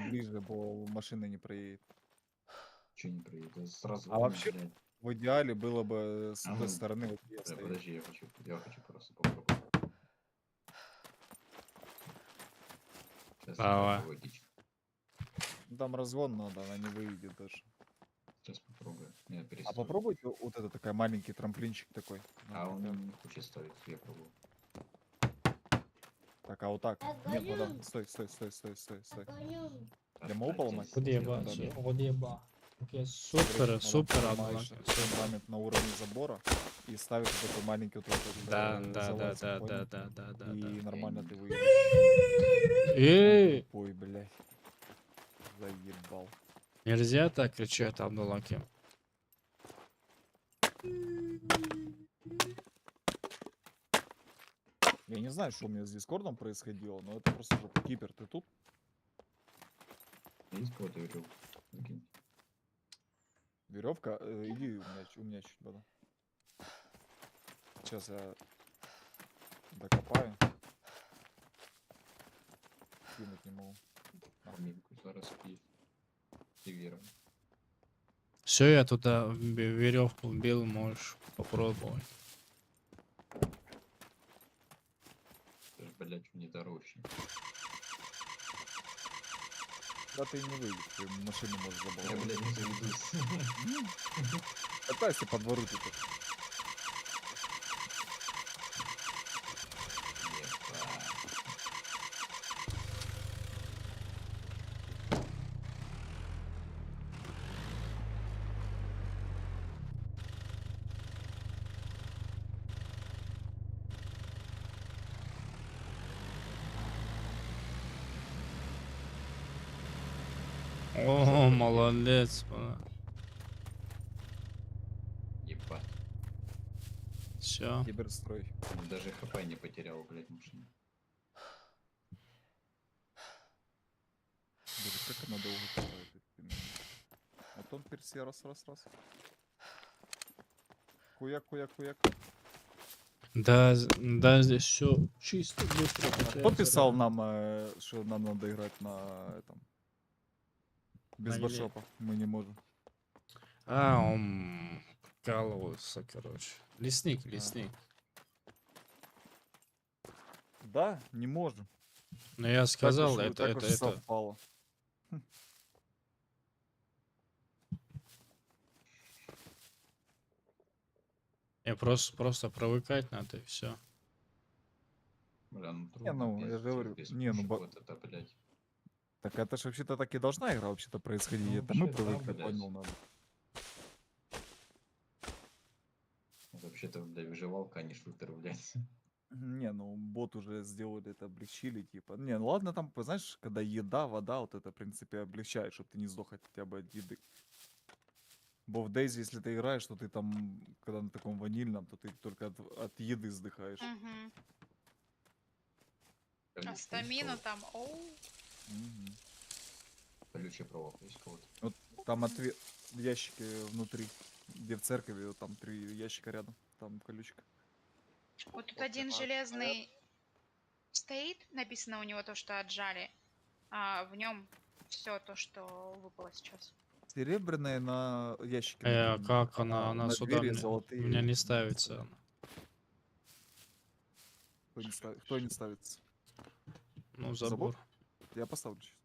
ближе, бо машина не проедет. Че не приедет? Сразу. А вообще, в идеале было бы с А той ну, стороны вот я стою. подожди, я хочу просто попробовать. Сейчас Давай. логично. Ну, там разгон надо, она не выйдет даже. Сейчас попробую. Я А перестрою. попробуйте вот это такой маленький трамплинчик такой. А он не хочет ставить, я пробую. Так, а вот так. Нет, вода. Стой. Я могу поломать? Одеба, Да, да. одеба. Окей, Смотри, супер, супер, ломаешь фундамент на уровне забора и ставишь вот такой маленький вот этот Да, залазик, понял? да. И нормально ты выйдешь. Эй! Ой, блядь. Заебал. Нельзя так кричать, Абдуллаки. Я не знаю, что у меня с Дискордом происходило, но это просто жопа. Кипер, ты тут? Есть кого-то верил? Окей. Веревка? Иди, у меня чуть вода. Сейчас я докопаю. Кинуть не могу. Арминку зараз п'є. Ти віра. Все, я туда веревку вбил, можешь попробовать. Це ж, блядь, внедорожник. Да ты не выйдешь, ты машину можешь Я, забрать. блядь, не заведусь. Катайся по двору тут. О, молодец. Ебать. Все. Киберстрой. Даже хп не потерял, блядь, машина. Боже, как она долго катает. А то он перси раз. Хуяк. Да, да, здесь все чисто, быстро. Кто писал нам, что нам надо играть на этом? Без На баршопа. Мы не можем. А, он прикалывался, короче. Лесник. Да, не можем. Но я сказал, Так уж это. совпало. Я просто привыкать надо и все. Бля, ну Не, трудно, ну, я пиздец, же говорю, без не, ну, вот это, блядь. Так это ж вообще-то так и должна игра вообще-то происходить. Ну, Это мы вообще, да, привыкли, блядь. понял, надо. Вообще-то, блядь, выживалка, а не шутер, блядь. Не, ну бот уже сделали это, облегчили, типа. Не, ну ладно, там, знаешь, когда еда, вода, вот это, в принципе, облегчает, чтобы ты не сдох хотя бы от еды. Бо в Дейзи, если ты играешь, то ты там, когда на таком ванильном, то ты только от еды сдыхаешь. Угу. А Колючий стамину есть там, оу. Мгм. Колючий провод есть кого-то. Вот там ящики внутри, где в церкви, вот там 3 ящика рядом, там колючка. Вот тут один железный стоит, написано у него то, что отжали, а в нем все то, что выпало сейчас. Серебряные на ящике. А например, как она на сюда двери у золотые. меня не ставится. Кто не ставится? Ну, забор. Я поставлю сейчас.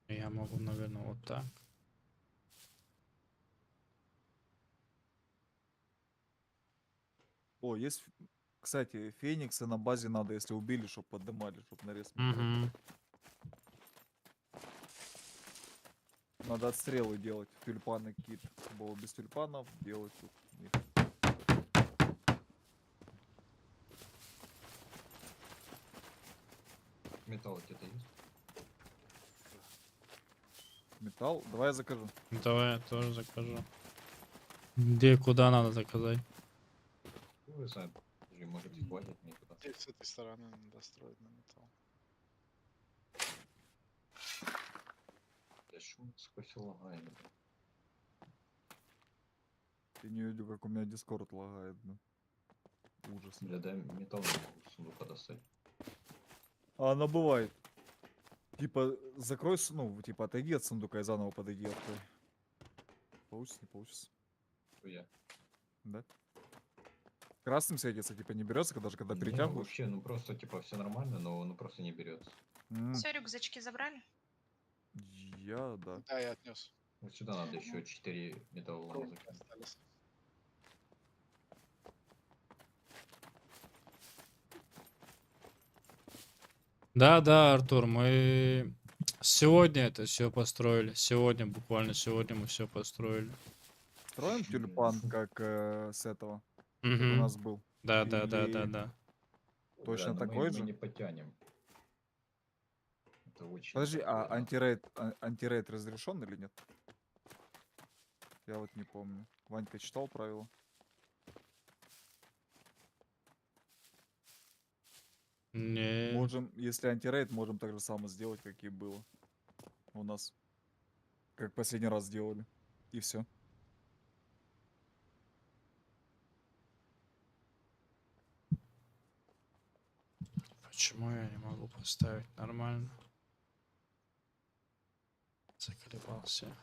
Я могу, наверное, вот так. О, есть, кстати, фениксы на базе надо, если убили, чтобы поднимали, чтобы нарез. Угу. Надо отстрелы делать, тюльпаны какие-то. Было без тюльпанов делать тут. Их. Металл где-то есть? Металл? Давай я закажу. Давай я тоже закажу. Где, куда надо заказать? Ну, вы сами. Подожди, может, и хватит мне туда. Здесь с этой стороны надо строить на металл. Бля, шум сквозь лагает, бля. Я не видел, как у меня дискорд лагает. Ну. Ужас. Бля, дай металл не могу с сундука достать. А она бывает. Типа, закрой, ну, типа, отойди от сундука и заново подойди, открой. Получится, не получится. Я. Да? Красным светится, типа, не берется, даже когда Не, перетягиваешь. вообще, ну просто, типа, все нормально, но ну просто не берется. Все, рюкзачки забрали? Я, да. Да, я отнес. Вот сюда надо еще 4 металлолома закинуть. Остались. Да, Артур, мы сегодня это все построили. Сегодня, буквально сегодня мы все построили. Строим тюльпан, как с этого, как у Мгм. нас был. Да. Точно Бля, но такой мы же? не потянем. Это очень... Подожди, а такое, антирейд разрешен или нет? Я вот не помню. Ванька читал правила? Не. Можем, если антирейд, можем так же самое сделать, как и было у нас. Как последний раз сделали. И все. Почему я не могу поставить нормально? Заколебался.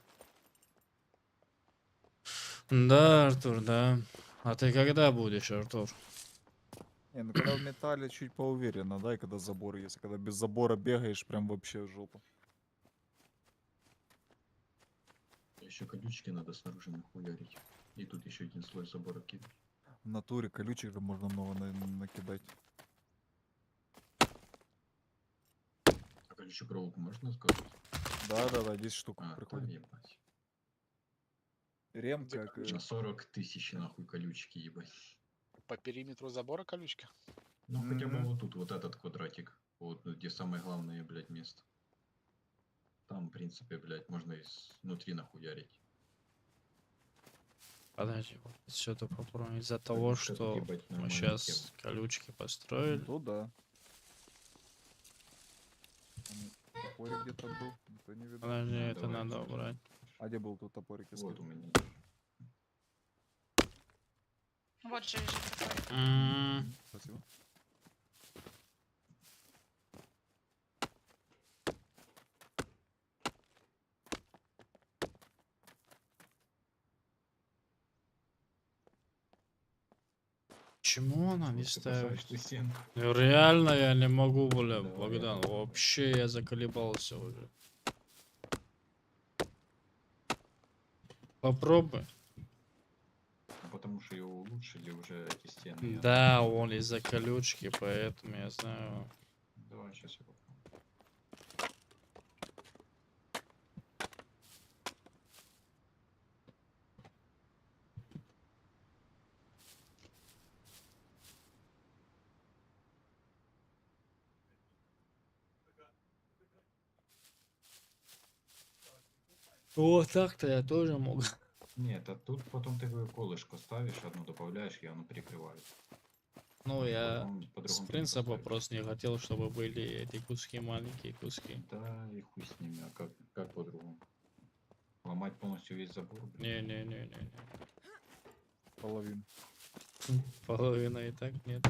Да, Артур, да. А ты когда будешь, Артур? Не, ну когда в металле чуть поуверенно, да, и когда забор есть. А когда без забора бегаешь, прям вообще жопа. Еще колючки надо снаружи нахуярить. И тут еще один слой забора кинуть. В натуре колючек можно много накидать. А колючую проволоку можно сказать? Да, 10 штук А, приходит. там ебать. Ремка, как... На 40 тысяч нахуй колючки, ебать. По периметру забора колючки? Ну хотя бы вот тут, вот этот квадратик. Вот ну, где самое главное, блядь, место. Там, в принципе, блядь, можно изнутри нахуярить. Подожди, вот все-то попробуем. Из-за того, Колючка тут, что ебать, мы нормальная сейчас тема. колючки построили. Ну да. Топорик где-то был, никто не видел. Подожди, Ну, это давай, надо всё. убрать. А где был тут топорик? Вот у меня. Вот же лежит такой. Спасибо. Почему она не Ты поставишь ставит? ты стенку. Ну, реально я не могу, бля, Давай, Богдан. я попробую. Вообще я заколебался уже. Попробуй. Ну, потому что его улучшили уже эти стены. Да, он из-за колючки, поэтому я знаю. Давай, сейчас я попробую. О, так-то я тоже могу. Нет, а тут потом ты колышко ставишь, одну добавляешь, и оно перекрывает. Ну, я Потом с по-другому ты не принципа поставишь. просто не хотел, чтобы были эти куски, маленькие куски. Да, и хуй с ними, а как по-другому? Ломать полностью весь забор? блин? Не-не-не-не. Половину. Половина и так нету.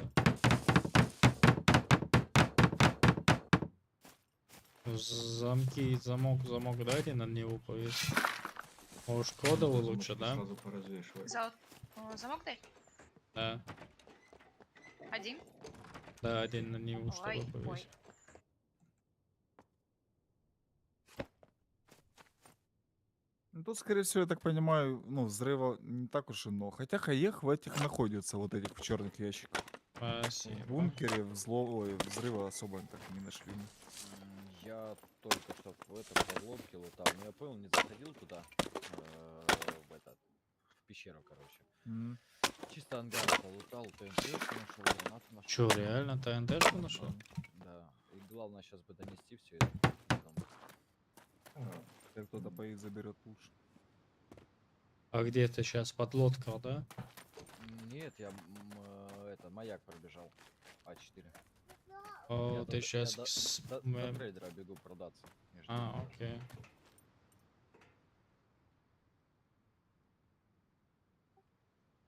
Замки, замок дайте на него повесить. Может, кодовый Ну, лучше, замочки да? Сразу поразвешивать. Замок дай. Да. Один. Да, один на него, чтобы Ой, повесить. Ну, тут, скорее всего, я так понимаю, ну, взрыва не так уж и много. Хотя хаех в этих находится, вот этих в черных ящиках. Спасибо. В бункере взрыва особо так и не нашли. Я только что в этом подлодке лутал, но я понял, не заходил туда, в этот, в пещеру, короче. Чисто ангар полутал, ТНТ нашел, гранату нашел. Чё, реально ТНТ-шку нашел? Да, и главное сейчас бы донести все это. Если кто-то поедет, заберет лучше. А где ты сейчас? Подлодка, да? Нет, я это, маяк пробежал. А4. О, Я ты до- сейчас... я до трейдера бегу продаться. между А, прочим. окей.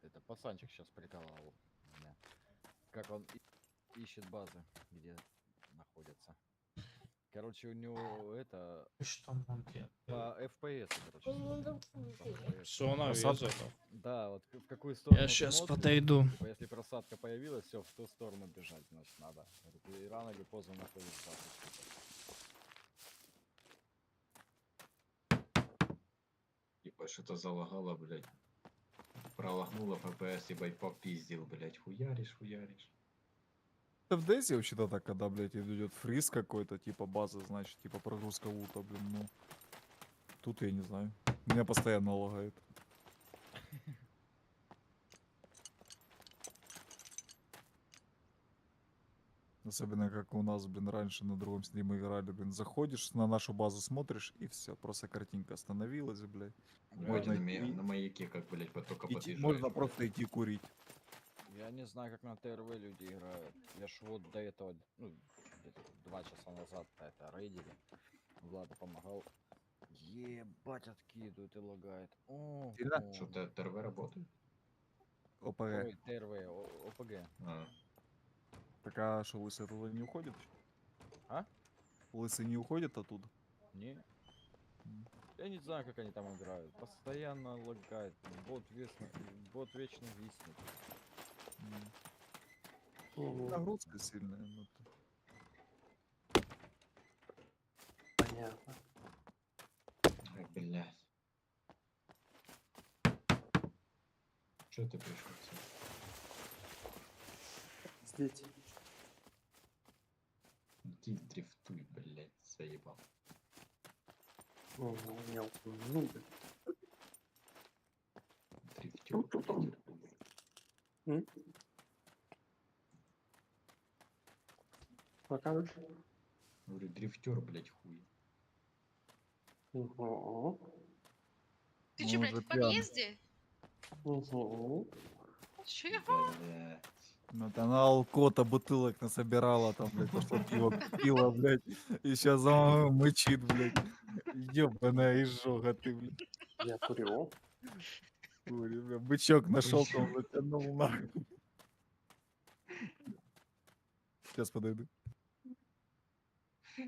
Это пацанчик сейчас приколол меня. Как он ищет базы, где находятся. Короче, у него это... Что он делает? По FPS, короче. Всё, она Просадка? везет. Да, вот в какую сторону Я сейчас смотрит, подойду. типа, если просадка появилась, все, в ту сторону бежать, значит, надо. И рано или поздно находишь базу. Ебать, что-то залагало, блядь. Пролагнуло ФПС, ебать, попиздил, блядь. Хуяришь. Это в Дейзи вообще-то так, когда, блядь, идет фриз какой-то, типа база, значит, типа прогрузка лута, блин, ну. Тут я не знаю. Меня постоянно лагает. Особенно как у нас, блин, раньше на другом стриме играли, блин, заходишь на нашу базу, смотришь, и все, просто картинка остановилась, блядь. Вроде Можно на, идти- на маяке, как, блядь, только идти- подъезжаешь. можно блядь. просто идти курить. Я не знаю, как на ТРВ люди играют. Я ж вот до этого, ну, где-то 2 часа назад это рейдили. Влада помогал. Ебать, откидывает и лагает. О, Сильно? Что, ТРВ работает? ОПГ. Ой, ТРВ, ОПГ. А, Так а что, лысый оттуда не уходит? А? Лысый не уходит оттуда? Не. Я не знаю, как они там играют. Постоянно лагает. Бот вечно виснет. Нагрузка сильная. Ну, Понятно. ай, блядь. Что ты пришел? Здесь. Иди дрифтуй, блядь, заебал. Мелкую. Ну, Дрифтер, блядь. М? Покажешь? Говорю, дрифтер, блядь, хуй. Угу. Ты что, блядь, в подъезде? Угу. Чего? Блядь. ну вот она алкота бутылок насобирала там, блядь, то, что пиво купила, блядь. И сейчас мычит, блядь. Ёбаная изжога ты, блядь. Я курю. Курю, бля, бычок нашел, там затянул нахуй. Сейчас подойду.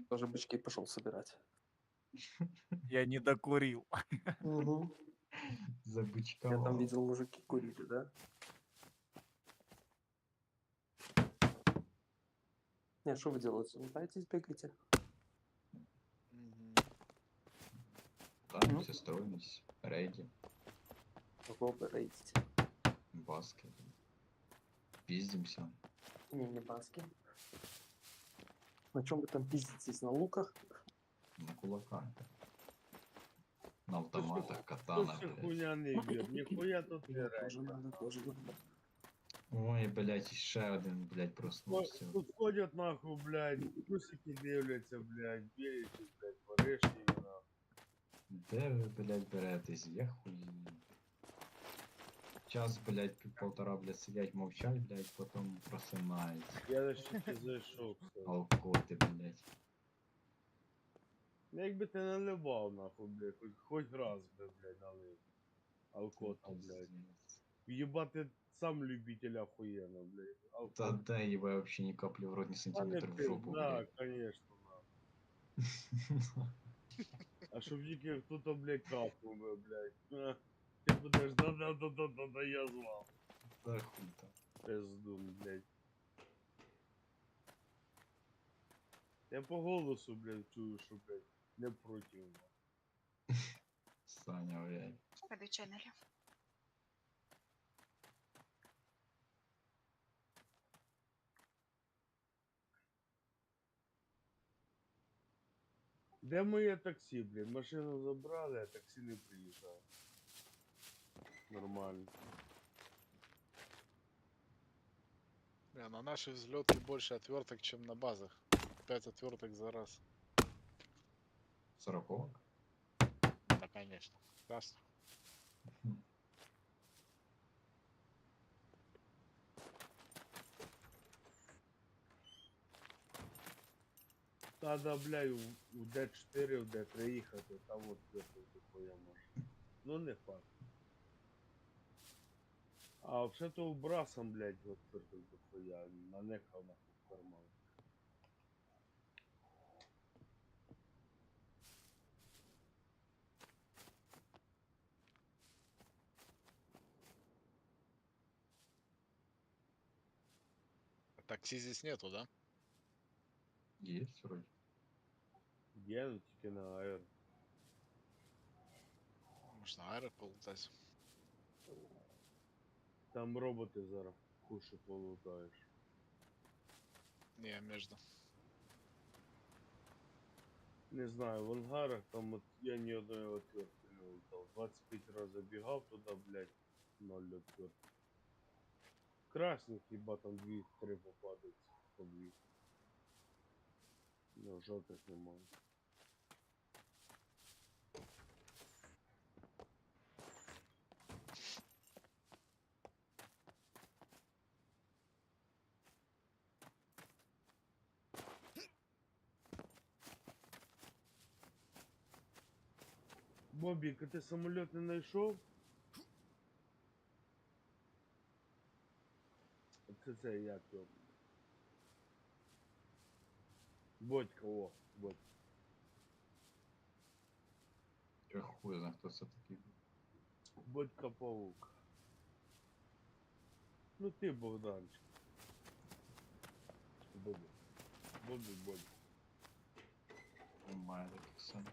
Тоже бычки пошел собирать. Я не докурил. Угу. За бычка. Я там видел, мужики курили, да? Не, что вы делаете? Пытаетесь, бегаете? Там все строились. Рейди, Кого вы рейдите? баски. Пиздимся. Не баски. На чем вы там пиздитесь? На луках? На кулаках. На автоматах, катана, блядь. Хуйня не б'є, ніхуя тут не Тоже надо, тоже надо. Ой, блядь, ще один, блядь, проснувся. Тут ходять нахуй, блядь, трусики дивляться, блядь, білячі, блядь, варишні, нахуй. Де ви, блядь, беретесь? Я хуй. Час, блядь, полтора, блядь, сидять, мовчать, блядь, потім просинають. Я лише зайшов. Алкоти, блядь. Ну, якби ти наливав, нахуй, блядь, хоч раз би, блядь, налив. Алкота, блядь. Єбати сам любитель охуєнно, блядь. Та дай їбай вообще ни капли в рот, ни сантиметр в жопу, Да, блядь. конечно, нахуй. А щоб тільки хто-то, блядь, капнув би, блядь. Ти будеш, да-да-да-да-да, я звав. Да хуй там. Пиздун, блядь. Я по голосу, блядь, чую, що, блядь, не противно. Саня, блядь. Ходи ченнелі. Де моє таксі, блядь? Машину забрали, а таксі не приїжджає. Нормально. На нашей взлетке больше отверток, чем на базах. 5 отверток за раз. 40? Да, конечно. Ясно. Треба, блядь, у Д4, в Д3 їхати, там от дохуя може. Ну не факт. А взагалі-то у Брасом, блядь, от дохуя, нанехав нахуй в карман. Такси здесь нету, да? Есть вроде. Є, ну тільки на аер. Можно аэро полутать. Там роботи зараз куші полутаєш. Не, между. Не знаю, в ангарах там от я ні одної отвертки не лутав. 25 разів бігав туди, блядь, 0 отвертки. Красних хіба там 2-3 попадаються по 2. Ну, жовтих немає. Бобік, а ти самоліт не знайшов? Це як його? Бодька, о, Бодька. Я хуй знаю, хто це такий. Бодька паук. Ну ти, Богданчик. Бобі. Бобі. Немає таких сам.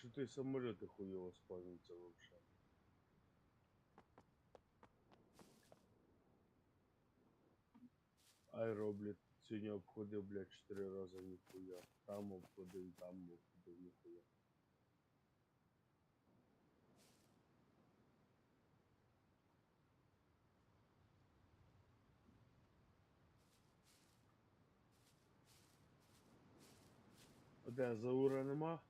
Що той самоліти хуйово спавниться вообще. Аеро, блядь, сьогодні обходив, блядь, 4 рази ніхуя. Там обходив, ніхуя. А де, Заура нема?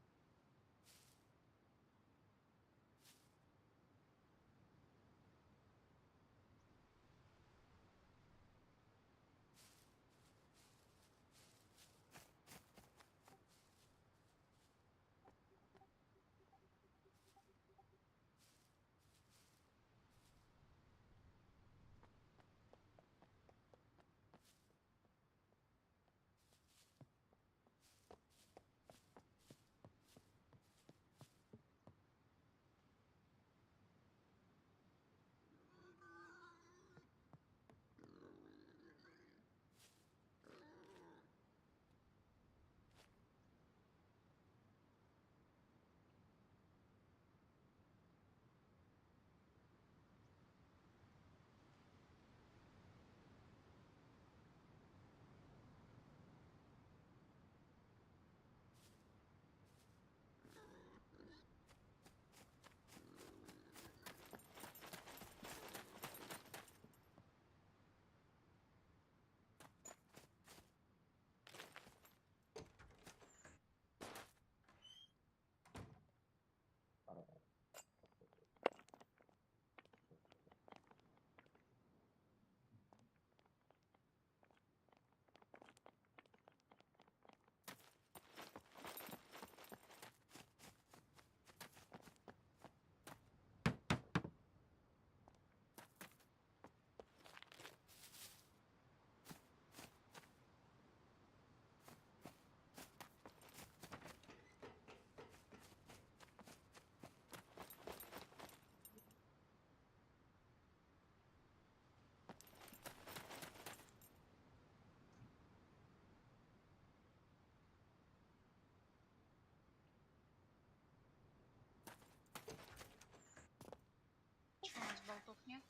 Чего у нас болтов нет?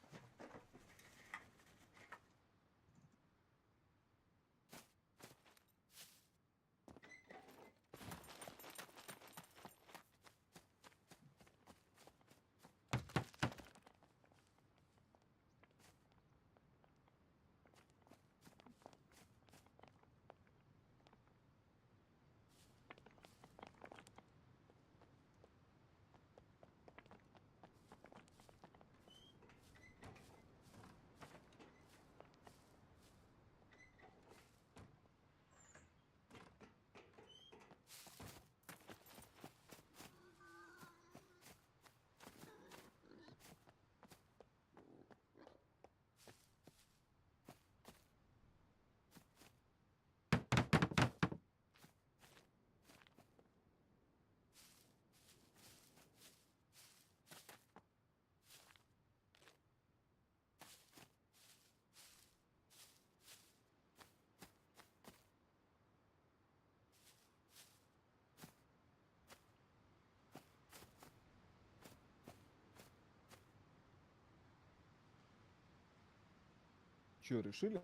Че, решили?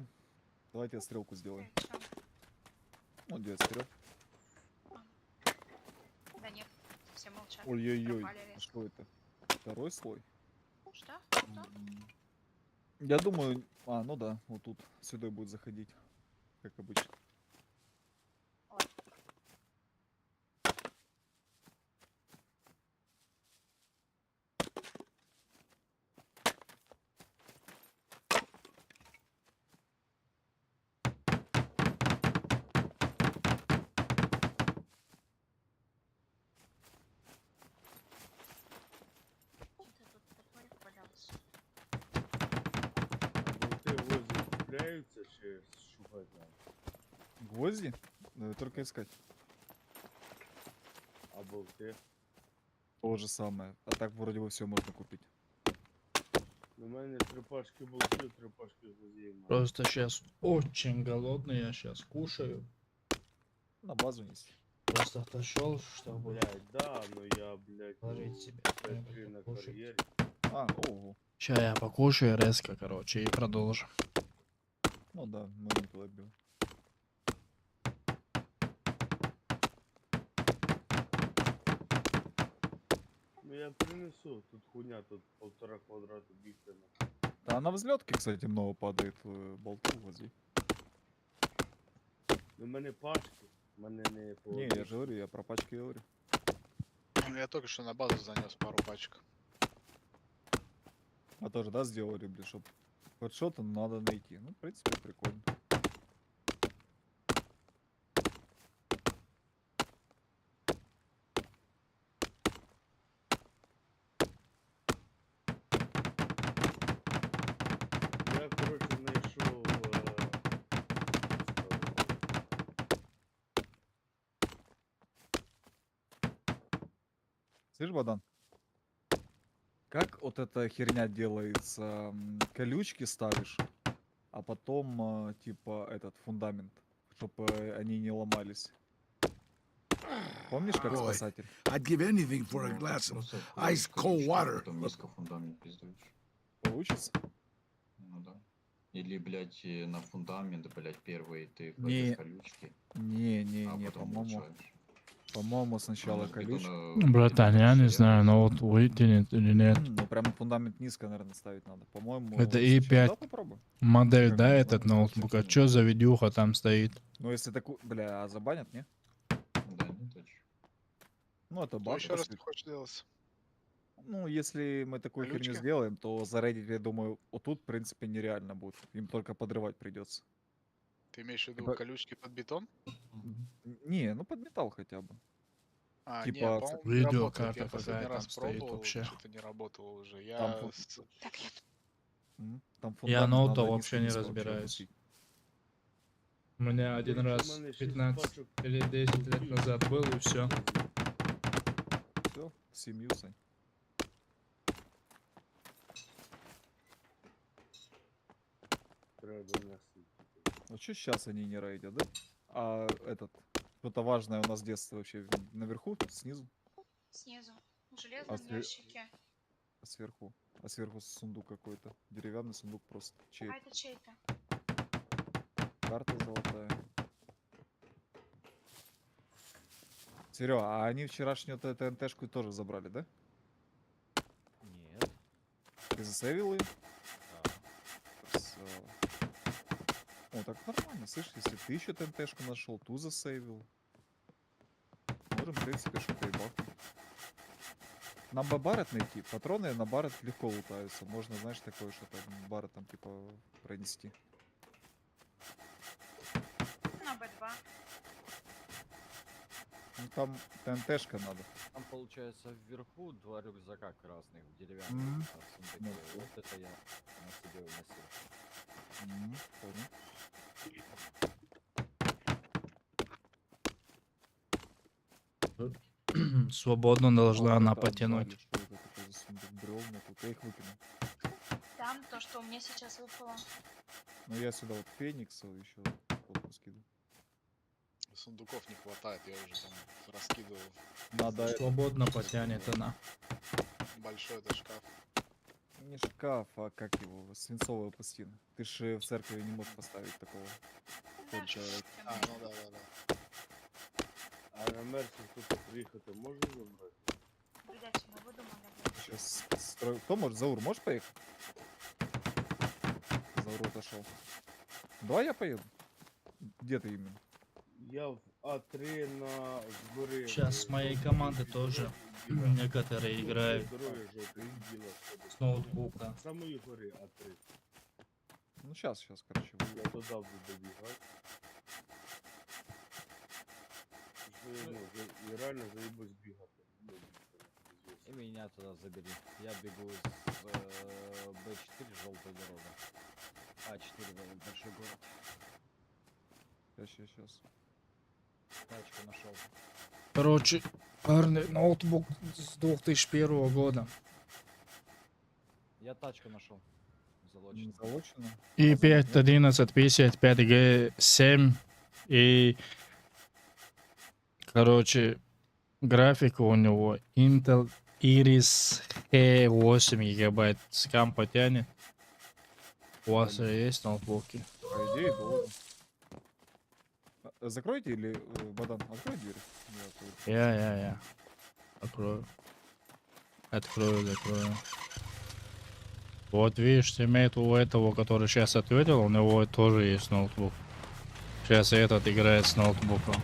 Давайте я стрелку сделаю. Всё. Ну, 9 вперед. Да нет, все молчат. Ой-ой-ой, Пропали а резко. что это? Второй слой? Что? Что? Я думаю, ну да, вот тут сюда будет заходить, как обычно. клеються чи шукати надо? Гвозди? Только искать. А болти? То же самое. А так вроде бы все можно купить. У мене 3 пачки болтів, 3 пачки гвоздів. надо. Просто сейчас очень голодный, я сейчас кушаю. На базу неси. Просто отошел, чтобы Блядь, да, но я, блядь, положить себе. 5-3 на Кушать. кар'єрі. А, ого. Сейчас я покушаю резко, короче, и продолжим. Ну да, мы не туда бил. Ну я принесу, тут хуйня, тут 1,5 квадрата бігти на. Да, на взлетке, кстати, много падает болтов возле. Ну в мене пачки, в мене не по. Не, я же говорю, я про пачки говорю. Ну, я только что на базу занес пару пачек. А тоже, да, сделали, блин, чтоб хоть что-то надо найти. Ну, в принципе, прикольно. Я, коротше, знайшов. Слышь, Богдан? Как вот эта херня делается? Колючки ставишь, а потом, типа, этот фундамент, чтобы они не ломались. Помнишь, как Boy, спасатель? I'd give anything for a glass of ice cold water. Потом низко фундамент пиздуешь. Получится? Ну да. Или, блядь, на фундамент, блядь, первый ты Не. кладешь колючки, Не, а потом по-моему. улучшаешь. По-моему, сначала Ну, колючки. Братан, я не знаю, но вот вытянет или нет. Ну, прям фундамент низко, наверное, ставить надо. По-моему, Это сначала- i5 Да, попробуй. модель, Как да, бы, этот ладно, ноутбук? А вообще чё за видюха там стоит? Ну, если такой... Бля, а забанят, не? Да, не точно. Ну, это Что баг. еще раз если- ты хочешь делать? Ну, если мы такую херню Колючки? сделаем, то зарейдить, я думаю, вот тут, в принципе, нереально будет. Им только подрывать придется. Ты имеешь в виду Типа- колючки под бетон? Не, ну под металл хотя бы. А, Типа, не, по-моему, не видеокарта работает. Я последний какая раз там стоит пробовал, вообще. что-то не работало уже. Я Там фу- с- Там Я фундамент ноута надо вообще не низко разбираюсь. опустить. У меня один Короче, раз у мене 6 15 пачок или 10 лет болтів. назад был и все. Все, семью, Сань. Треба донести. Ну что сейчас они не рейдят, да? А этот, что-то важное у нас с детства вообще наверху, снизу, Снизу. В железном све- ящике. сверху. А сверху сундук какой-то. Деревянный сундук просто. Чей? А это чей-то? Карта золотая. Серега, а они вчерашнюю вот эту НТшку тоже забрали, да? Нет. Ты засейвил ее? Да. Красава. О, так нормально. Слышь, если ты еще ТНТшку нашел, ту засейвил. Можем, в принципе, что-то и бахнуть. Нам бы барет найти. Патроны на барет легко лутаются. Можно, знаешь, такое, что там барет там типа пронести. На Б2. Ну там ТНТшка надо. Там получается вверху два рюкзака красных в деревянных Мгм. сундуке. Ну, Вот это я на себе уносил. Понял. Свободно должна А, она это потянуть. отжали, что это такое за сундук? Бревна тут. Я их выкинул. Там то, что у меня сейчас выпало. Ну я сюда вот Феникса еще скидываю. сундуков не хватает, я уже там раскидывал. Надо Свободно потянет она. Большой это шкаф. не шкаф, а как его, свинцовая пластина. Ты же в церкви не можешь поставить такого. Только... А, ну да, да, да. А на Мерсі тут приїхати можна забрати? Ребят, мы выдумали. Сейчас строю. Кто может? Заур, можешь поехать? Заур отошел. Давай я поеду. Где ты именно? Я в А3 на збори. Сейчас с моей команды тоже некоторые играют Здоров'я жовтий, біла с ноутбука. На самої горі А3. Ну сейчас, короче. Я додав до добігати. І реально заїбось бігати. Ну, И меня туда забери. Я бегу с Б4 желтой дорога. А4 большой город. Сейчас. Тачку нашел. Короче, парни, ноутбук с 2001 года. Я тачку нашел. Залоченную. Залочено. i5 1155G7 и, короче, графика у него Intel Iris G8 гигабайт. Скам потянет. У вас же есть ноутбуки? По идее, должен. Закройте или, Богдан, открой дверь? Я. Открою. Закрою. Вот видишь, тиммейт у этого, который сейчас ответил, у него тоже есть ноутбук. Сейчас этот играет с ноутбуком.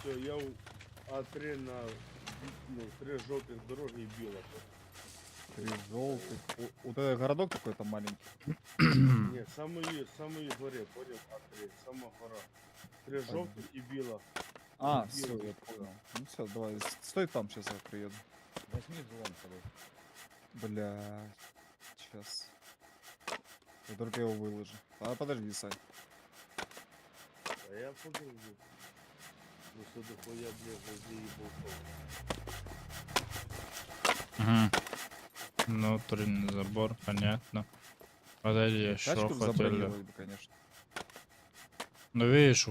Все, я А3 на 3 желтых дороги и била. 3 желтых. Вот это городок такой-то маленький. Нет, самый горе, понял, А3, самая гора. 3 желтых и била. А, все, я понял. Ну все, давай, стой там, сейчас я приеду. Возьми взлом с собой. Бля, сейчас. Я только его выложу. А подожди, Сань. А я подожду. Ну что дохуя, блядь, возле ебалков. Внутренний забор, понятно. Подожди, что Тачку хотели? забронировать бы, конечно. Ну видишь,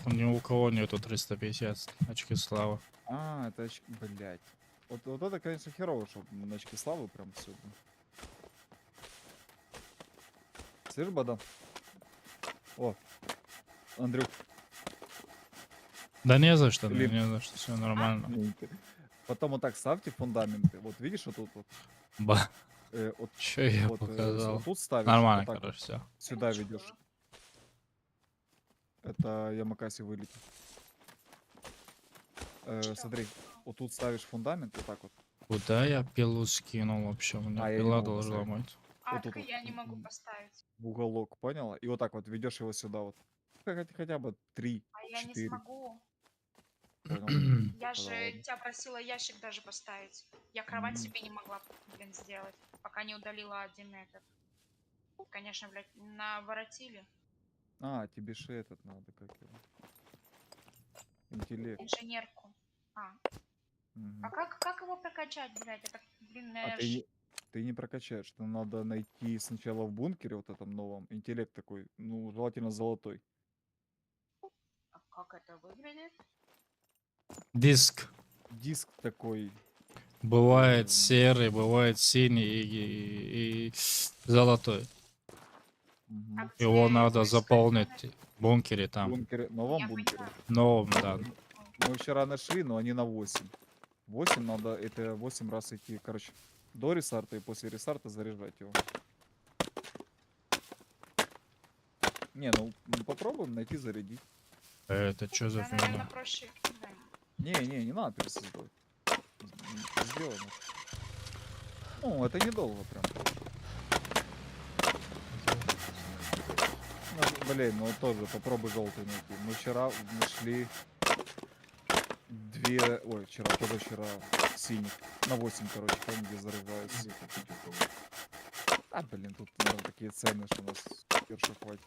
ни у кого нету 350 очки славы. А, это блядь. Вот это, конечно, херово, что на очки славы прям сегодня. Слышь, Богдан? О, Андрюх. Да не за что, Или- не за что, все нормально. Потом вот так ставьте фундаменты. Вот видишь, вот тут вот. Ба. Вот, Чё я вот, показал? вот тут ставишь. Нормально, вот так короче, все. Сюда ведешь. Это Ямакаси вылетит. Смотри, вот тут ставишь фундамент, вот так вот. Куда я пилу скинул вообще? У меня Я не пила могу должна поставить. быть. А, Вот так тут вот. я не могу поставить. В уголок, поняла? И вот так вот ведешь его сюда вот. Хотя бы 3, А я не 4. смогу. Понял? Я Да же ладно. тебя просила ящик даже поставить. Я кровать М. себе не могла, блин, сделать, пока не удалила один этот. Конечно, блядь, наворотили. А, тебе же этот надо, как его. Интеллект. Инженерку. А Мгм. как его прокачать, блядь? Это, блин, А ты не прокачаешь. Что надо найти сначала в бункере вот этом новом интеллект такой, ну, желательно золотой. А как это выглядит? Диск. Диск такой. Бывает серый, бывает синий и золотой. Мгм. Его надо заполнить в бункере В там. бункере, новом бункере. Новым, да. Мы вчера нашли, но они на 8. 8 надо, это 8 раз идти, короче, до рестарта и после рестарта заряжать его. Не, ну попробуем найти, зарядить. Это что за Да, наверное, фигня? проще. Да. Не надо пересоздавать. Сделано. Ну, это недолго прям. Ну, блин, ну тоже попробуй желтый найти. Мы вчера нашли позавчера синих. На 8, короче, там где заряжаются. А, блин, тут наверное, такие цены, что у нас перша хватит.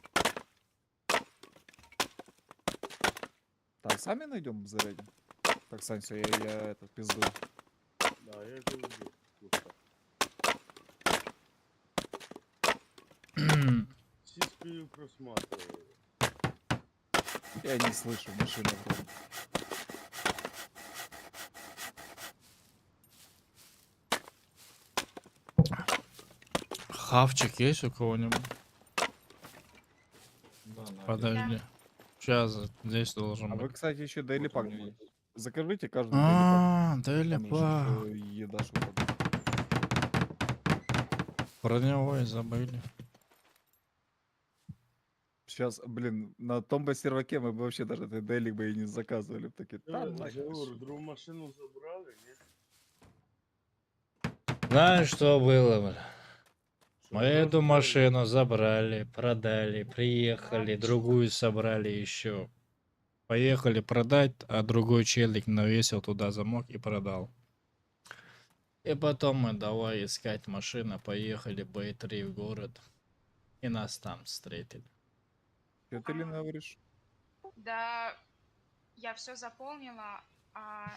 Так, сами найдем, зарядим. Так, Сань, все, я это пизду. Да, я это убил. Сиську просматриваю. Я не слышу машины вроде. Хавчик есть у кого-нибудь? Да, на Подожди. Сейчас здесь должен А вы, быть. кстати, еще Daily Вот у Pack меня есть. закажите каждый Daily Pack. А, Daily Там же Pack. еда ж выпадает. Про него и забыли. Сейчас, блин, на том бы серваке мы бы вообще даже этот Daily бы и не заказывали. Такие, Я там, говорю, другую машину забрали, нет? Знаешь, что было, бля? Что Мы эту доставили? машину забрали, продали, приехали, другую собрали еще. Поехали продать, а другой челик навесил туда замок и продал. И потом мы давай искать машину, поехали Б3 в город. И нас там встретили. Что ты, Лена, говоришь? Да, я все заполнила, а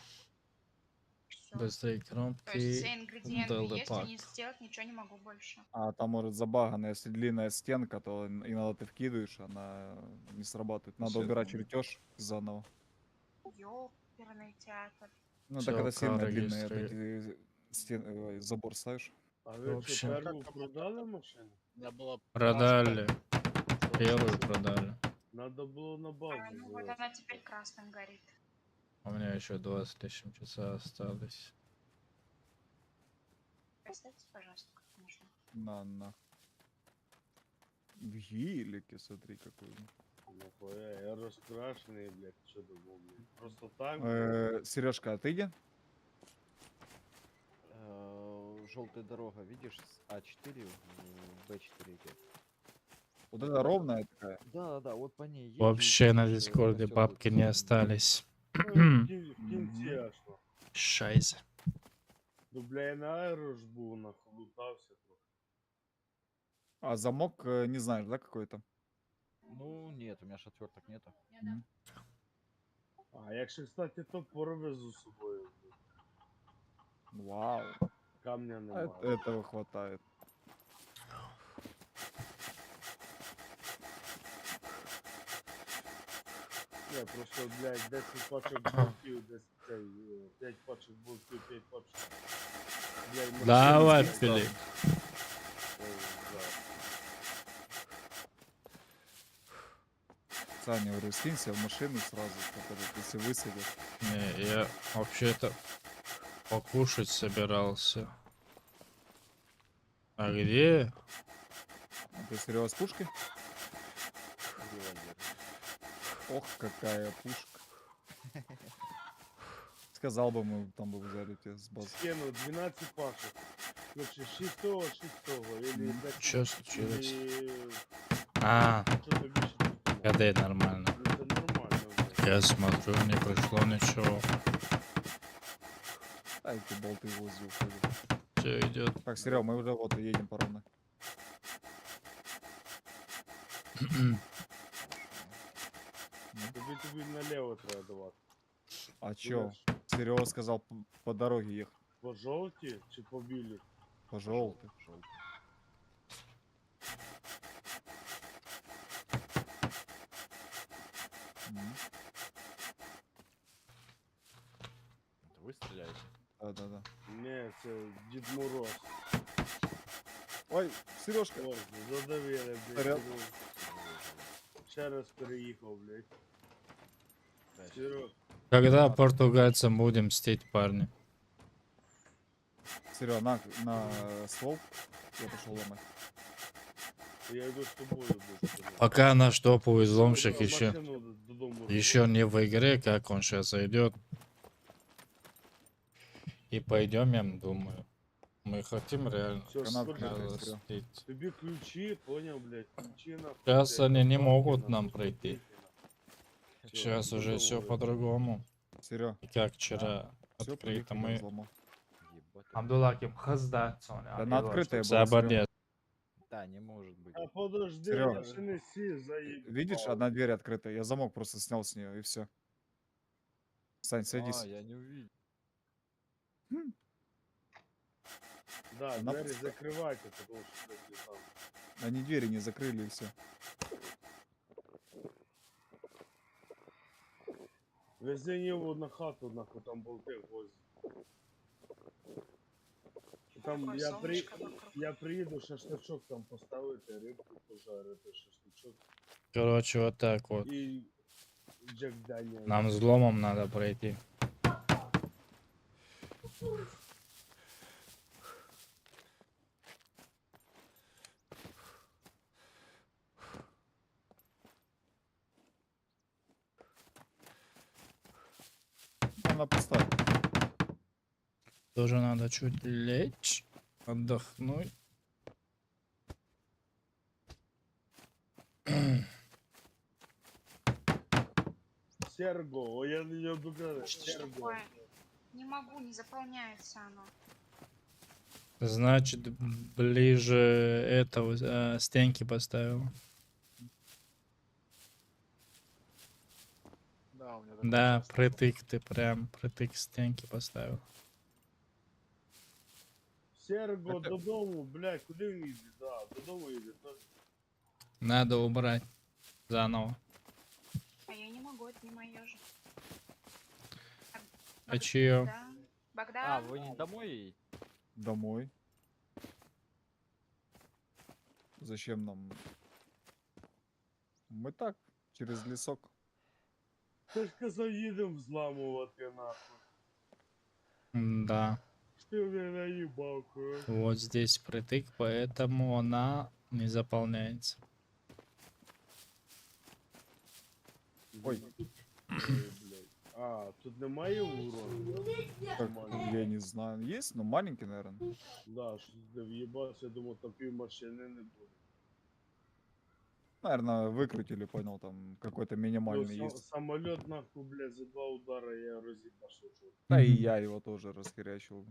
всё. Быстрее То есть кнопки, все ингредиенты дали есть, пак. и сделать ничего не могу больше. А там может забагано, если длинная стенка, то иногда ты вкидываешь, она не срабатывает. Надо Всё, убирать понял. чертеж заново. Ёперный театр. Ну, так Всё, когда сильно кар длинные регистрирую. забор ставишь. А В ви общем. що, перву продали машину? У меня было Продали. Первую продали. Надо було на базу. Ну вот завести. она теперь красным горит. У меня еще 20 тысяч часа осталось. Представьте, пожалуйста, как можно. На. В гелике, смотри, какой. Нахуя, я розкрашений, блядь, що думав, блядь. Просто так, блядь. Сережка, а ты где? Желтая дорога, видишь, с А4 в Б4 идет. Вот это ровная такая. Да, вот по ней едешь. Вообще на видишь, дискорде костёр бабки вот не там. остались. В кінці аж, ну. Шайзе. Ну, бля, я на аеро ж був, нахуй, лутався трохи. А замок, не знаешь, да, какой-то? Ну, нет, у меня шатверток нету. А якщо, кстати, то повезу з собою. блядь. Вау. Камня немає. Этого хватает. Не, просто, блядь, 10 пачок болтів, 5 пачок болтів, 5 пачок. Блядь, машину, Давай, блядь, Филипп. Ой, да. Саня, говорю, скинься в машину сразу, если высадят. Не, я вообще-то покушать собирался. А где? А ты Серега с пушкой? Ох, какая пушка. Сказал бы, мы там бы взяли тебя с базы. Скинул 12 пачок. Короче, 6 того, 6 того. Или Что случилось? или... А, Что-то більше. КД нормально. Ну, це нормально, блядь. Я смотрю, не пришло ничего. А эти болты возле уходят. Все идет. Так, Серега, мы уже вот едем по ровной. Тобі наліво треба давати. А чё? Будеш Серега сказал по дороге ехать. по жовтій чи по білій? По желтой. Это вы стреляете? Да. Ні, це Дід Мороз. Ой, Сережка. Ой, задавили, блядь. Поряд. Серег. Ще раз переїхав, блядь. Серег. Когда португальцам будем мстить, парни? Серега, на ствол. Я пошел ломать. Я йду з тобою, блядь. Серег. Пока наш топовый взломщик еще, Машину додому еще не в игре, как он сейчас зайдет. И пойдем, я думаю. Мы хотим реально Всё, Канат сколько красный, раз? Серега. мстить. Тобі ключі, понял, блядь, ключі нахуй. Сейчас блядь, они не бабки могут нахуй, нам скільки пройти. нахуй. Всё, Сейчас уже все додому. по-другому. Серега. И как вчера Все, открыто мы... Ебать. Абдуллаким хазда, Соня. Да на открытое было, Заболел. Да, не может быть. А подожди, Серёга. я ще не сів, заїбав. Видишь, одна дверь открыта. Я замок просто снял с нее и все. Сань, садись. А, я не увидел. Да, Она двері пуста. закривайте, тому що блядь, там. Они двери не закрыли и все. Вези його на хату, нахуй, там болти возять. Там Такое солнышко вокруг. я приїду шашличок там поставити, рибку пожарити, шашличок. Короче, вот так вот. І Джек Даніел. Нам взломом надо пройти. Она пустая. Тоже надо чуть лечь, отдохнуть. Серго, о, я на нем дуга. Что ж Серго. такое? Не могу, не заполняется оно. Значит, ближе этого стенки поставил. Да, у меня такое Да, часто. притык ты прям, притык стенки поставил. Серго, додому, блядь, куди він їде? Да, додому їде. Надо убрать заново. А я не могу, это не мое же. А чье? Да. Богдан. А, вы не домой едете? Домой. Зачем нам? Мы так, через лесок. Ти ж казав, їдемо взламувати нахуй. Да. Ти мене наїбав, коротше. Вот здесь притык, поэтому она не заполняется. Ой. Ой, блядь. А, тут немає урону? Как, я не знаю. Есть, но маленький, наверное. Да, що ти в'їбався, я думав, там пів машини не буде. Наверное, выкрутили, понял, там какой-то минимальный есть. Самолет, нахуй, блядь, за 2 удара я роз'їбашив. Да и я его тоже расхерячил.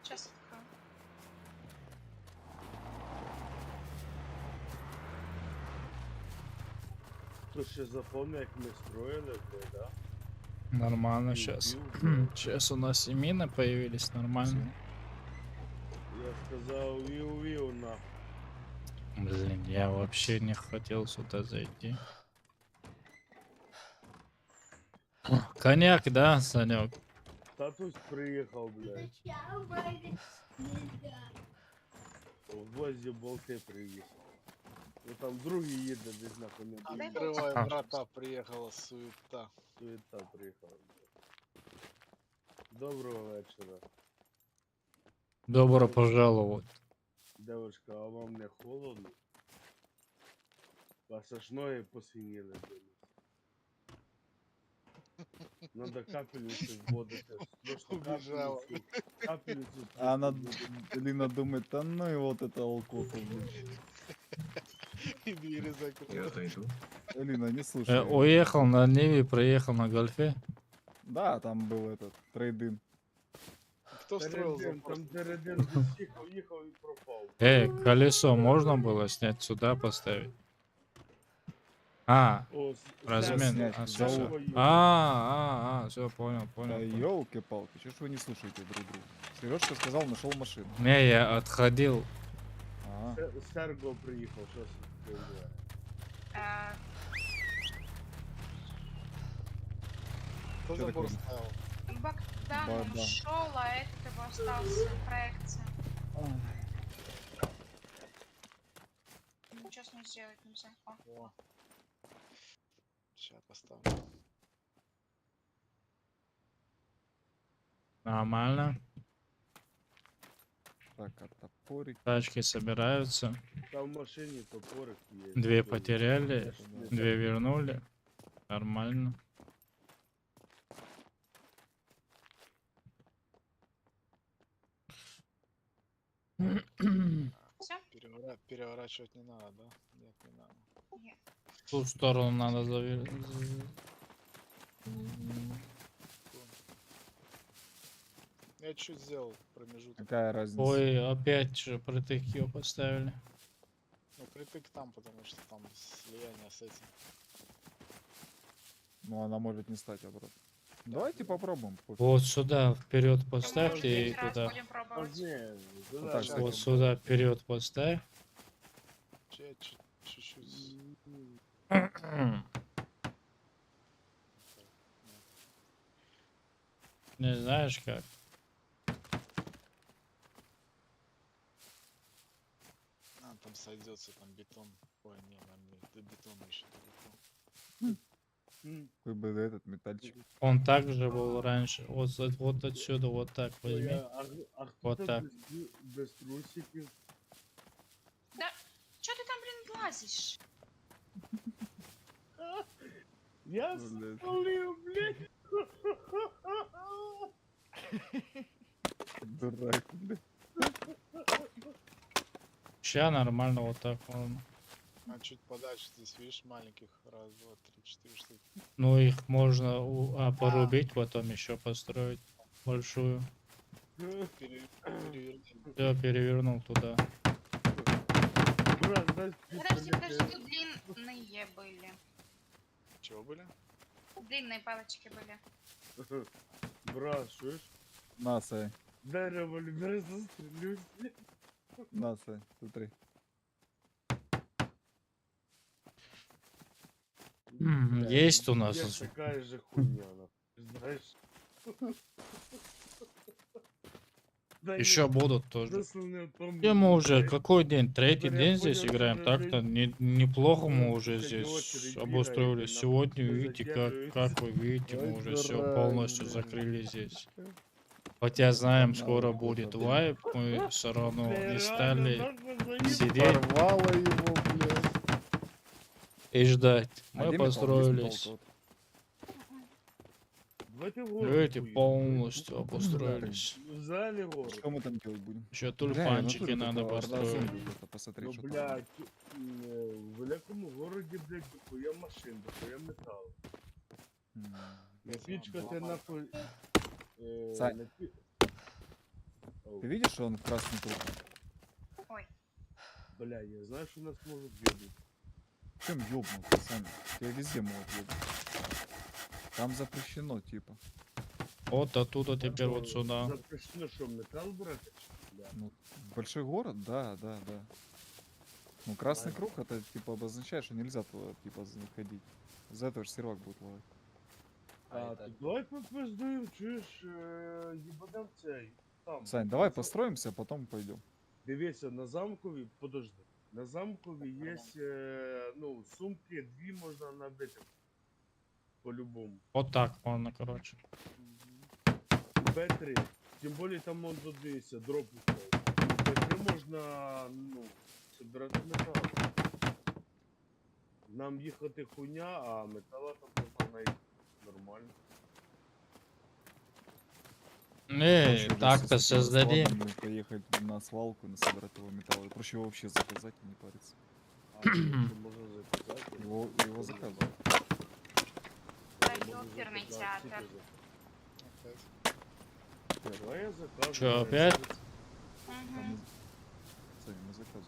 Сейчас открою. Хто ще запомнив, як ми строїли, блядь, да? Нормально сейчас. Сейчас у нас и мины появились, нормально. Я сказав, віу-віу, нахуй. Блин, я вообще не хотел сюда зайти. Коньяк, да, Санек? Татусь приїхав, блядь. В гвозді болти приїхав. Ну там другий їде десь нахуй не буде. Открываем врата, приехала суета. Суета приїхала. Доброго вечора. Добро пожаловать. Девушка, а вам не холодно? Вас аж ноги посиніли, блядь. Надо капельницу вводити. Просто Убежала. капельницу. А она, Лина думает, да ну и вот это алкоголь. И двери закрыты. Я отойду. Лина, не слушай. Уехал на Ниве, приехал на Гольфе. Да, там был этот трейдин. Кто строил запрос? Там Тередин їхав і пропав. Колесо можно было снять сюда, поставить? А, О, размен. снять, А, за всё, ухо. всё. Все, понял, Да понял. елки-палки, чё ж вы не слушаете друг друга? Сережка сказал, нашел машину. Не, я отходил. А, Серго приїхав, що це таке? А, Кто Чё забор такое? ставил? Богдан Да. ушел, а этот его остался. Проекция. Ничего с ней сделать нельзя. О. О. Сейчас поставлю. Нормально. так, а топорик. Тачки собираются. Там в машині топорик є. 2 потеряли, Не 2 вернули. Нормально. Все? Переворачивать не надо, да? Нет, не надо. Нет. В ту сторону надо Я чуть сделал промежуток. Какая разница? Ой, опять же притык ее поставили. Ну, притык там, потому что там слияние с этим. Ну, она может не стать обратно. Давайте попробуем. пофиг. Вот сюда вперед поставьте и Третий раз туда. будем пробовать. Ні, Вот так, Вот сюда вперед поставь. Я чуть-чуть. Не знаешь как? А, там сойдется, там бетон. Ой, не, нам не, до бетона еще далеко. Какой бы этот метальчик. Он также был раньше. Вот, вот отсюда вот так возьми. А хто Вот там так. без трусиків? Да, чё ты там, блин, лазишь? Я Блядь. спалив, блядь. Дурак, блядь. Ща нормально вот так можно. А чуть подальше здесь, видишь, маленьких. Раз, два, три, четыре штуки. Ну их можно порубить, потом еще построить большую. Переверни. Все, перевернул туда. Брат, дай Подожди, пистолет. тут длинные были. Чего были? Длинные палочки были. Брат, слышь? На, Сань. Дай револьвер, застрелюсь. На, Сань, смотри. Бля, Есть у нас. есть такая же хуйня, нахуй, знаешь? Да Еще нет, будут тоже. заслонил там, И мы уже блядь. какой день? Третий Теперь я день здесь понял, играем. что Так-то блядь, неплохо мы ну, уже блядь, здесь очередь обустроили. бегает, и Сегодня нахуй видите, задерживается. как вы видите, мы Ой, уже все дурак, полностью блин. закрыли здесь. Хотя знаем, Надо скоро было будет подумать. вайп, мы все равно Бля, не реально, стали нахуй заебал. сидеть Порвало его, блядь. и ждать. А Мы где металл? Есть построились. металл-то? Давайте в город Видите, хуй, полностью обустроились. блядь. В зале город. Что мы там делать будем? Еще Бля, тюльпанчики натуре надо такого орда построить. зомби где-то посмотреть, Ну, что там. блядь, в великому городі, блядь, дохуя машин, дохуя металу. Напичкати нахуй... Сань. напи- Оу, Ты видишь, что он в красный круг? Ой, Бля, я знаю, что нас может ебнуть. Чем ёбнут, Сань? Тебя везде могут ёбнуть. Там запрещено, типа. Вот оттуда теперь вот сюда. Запрещено, что, металл брать? Да. Ну, большой город, да, да, да. Ну, красный круг, это, типа, обозначает, что нельзя туда, типа, заходить. Из-за этого же сервак будет ловить. А, это- то давай попиздуем, чуєш, ебанем цей. Там. Сань, давай построимся, а потом пойдем. Дивися, на замкові, подожди. На замкові є, ну, сумки, дві можна набити. По-любому. Вот так можно, короче. Б3. Тим більше там он додивися, дроп упав. Б3 можна, ну, собирати метал. Нам їхати хуйня, а метала там можна знайти нормально. Проще уже так-то с этим создадим. складом, блин, поехать на свалку, насобирать его металла. Проще его вообще заказать и не париться. А, короче, можна заказати. Его заказывать. да, Можна ёперный заказати, театр. тільки Давай я заказываю. Чё, опять? Мгм. Сань, мы заказываем.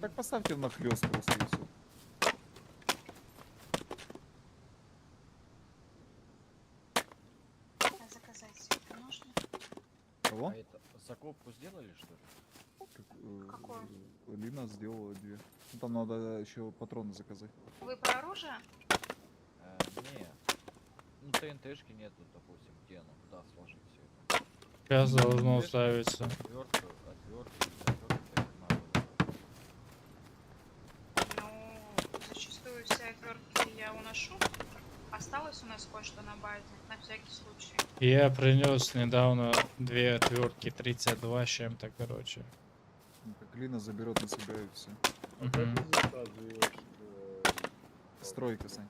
Так поставьте нахлёст просто и все. А заказать это нужно? Кого? А это закопку сделали, что ли? Какую? Лина сделала 2. Ну, там надо еще патроны заказать. Вы про оружие? Не. Ну, ТНТшки нету, допустим, где оно? Куда сложить все это? Сейчас должно ставиться. Отвертку, надо. Ну, зачастую все отвертки я уношу. Осталось у нас кое-что на базе, на всякий случай. Я принес недавно 2 отвертки 32 с чем-то, короче. Ну, как Лина заберет на себя и все. А как ты заказываешь? Стройка, Сань.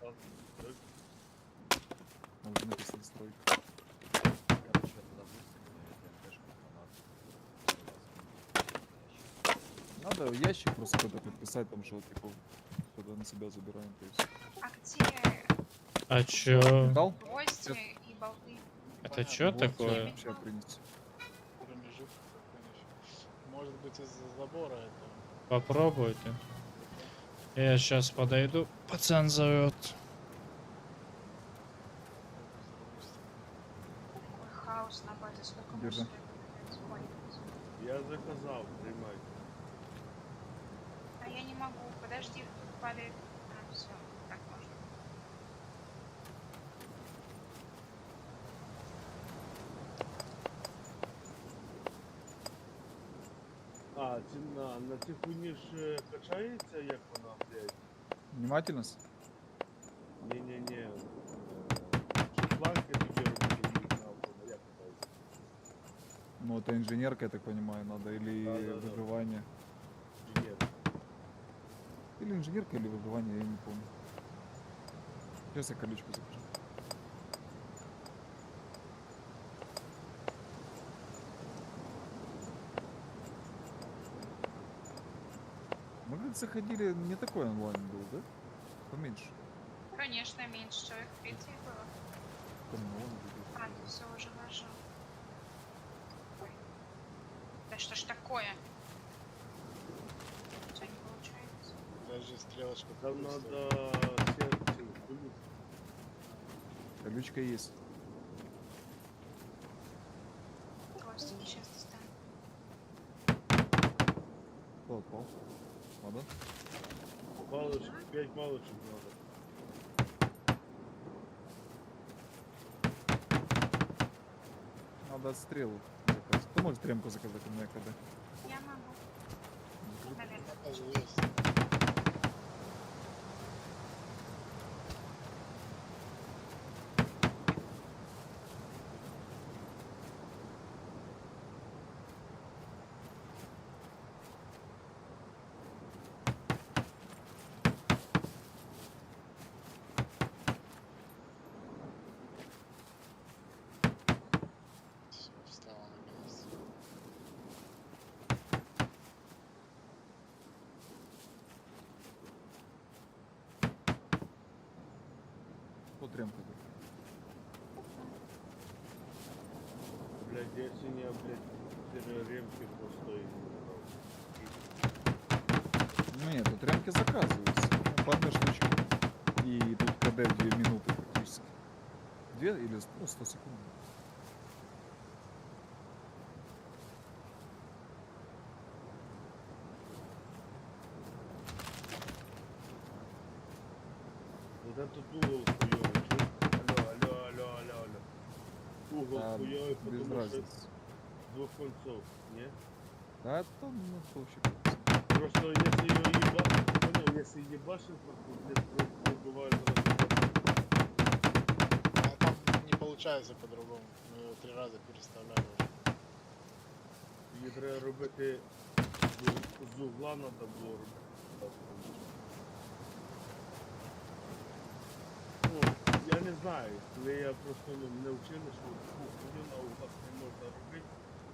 Может написано стройка. Короче, я туда выставил, ТНТшку Надо ящик просто когда подписать, там что типа, когда на себя забираем, то есть. А где А чё? Металл? гвозди и болты? Это чё Вот, такое? Сейчас принести. Промежуток какой-нибудь. Может быть, из-за забора это. Попробуйте. Я сейчас подойду. Пацан зовет. Какой хаос на базе, сколько Держи. можно это делать? Ой, Я заказал, приймай. а я не могу, подожди, тут падает. А, все, так можно. А, ціна на цій хуйні ж качається, як вона, блядь? Внимательность. Ні-ні-ні. Що планки тобі робити їх на автома, як катається? Ну это инженерка, я так понимаю, надо или Да-да-да. выживание. Ні. Или инженерка, или выживание, я не помню. Сейчас я колючку закажу. Мы как заходили, не такой онлайн был, да? Поменьше. Конечно, меньше человек 30 было. Там много людей. А, ты все уже нажал. Ой. Да что ж такое? Что не получается? Даже стрелочка. Там плюс надо стоит. сердце плюс. Колючка есть. Гвоздики сейчас достану. Кто отпал? Ладно. Палочек, 5 палочек надо. Надо стрелу заказать. Кто может тремку заказать у меня когда? Я могу. Наверное. Даже есть. Всё, встала наконец. Кто тремку? Блядь, я сегодня, блядь, ремки пустой. Нет, тут ремки заказываются. Ну, по одной штучке. И тут КД 2 минуты практически. 2 или 100 секунд. Вот этот угол хуёвый, чё? Алло. Угол Да, хуёвый, без потому что разницы. с двух концов, не? Да, там ну, вообще. Просто если его ебать, понял, если ебашит, то пробывает А там не получается по-другому. Мы его 3 раза переставляли уже. її треба робити з угла треба було робити. Ну, я не знаю, коли я просто не вчили, що хуйню на углах не можна робити,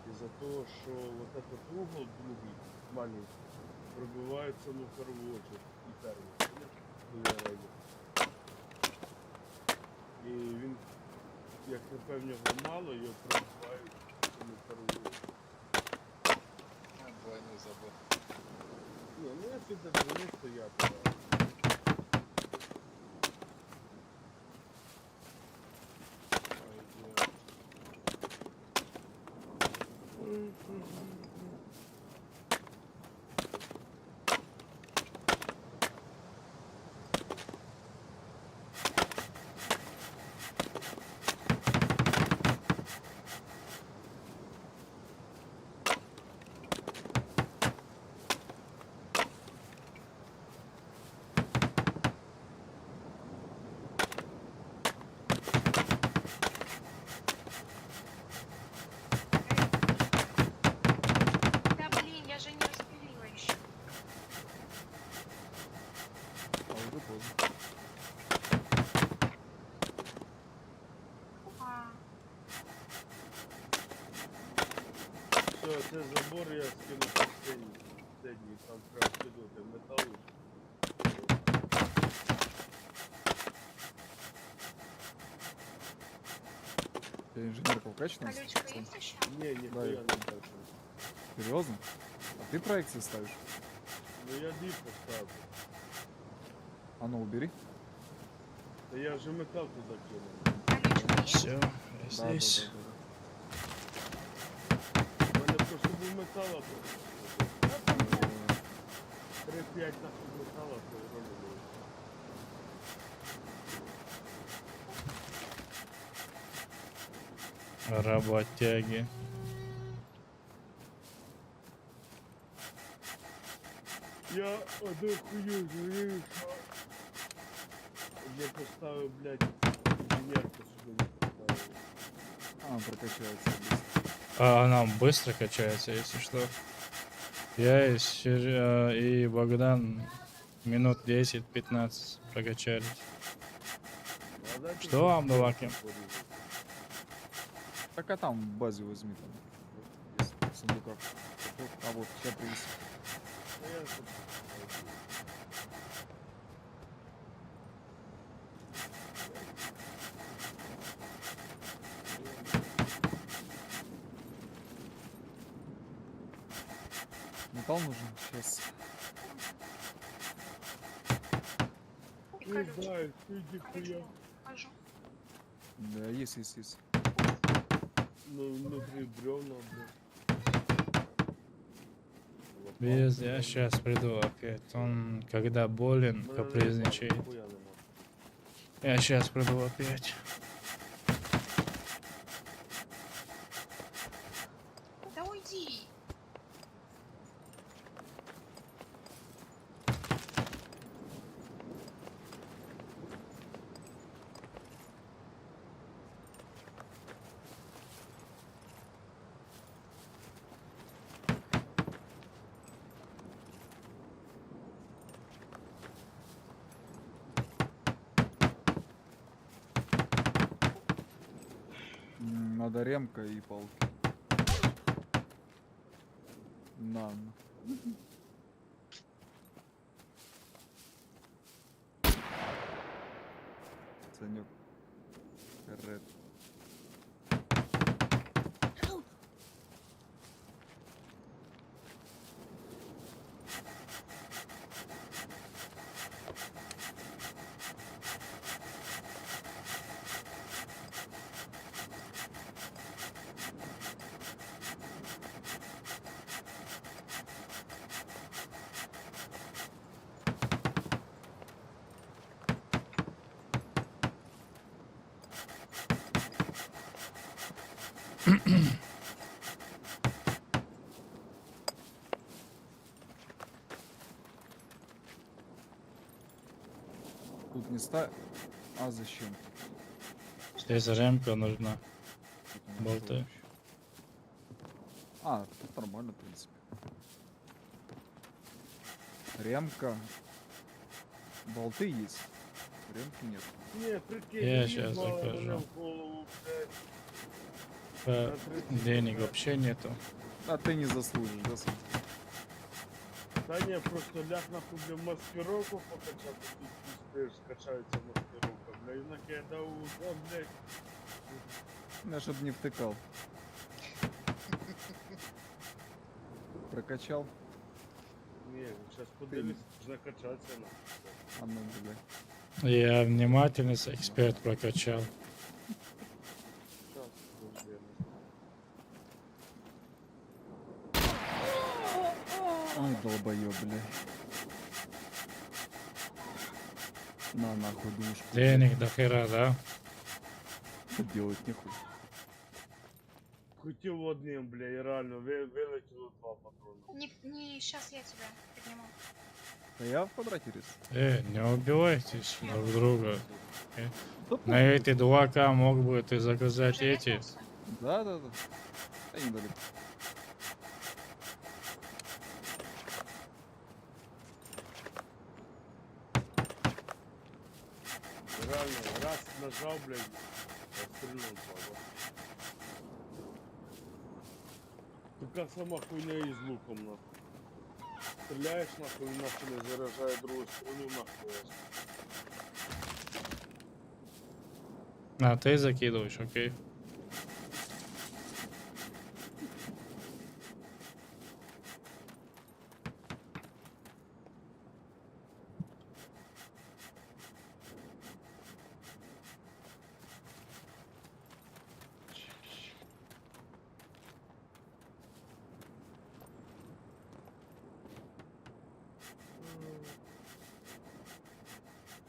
із-за того, що вот этот угол другий, маленький, пробивається ну, в первую очередь і первый, коли я роблю. І він, як тепер в нього мало, його пробивають ну, в первую очередь. Двойной забор. Ні, ну я сюди двойник стояти. Да блин, я же не распилила еще. А уже поздно. А, Все, це забор я скину последній, там треба скидувати металу. Я инженерка вкачана? колючка есть еще? Ні, ніхуя не бачу. Серьезно? А ты проекции ставишь? Ну я дві поставив. А ну убери. Та я вже метал туди кинув. Колючка есть? Все, я здесь. У мене просто був метал, а 3-5 нахуй металла, то робили. Работяги. Я одну хую жалію, що я поставив, блядь, інженерку сюди не поставив. А, прокачается. А она быстро качается, если что. Я и Богдан минут 10-15 прокачались. А дайте Что вам, мне Даваки? порезать. Так а там в базе возьми там. Есть в сундуках. Вот, а вот, сейчас принесу. Да я тут найду. Металл нужен? Сейчас. Не знаю, иди хуя. Покажу. Да, есть. Ну, внутри бревна, блядь. Без, я сейчас приду опять. Он, когда болен, Ну, капризничает. нихуя нема. Я сейчас приду опять. Да уйди. Надо ремка и палки. На. Санек. Ред. Тут не ставь. А зачем? Здесь ремка нужна. Тут не Болты. нашел вообще. А, тут нормально, в принципе. Ремка. Болты есть. Ремки нет. Не, прикинь, Я щас ебало закажу. мне в голову, блядь. Денег вообще нету. А ты не заслужишь, да, Сань? Да не, просто ляг нахуй, бля, маскировку покачал, тут успеешь, скачается маскировка, бля, и накидал, да, блядь. Я чтоб не втыкал. Прокачал. Не, сейчас поделись, закачаться нахуй. А ну, бля. Я внимательность эксперт прокачал. Сейчас, подожди, Ой, долбоёб, бля. На нахуй душку. Денег до хера, да? Что делать нехуй. Хотел одним, бля, и реально вылетело 2 патрона. Не, сейчас я тебя подниму. Да я в квадрате рис. Не убивайтесь друг друга. На эти 2К мог бы ты заказать эти. Да. Да недалеко. Реально, раз нажал, блядь, отстрелил, баба. Такая сама хуйня и с луком, нахуй. Стреляешь, нахуй, нахуй не заражая другую сторону, нахуй. А, ты закидываешь, окей.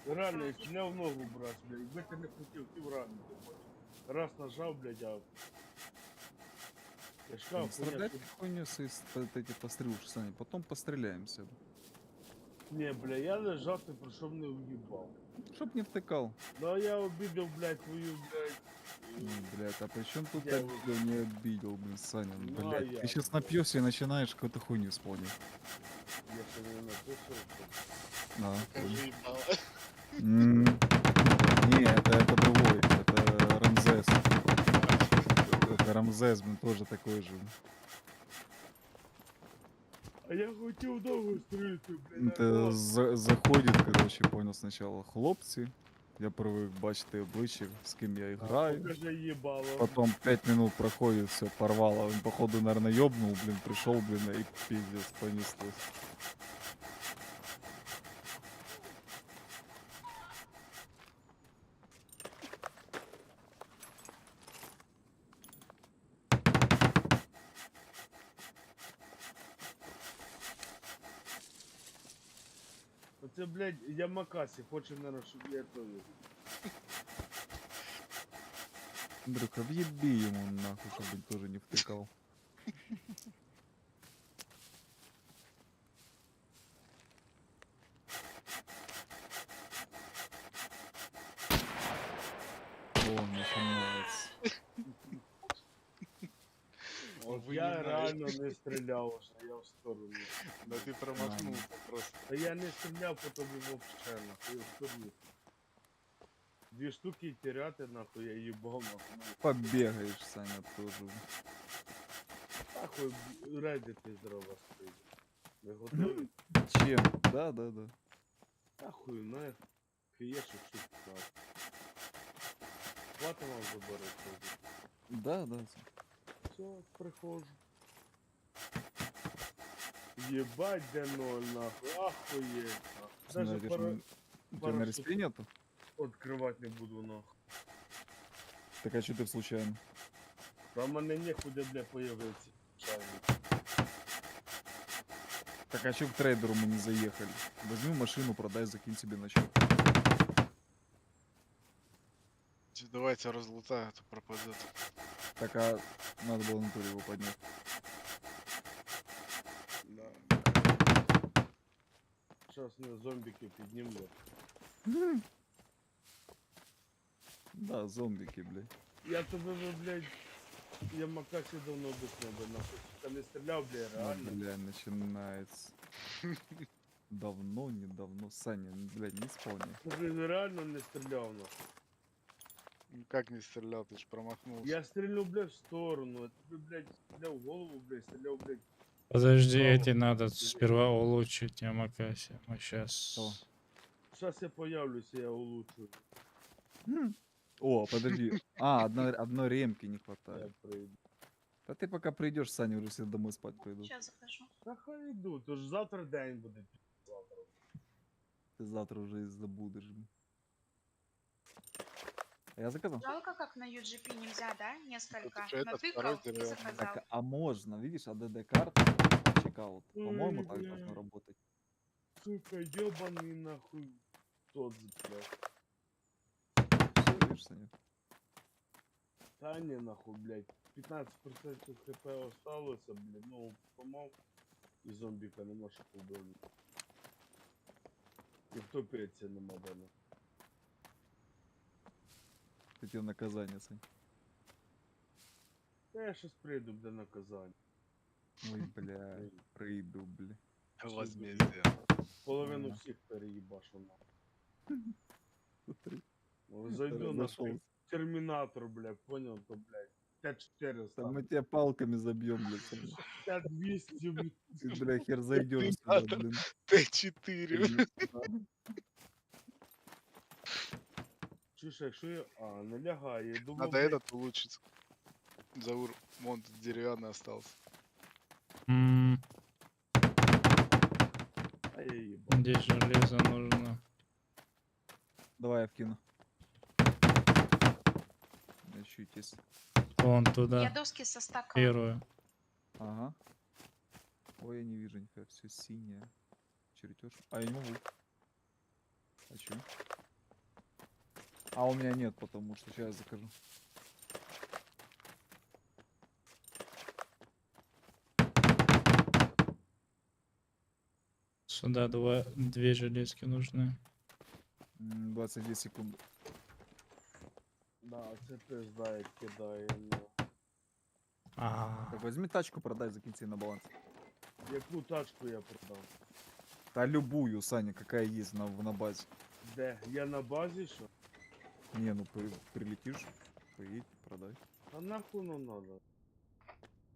Реально, если меня в ногу брать, блядь, якби ти не хотів, ти в рану думаєш. Раз нажав, блядь, а... Я ж кажу, хуйня, Страдать що- хуйню эти пострелушки, Саня. Потом постреляемся. Не, бля, я лежав, ти прийшов не уїбав. Чтоб не втыкал. Да я обидел, блядь, твою, блядь. Ну, блядь, а при чем тут Я обидел, не обидел, блин, Саня? Ну, Блядь, а я, ты сейчас блядь. напьешься и начинаешь какую-то хуйню исполнять. Я ще не написав. Да. Заебало. Не, Не, это другой, это Рамзес. Это Рамзес, блин, тоже такой же. А я хотів довго стрільти, блін. Это заходит, короче, понял сначала хлопці. Я привик бачити обличчя, з ким я граю. Покажи їбало. Потом 5 минут проходит, все порвало. Он, походу, наверное, ёбнул, блин, пришел, блин, и пиздец, понеслось. Оце, блядь, Ямакасі, хоче, наверное, щоб я то вижу. Андрюха, въеби ему нахуй, чтобы он тоже не втыкал. О, начинается. Я реально не стріляв, що я в сторону. Да ты промахнулся просто. Та я не стріляв по тобі вообще, нахуй, я в сторону. 2 штуки теряти, нахуй, я їбав, нахуй. Побегаешь, Саня, тоже. Нахуй, редити здорово стоїть. Ви готові? Чем? Да, да, да. Нахуй, на, фієшу щось нахуй. Хватить вам заборити. Да, да. Все, приходжу. Ебать, де 0, нахуй, охуеть, нахуй. Даже Смотришь, пара... у тебя на респе нету? Открывать не буду, нахуй. Так а что ты случайно? Там мене некуда, бля, появиться. Так а чё к трейдеру мы не заехали? Возьми машину, продай, закинь себе на счет. Давайте разлутаю, а то пропадет. Так а надо было на туре его поднять. Да. Сейчас мне зомбики піднімлю. Да, зомбики, блядь. Я тебе, блядь, я Макасі давно объяснял, бля, нахуй. Та не стріляв, бля, реально. Бля, начинается. Давно, недавно. Саня, блядь, не исполняй. Ти реально не стріляв, нахуй. Ну как не стрелял, ты ж промахнулся. Я стрельну, блядь, в сторону. А тебе, блядь, стрелял в голову, блядь, стрелял, блядь. Подожди, эти надо сперва улучшить Ямакаси. Мы сейчас... Сейчас я появлюсь, я улучшу. О, подожди. А, одной ремки не Я хватает. прийду. Да ты пока придешь, Саня, уже все домой спать пойдут. Сейчас захожу. Та хай йду, то ж завтра день буде. Завтра. Ты завтра уже и забудешь. А я заказал. Жалко, как на UGP нельзя, да? Несколько. Это что, это Натыкал второй и деревянный. заказал. Так, а можно, видишь, ADD карта, чекаут. По-моему, Ой, так бля. должно работать. Сука, ёбаный нахуй. Тот, блядь. Все, видишь, Саня? Та не нахуй, блядь. 15% хп осталося, блядь. Ну, помав. І зомбіка нема, що побили. І втопиться нема далі. Хотел наказание, Сань. Та я щас прийду до наказання. Ой, бля, приду, бля. Возмездие. Половину Ага. всіх переїбашу нахуй. Смотри. Зайду на Нашел. термінатор, блядь, понял, то, блядь. Т-400. Там мы тебя палками забьем, блядь. Саня. Т-200, блядь. Ты, бля, хер зайдешь сюда, блин. Т4. Чуєш, якщо я... А, не лягає, я думав, Надо блядь, этот улучшить. Заур, вон тут деревянный остался. а я їбав. Здесь железо нужно. Давай я вкину. Ищитесь. Вон Я туда. доски со стака. Первую. Ага. Ой, я не вижу нифига, все синее. Чертеж. А я не могу. А чё? А у меня нет, потому что сейчас я закажу. Сюда две железки нужны. 22 секунды. Да, це пизда, як кидає. Ну. Так возьми тачку, продай, закинь себе на баланс. Яку тачку я продав? Да любую, Саня, какая есть на базе. Де? Я на базі, що? Не, ну прилетишь, поедь, продай. А нахуй нам надо?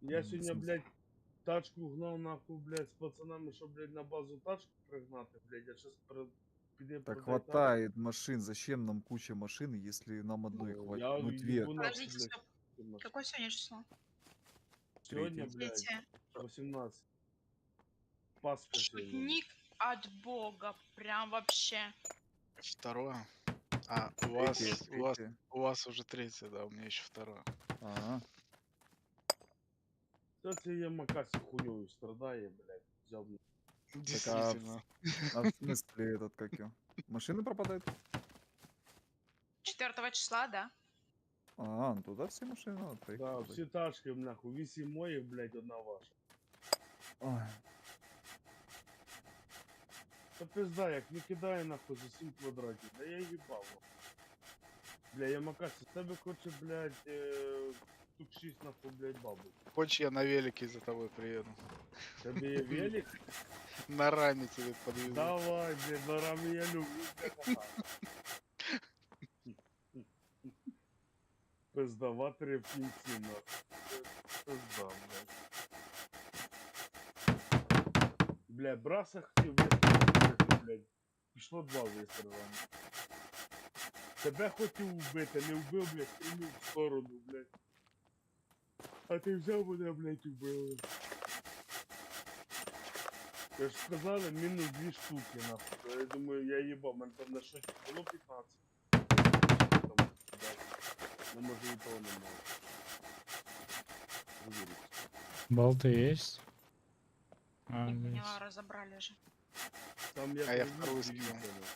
Я В сегодня, смысле? блядь, тачку гнал нахуй, блядь, с пацанами, чтобы, блядь, на базу тачку пригнати, блядь, я сейчас піде Так продай тачку. хватает машин. Зачем нам куча машин, если нам одной Ну, хватит? я Ну, две. ебу нахуй, Подождите, блядь. стоп. машин. Какое сегодня число? Сегодня, Третье. блядь, Третье. 18. Пасха сегодня. Шутник от бога. Прям вообще. Второе. А, у вас уже третье, да, у меня еще второе. Ага. Кстати, я Макаси хуёвый страдаю, блядь. Взял мне. Действительно. А в смысле этот, как его? Машины пропадают? 4 числа, да? А, ну туда все машины надо поехать. Да, продать. всі тачки, нахуй, 8 моїх, блядь, одна ваша. Ой. Та пизда, як не кидає, нахуй, за 7 квадратів. Да я їбав. Бля, я Макаси, з тебе хоче, блядь, штук 6, нахуй, блядь, бабу. Хочешь, я на велике за тобой приеду? Тебе є велик? На раме тебе подвезу. Давай, блядь, на раме я люблю, блядь. Пиздаватори в кінці, нахуй. Пизда, блядь. Бля, браса хотів вистрілити, блядь. Пішло 2 вистріли. Тебе хотів вбити, не вбив, блядь, стрільнув в сторону, блядь. А ти взяв мене, блядь, убив. Я ж сказали, мінус 2 штуки, нахуй. Я думаю, я їбав, мене там на щось було 15. Там, блядь. Ну, може і того немає. Болты есть? А, Не есть. поняла, разобрали же. Там я А я привіз, вторую дивіться, скинул. ну.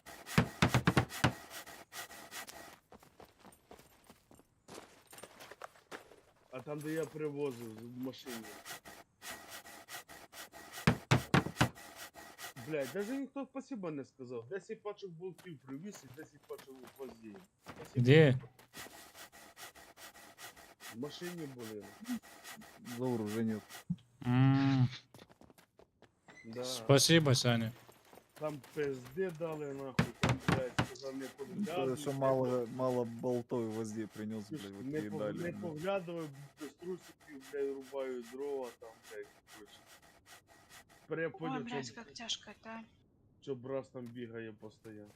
А там, де я привозив в машині. Блядь, даже ніхто спасибо не сказав. 10 пачок болтів привіз і 10 пачок гвоздей. Спасибо. Где? В машині були. За вооружение. М, Да. Спасибо, Саня. Там пизди дали нахуй, там, блядь, сказав не Ну, поглядував. что мало болтов и гвоздей принес, блядь, вот Не, и дали. не блядь. поглядував, без трусиків, блядь, рубаю дрова там, блядь, короче. Тепер я Ой, поняв, блядь, що, как тяжко это. що брас там бігає постійно.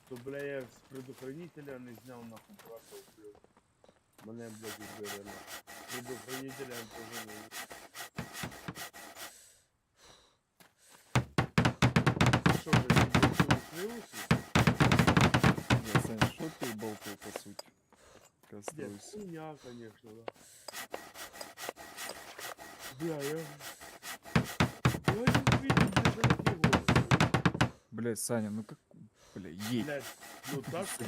То, бля, я з предохранителя не зняв нахуй браса вбив. Мене, блядь, вбили нахуй. Предохранителя теж не. Що, блядь, ти ушли? Не, Саня, что ты болтал, по сути? Нет, Кастуйся. хуйня, конечно, да. Бля, я не видел, блядь, за его. Блядь, Саня, ну как... Бля, едь. Блядь, ну тачку,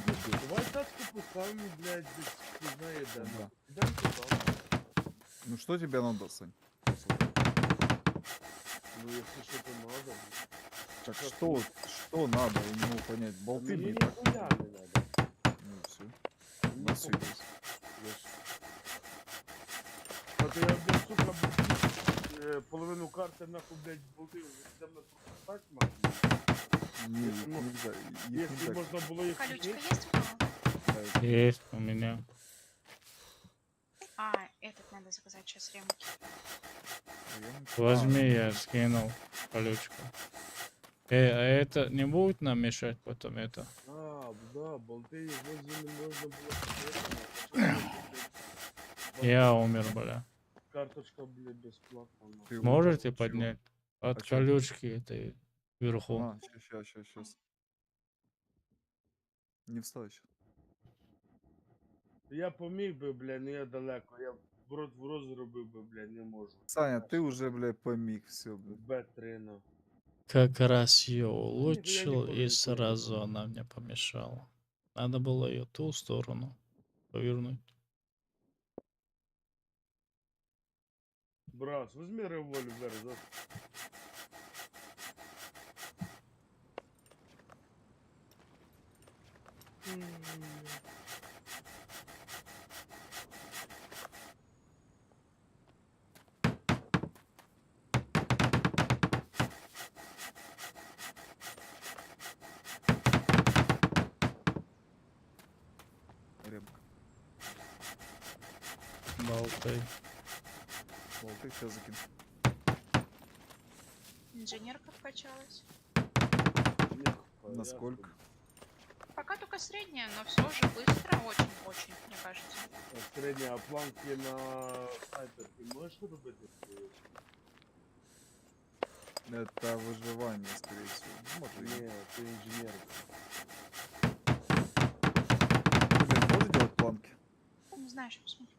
давай тачку поставим, блядь, здесь, не знаю, да. Да. Дай туда. Ну что тебе надо, Сань? Ну, если что-то надо, блядь. Так Как что надо, я не могу понять. Болты, мне блядь, так? нихуя не надо. Ну все. Мне На связи. похуй. Вот я, блядь, сука, блядь, половину карты, нахуй, блядь, болты уже на стать, нахуй. Не, их Ну, нельзя. Их Если нельзя. можно было их Колючка купить, есть у кого? Да, Есть у меня. А, этот надо заказать сейчас ремонт. Возьми, я скинул колючку. А это не будет нам мешать потом это? А, да, болты возле не можно было купить, Я умер, бля. карточка, блядь, бесплатно. нахуй. Ты Можете умер, чего? поднять? От А чё? колючки этой вверху. А, сейчас. Не вставай сейчас. Я поміг би, блядь, но я далеко. Я в рот зробив би, блядь, не можу. Саня, ты уже, бля, помиг, все, бля. Б3, ну. Как раз ее я улучшил, не и помню, сразу она мне помешала. Надо было ее ту сторону повернуть. Брат, возьми револьвер, за... Болтай. Болты сейчас закину. Инженерка вкачалась. Насколько? Пока только средняя, но все же быстро, очень-очень, мне кажется. Средняя планки на снайперке можешь робить? Это выживание, скорее всего. Может, и Нет, ты инженер. Блин, можно делать планки? Не знаю, сейчас посмотрю.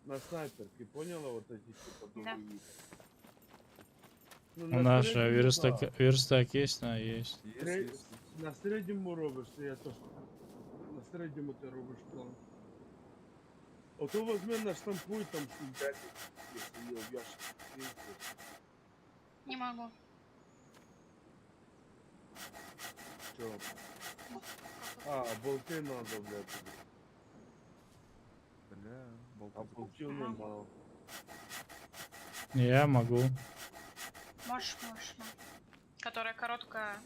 На снайперке, поняла вот эти типа Да. дубовики? Ну, У на нас среднем, верстак есть, на есть. На средньому робиш, то я теж. На средньому ти робиш план. Ото возьми наштампуй там штук 10, якщо є в ящику. Не могу. Чо? А, болти надо, блядь. Бля, болты. А болтів нема. Я могу. Можешь. Которая короткая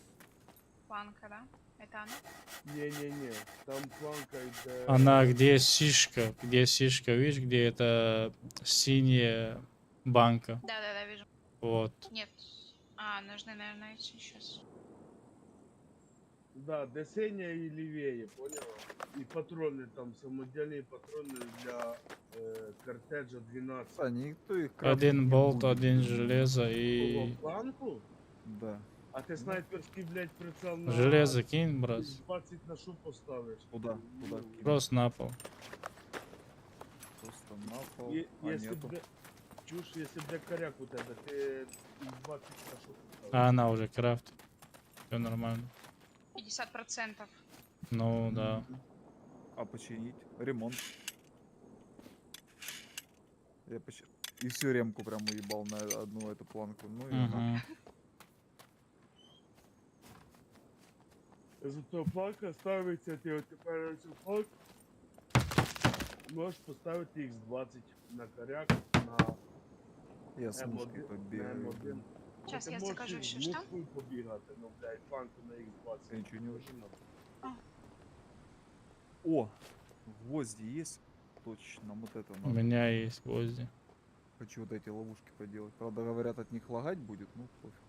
планка, да? Это она? Не-не-не, там планка йде... Она где сишка, видишь, где это синяя банка. Да, вижу. Вот. Нет. А, нужны, наверное, эти сейчас. Да, де синя і лівіє, поняла? І патрони там, самодільні патрони для картеджа 12. А никто их Один болт, один железо и... Планку? Да. А ти снайперський, блядь, прицел на... Железо кинь, брат. 20 на що поставиш? Куда? Куда? Просто на пол. Просто на пол. Якщо нету. б... Чуш, якщо б коряк у тебе, ти 20 на що поставиш? А она уже крафт. Все нормально. 50%. Ну да. А починить? Ремонт. Я и всю ремку прям уебал на одну эту планку. Ну и Мгм. Зато планка ставиться, ти от тепер на цю планку можеш поставити X20 на коряк, на я с мушкой М1, побегаю. на М1. Сейчас Ти я можеш закажу і еще з что? мушкою побігати, ну, блядь, планку на X20. Я ничего не Дуже надо. О! Гвозди есть? Точно, вот это У надо. меня есть гвозди. Хочу вот эти ловушки поделать. Правда, говорят, от них лагать будет, ну пофиг.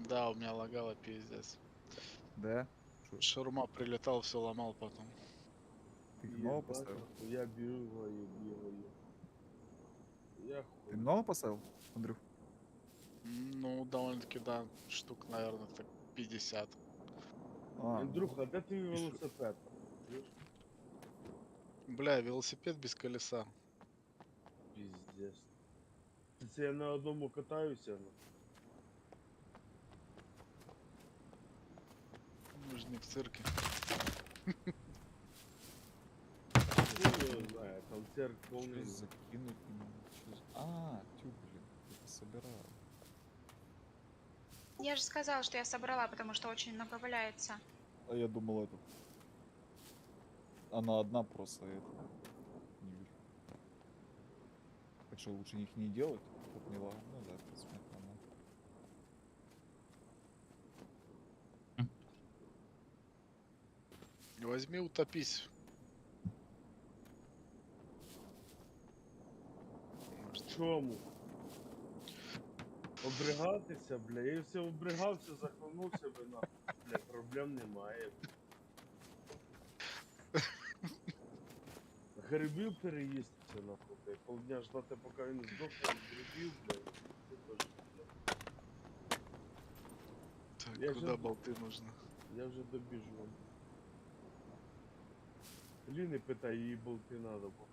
Да, у меня лагало пиздец. Да? Шаурма прилетал, все ломал потом. Ты много Єбать, поставил? нахуй, я бігаю. Я Ты хуй. много поставил, Андрюх? Ну, довольно-таки, да, штук, наверное, так 50. Андрюха, де твій І що? велосипед? Чуєш? Бля, велосипед без колеса. Піздец. Це я на одному катаюся, ну. Мы же не в цирке. Хуй його знає, там церк повний. Что закинуть не могу? Тю, блин, это собирал. Я же сказала, что я собрала, потому что очень много валяется. А я думал, это... Она одна просто, это... Не вижу. Так что лучше их не делать, чтоб не лагало. Ну да, в принципе, нормально. Возьми, утопись. В чому? Обригатися, бля, я все обригався, захлинув себе, нахуй. Бля, проблем немає. Грибів переїстися, нахуй, бля. Полдня ждати, поки він здохне від грибів, бля. Це теж, бля. Так, Я куда же- болты нужны? Я вже добіжу. Ліни питає, їй болти надо було.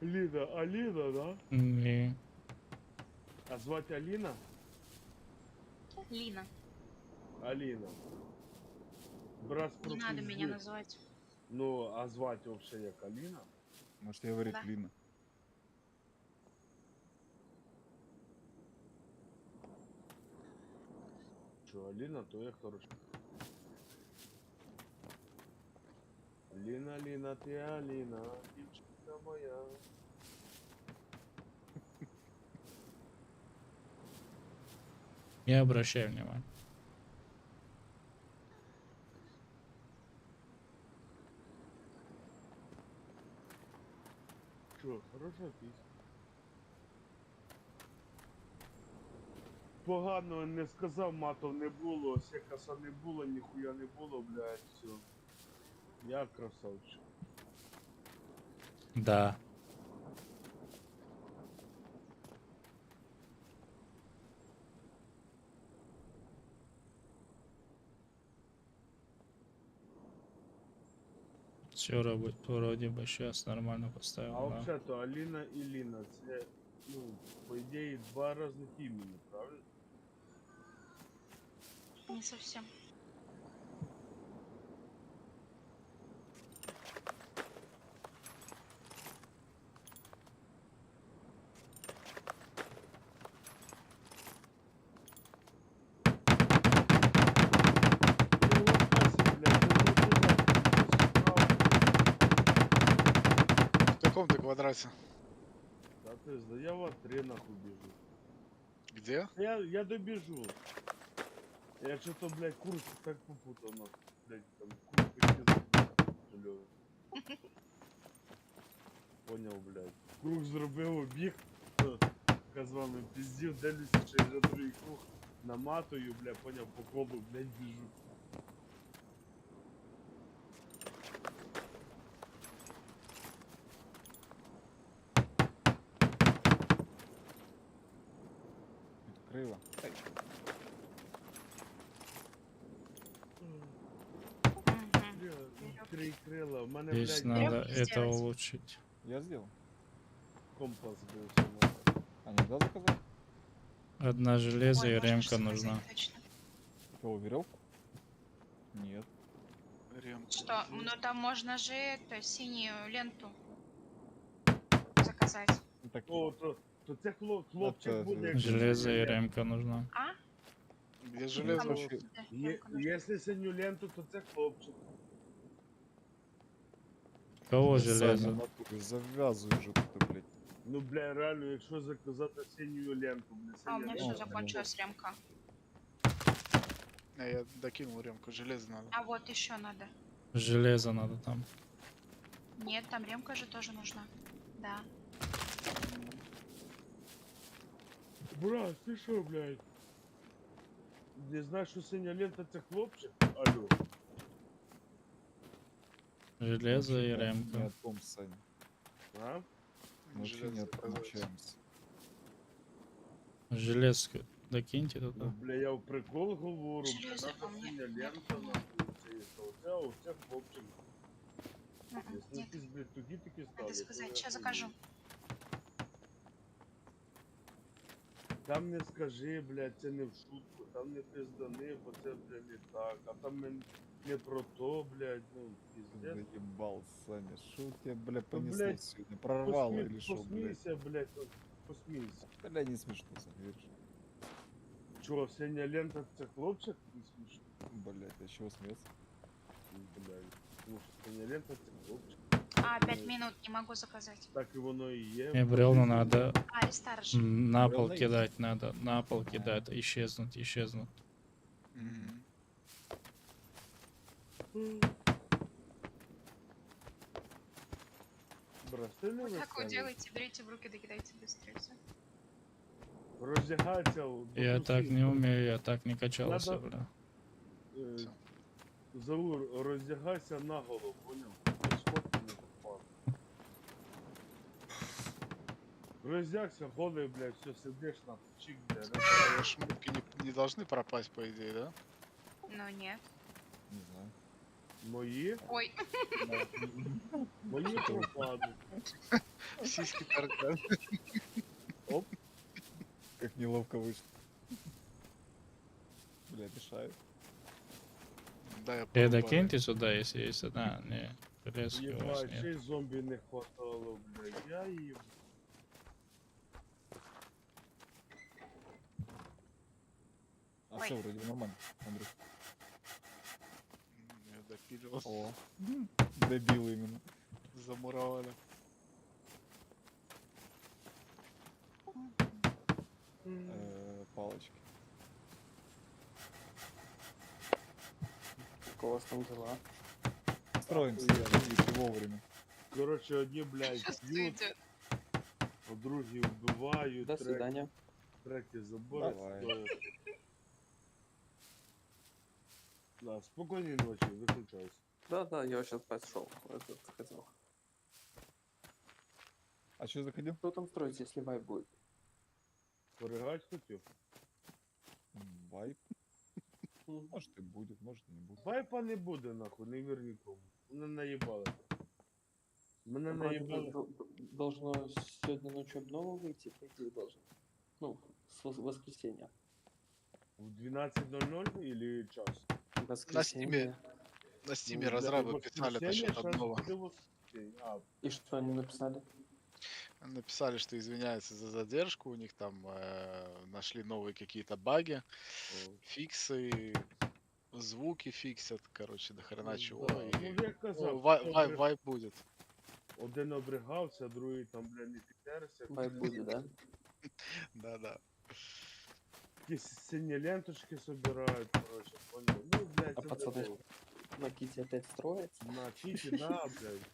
Ліна, Аліна, да? Не. А звати Аліна? Лина, Аліна. Брат не надо меня называть. Ну, а звати вообще як Аліна? Может, я говорит Да. Лина. Що, Аліна, то я хороша. Аліна, Аліна, ти Аліна, дівчинка моя. Не обращай внимания. Хорошо, хорошо пісня. Поганого не сказав, матов не було, секаса не було, ніхуя не було, блядь, все. Я красавчик. Да. Все вроде бы сейчас нормально поставил. А да. взагалі-то Аліна і Ліна, це, ну, по ідеї, два різних імені, правильно? Не совсем. В каком ты квадрате? Да ты знаешь, я в три нахуй бежу. Где? Я добежу. Я что-то, блядь, курс так попутал, нахуй. Блядь, там круг Понял, блядь. Круг зробив, обіг. Казвами пиздів, дивлюся через другий круг. Наматую, блядь, понял, по колу, блядь, біжу. Крыло. Три крила. У мене, Здесь блядь, надо это улучшить. Я сделал. компас був сама. А нельзя заказать? Одна железо Ой, и можно ремка же заказать, нужна. точно. Кого, веревку? Нет. Ремку. Что? Ну там можно же это, синюю ленту заказать. Так, О, то це хлопчик Це буде. як Железо и синю ремка нужна. А? Где железо? Там, короче, да, Є- ленту нужно. Якщо синю ленту, то це хлопчик. Кого Саня, железо? натуре, завязывай же ты, блядь. Ну, бля, реально, якщо заказати синю ленту, бля, А у меня синя все лента. закончилась ремка. Я докинул ремку, железо надо. А вот еще надо. Железо надо там. Нет, там ремка же тоже нужна. Да. Брат, ти що, блядь? Не знаєш, що синя лента це хлопчик? Алло. Железо и Не ремка. о том, Саня. А? Мы вообще не Железо о том заказывать. общаемся. Железку докиньте Ну, туда. бля, я в прикол говорю, бля, Железо наша ко мне. синя лента, нахуй, це є, а оце хлопчик. Якщо Нет, якісь, блядь, тугі такі надо ставлять, то сказать. я Сейчас хуй закажу. Там не скажи, блядь, це не в шутку, там не пиздани, бо це, блядь, не так, а там не про то, блядь, ну, пиздец. Заебал, Саня. Шо у тебя, бля, понесло блядь, сегодня? Прорвало или шо, блядь? Посмійся, блядь, посмійся. Бля, не смешно, Саня, веришь? Чого, синя лента це хлопчик? Не смішно. Блядь, а чего смеяться? Блядь, тому що синя лента це хлопчик. А, 5 минут не могу заказать. Так і воно і є. Мне бревна надо А, рестарт же. на пол Бревна есть? кидать, надо на пол кидать, исчезнуть, исчезнуть. Мгм. Брати не Вот так вот веселі. делайте, берите в руки, докидайте быстрее. Всё. Роздягайся. Я так не умею, я так не качался, Надо- бля. Заур, роздягайся наголо, понял? Сфотки не попав. Роздягся, голий, блядь, все, сидиш на чик, блядь. А шмотки не должны пропасть, по идее, да? Ну нет. Не знаю. Мої? Ой. Мої пропадуть. Сиськи торчат. Оп. Как неловко вышло. Бля, мешает. Да, я Ты порубаю. докиньте сюда, если есть одна. Не, железки у вас Єбать, ще й нет. зомбі не хватало, блядь. Я їм. А Ой. все, вроде нормально, Андрюх. Я допиливал. О, добил именно. Замуровали. Палочки. Как у вас там дела? Строимся, видите, вовремя. Короче, одні, блядь, Сейчас п'ють, идет. а другі вбивають, До свидания. треті забори. Давай. Да, спокійної ночі, виключайся. Да, я сейчас пошел. Этот хотел. А что заходил? Что там строить, если вайп будет? Поригать хотів? Вайп. Может и будет, может и не будет. Вайпа не буде, нахуй, не вір нікому. Мене наїбали. Мене Вроде бы наїбали. должно сегодня ночью обнова выйти, по идее должно. Ну, с воскресенья. В 12:00 или час? Воскресенье. На стиме Ну, разрабы блядь, писали, воскресенье, точнее, щас обнова. буде воскресенье. А, И что они написали? Написали, что извиняются за задержку, у них там нашли новые какие-то баги, фиксы, звуки фиксят, короче, до хрена Ну, чего. да. И Ну, я казав, вайп будет. один обригався, другий там, бля, не підтерся. Вайп будет, да? Да-да. Якісь сині ленточки собирають, короче, понял. Ну, блядь, А це пацаны дебил. на Ките опять строятся? На Кіті, да, блядь.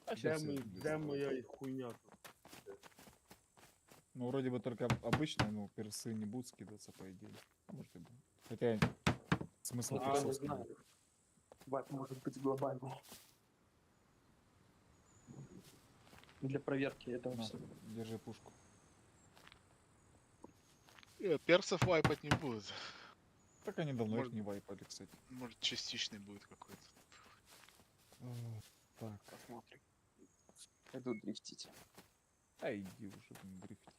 А щас Де я мій- буду де моя строить. хуйня тут? Ну, вроде бы только обычные, ну, персы не будут скидываться, по идее. А может и будут. Хотя, смысл Ну, я персов не скидывать. знаю. Вайп может быть глобальный. Для проверки этого На, всего. держи пушку. Персов вайпать не будет. Так они давно Может- их не вайпали, кстати. Может, частичный будет какой-то. Так. Посмотрим. Пойду дрифтить. А иди уже, блин, дрифти.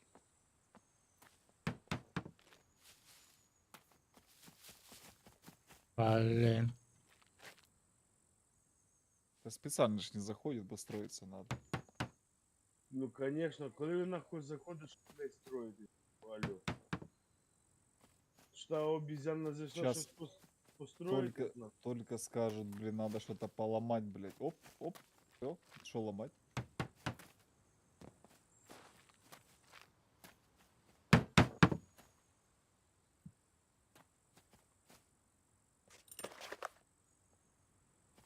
Блин. Да специально же не заходит, бо строиться надо. Ну, конечно, коли нахуй заходиш, блядь, строїти. Алло. Что, обезьяна зайшла, Щас щось построить? Только скажут, блин, надо что-то поломать, блядь. Оп, оп, все, что ломать?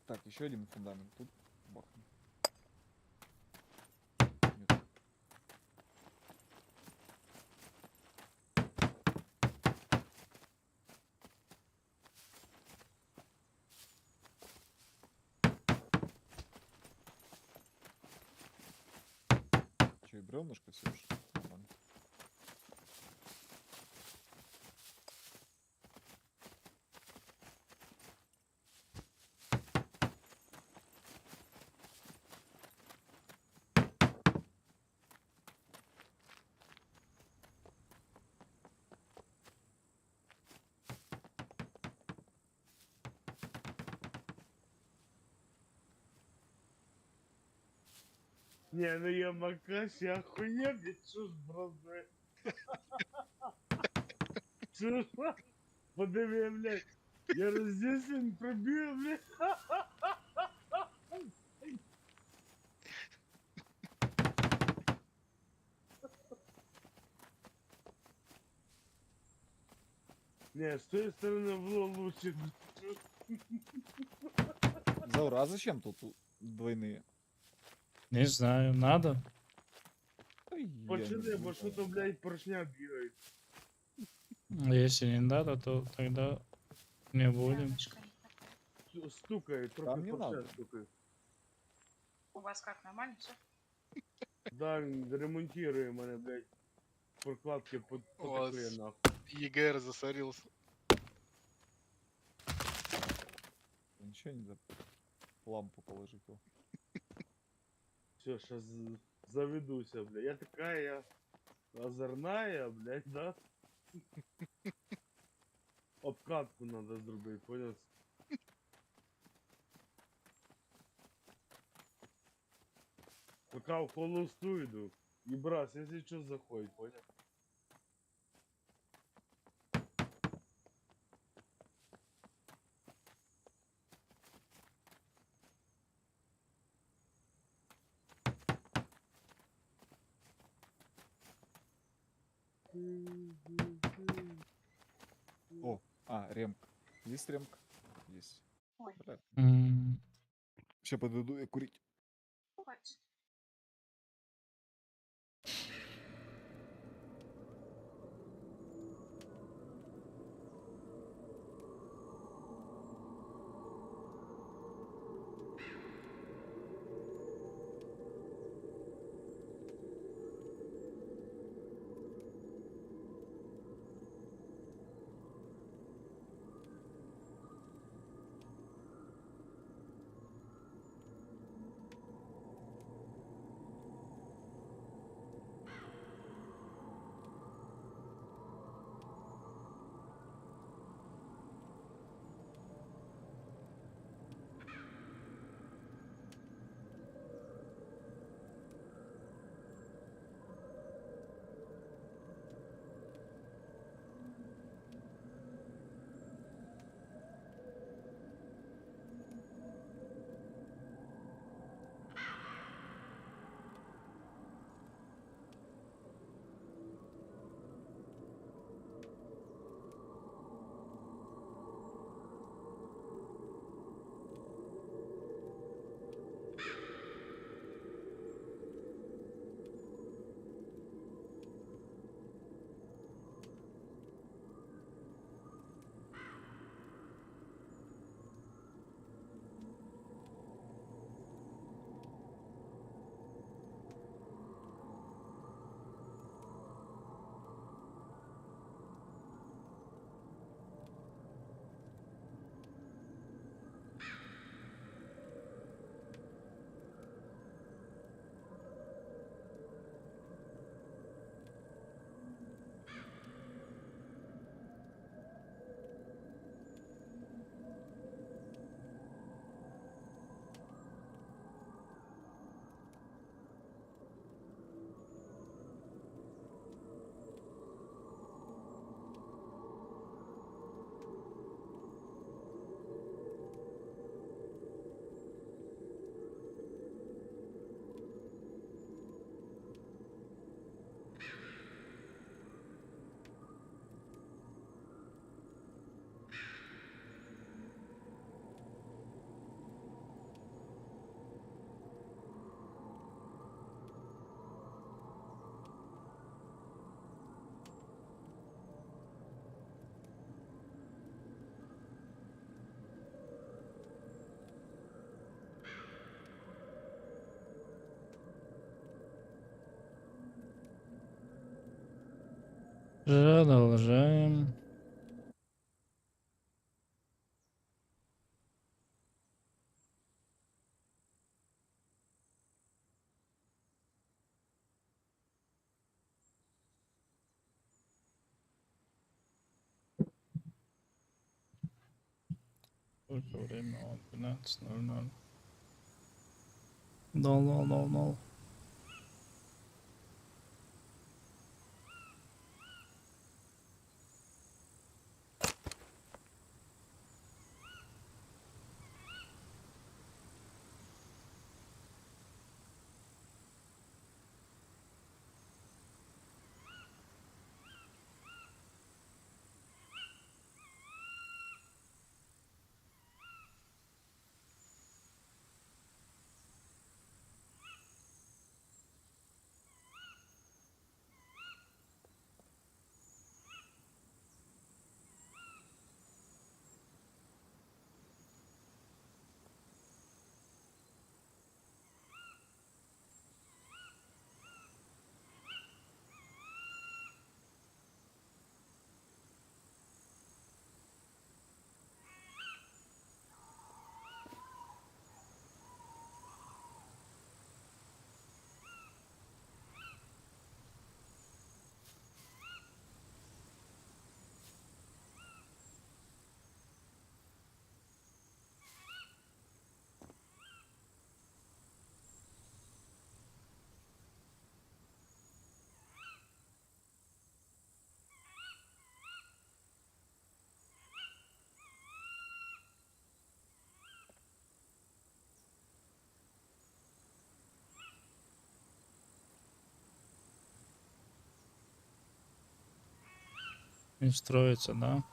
Так, еще один фундамент тут бахнем. Нет. Че, и бревнышко все же? Нормально. Не, ну я макаш, я охуенный, чушь, бразды. Чушь, подиви, блядь. Я роздесен пробил, блядь. Не, с той стороны было лучше. Заура, а зачем тут двойные? Не знаю, надо. Да я не Пацаны, бо знаю. что-то, блядь, поршня бегает. Если не надо, то тогда не будем. Стукает, трохи Там не поршня надо. стукает. У вас как, нормально все? Да, ремонтируем, они, блядь, прокладки У вас потекли, нахуй. ЕГР засорился. Ничего не за лампу положить. О. Все, сейчас заведуся, блядь. Я такая озорная, блядь, да? Обкатку надо зробити, понял? Пока в холосту иду. И брас, если что, заходит, понял? О, ремка. Есть ремка? Есть. Ой. Бля, М, Сейчас подойду я курить. Хватит. Продолжаем. Сколько время? 12:00. 00:00. Не строится, да?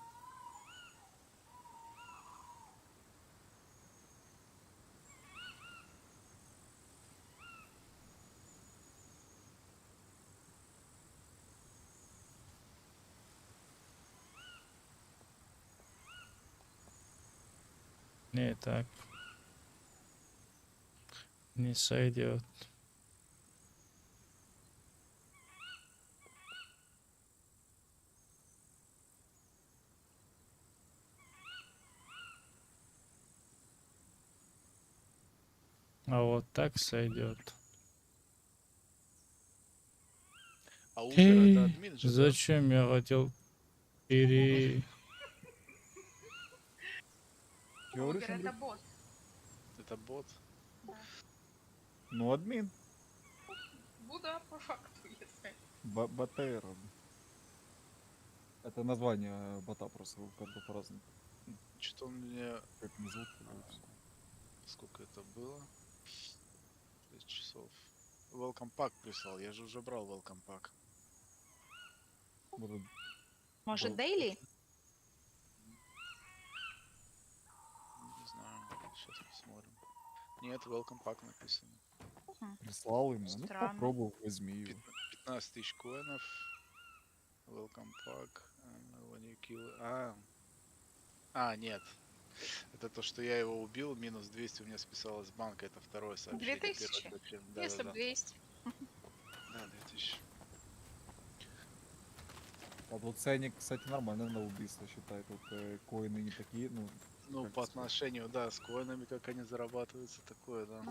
Не так. Не сойдет. А вот так сойдет. А Убер это Эй, админ же, да? зачем я хотел пере... Чё говоришь, Убер, Андрей? это бот. Это бот. Да. Ну, админ. Буду по факту, если. БТР. Это название бота просто как бы по-разному. Что-то он мне... Как не зовут. Сколько это было? 6 часов. Welcome pack прислал. Я же уже брал welcome pack. Может, Дейли? Не знаю. Сейчас посмотрим. Нет, welcome pack написано. Прислал ему. Ну, Странно. попробуй, возьми его. 15 тысяч коинов. Welcome pack. When you kill... нет. Это то, что я его убил, минус 200 у меня списалось с банка. Это второе сообщение. 2000? Первое сообщение. Да, Если да, бы да. 200. Да, 2000. А тут ценник, кстати, нормально на убийство считает. Тут коины не такие, ну... Ну, как по сказать. отношению, да, с коинами, как они зарабатываются, такое, да.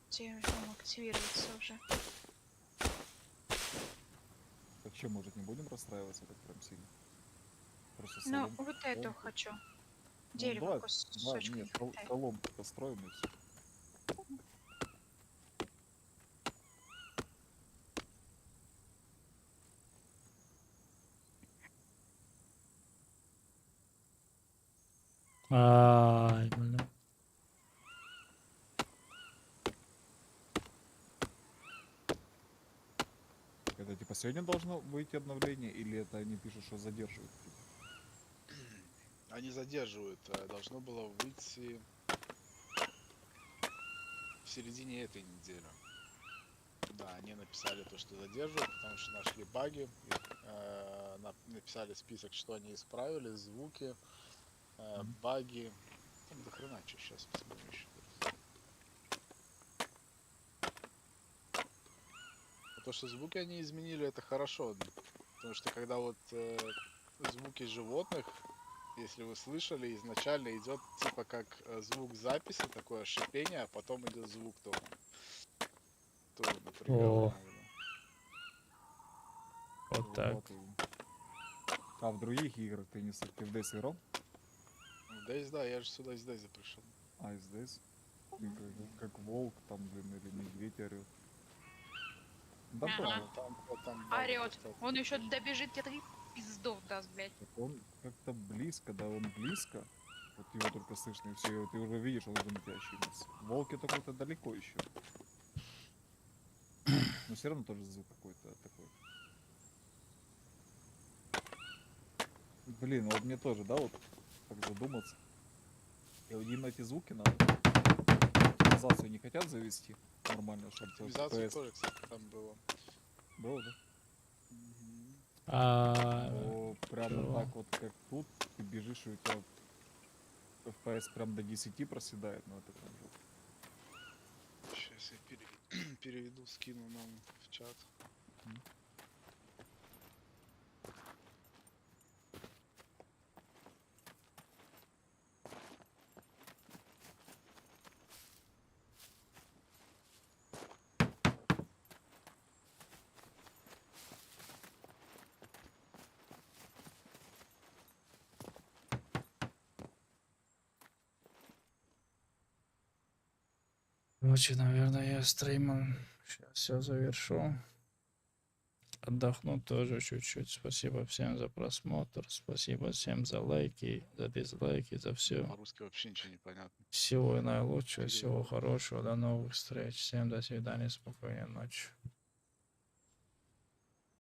Где он активируется уже? Так что, может, не будем расстраиваться так прям сильно? Просто Ну, соломку вот построим. эту хочу. Ну, Дерево давай, кусочками нет, хватает. соломку построим и все. Ай, бля. Это типа сегодня должно выйти обновление, или это они пишут, что задерживают? Они задерживают. Должно было выйти в середине этой недели. Да, они написали то, что задерживают, потому что нашли баги. И, написали список, что они исправили, звуки, баги. Там до хрена что, сейчас посмотрим еще. То, что звуки они изменили, это хорошо. Потому что когда вот звуки животных, если вы слышали, изначально идет типа как звук записи, такое шипение, а потом идет звук только. Тоже напрягало О. иногда. Вот так. А в других играх ты не ты в DayZ играл? В Days, да, я же сюда из Days пришел. А, из DayZ? Ты как волк там, блин, или медведь орёт. Да Ага. правильно. Там Орет. Он еще добежит, тебе таких пиздов даст, блядь. Так он как-то близко, да, он близко. Вот его только слышно, и все, ты уже видишь, он уже на тебя щемится. Волки только-то далеко еще. Но все равно тоже звук какой-то такой. Блин, вот мне тоже, да, вот так задуматься. И вот именно эти звуки надо. Оптимизацию не хотят завести нормально, чтобы Оптимизация тоже, кстати, там было. Было, да? А, Прямо чего? так вот, как тут, ты бежишь, и у тебя FPS прям до 10 проседает, но это прям жопа. Сейчас я переведу, скину нам в чат. Короче, наверное, я стримом сейчас все завершу. Отдохну тоже чуть-чуть. Спасибо всем за просмотр. Спасибо всем за лайки, за дизлайки, за все. По-русски вообще ничего не понятно. Всего наилучшего, всего хорошего. До новых встреч. Всем до свидания, спокойной ночи.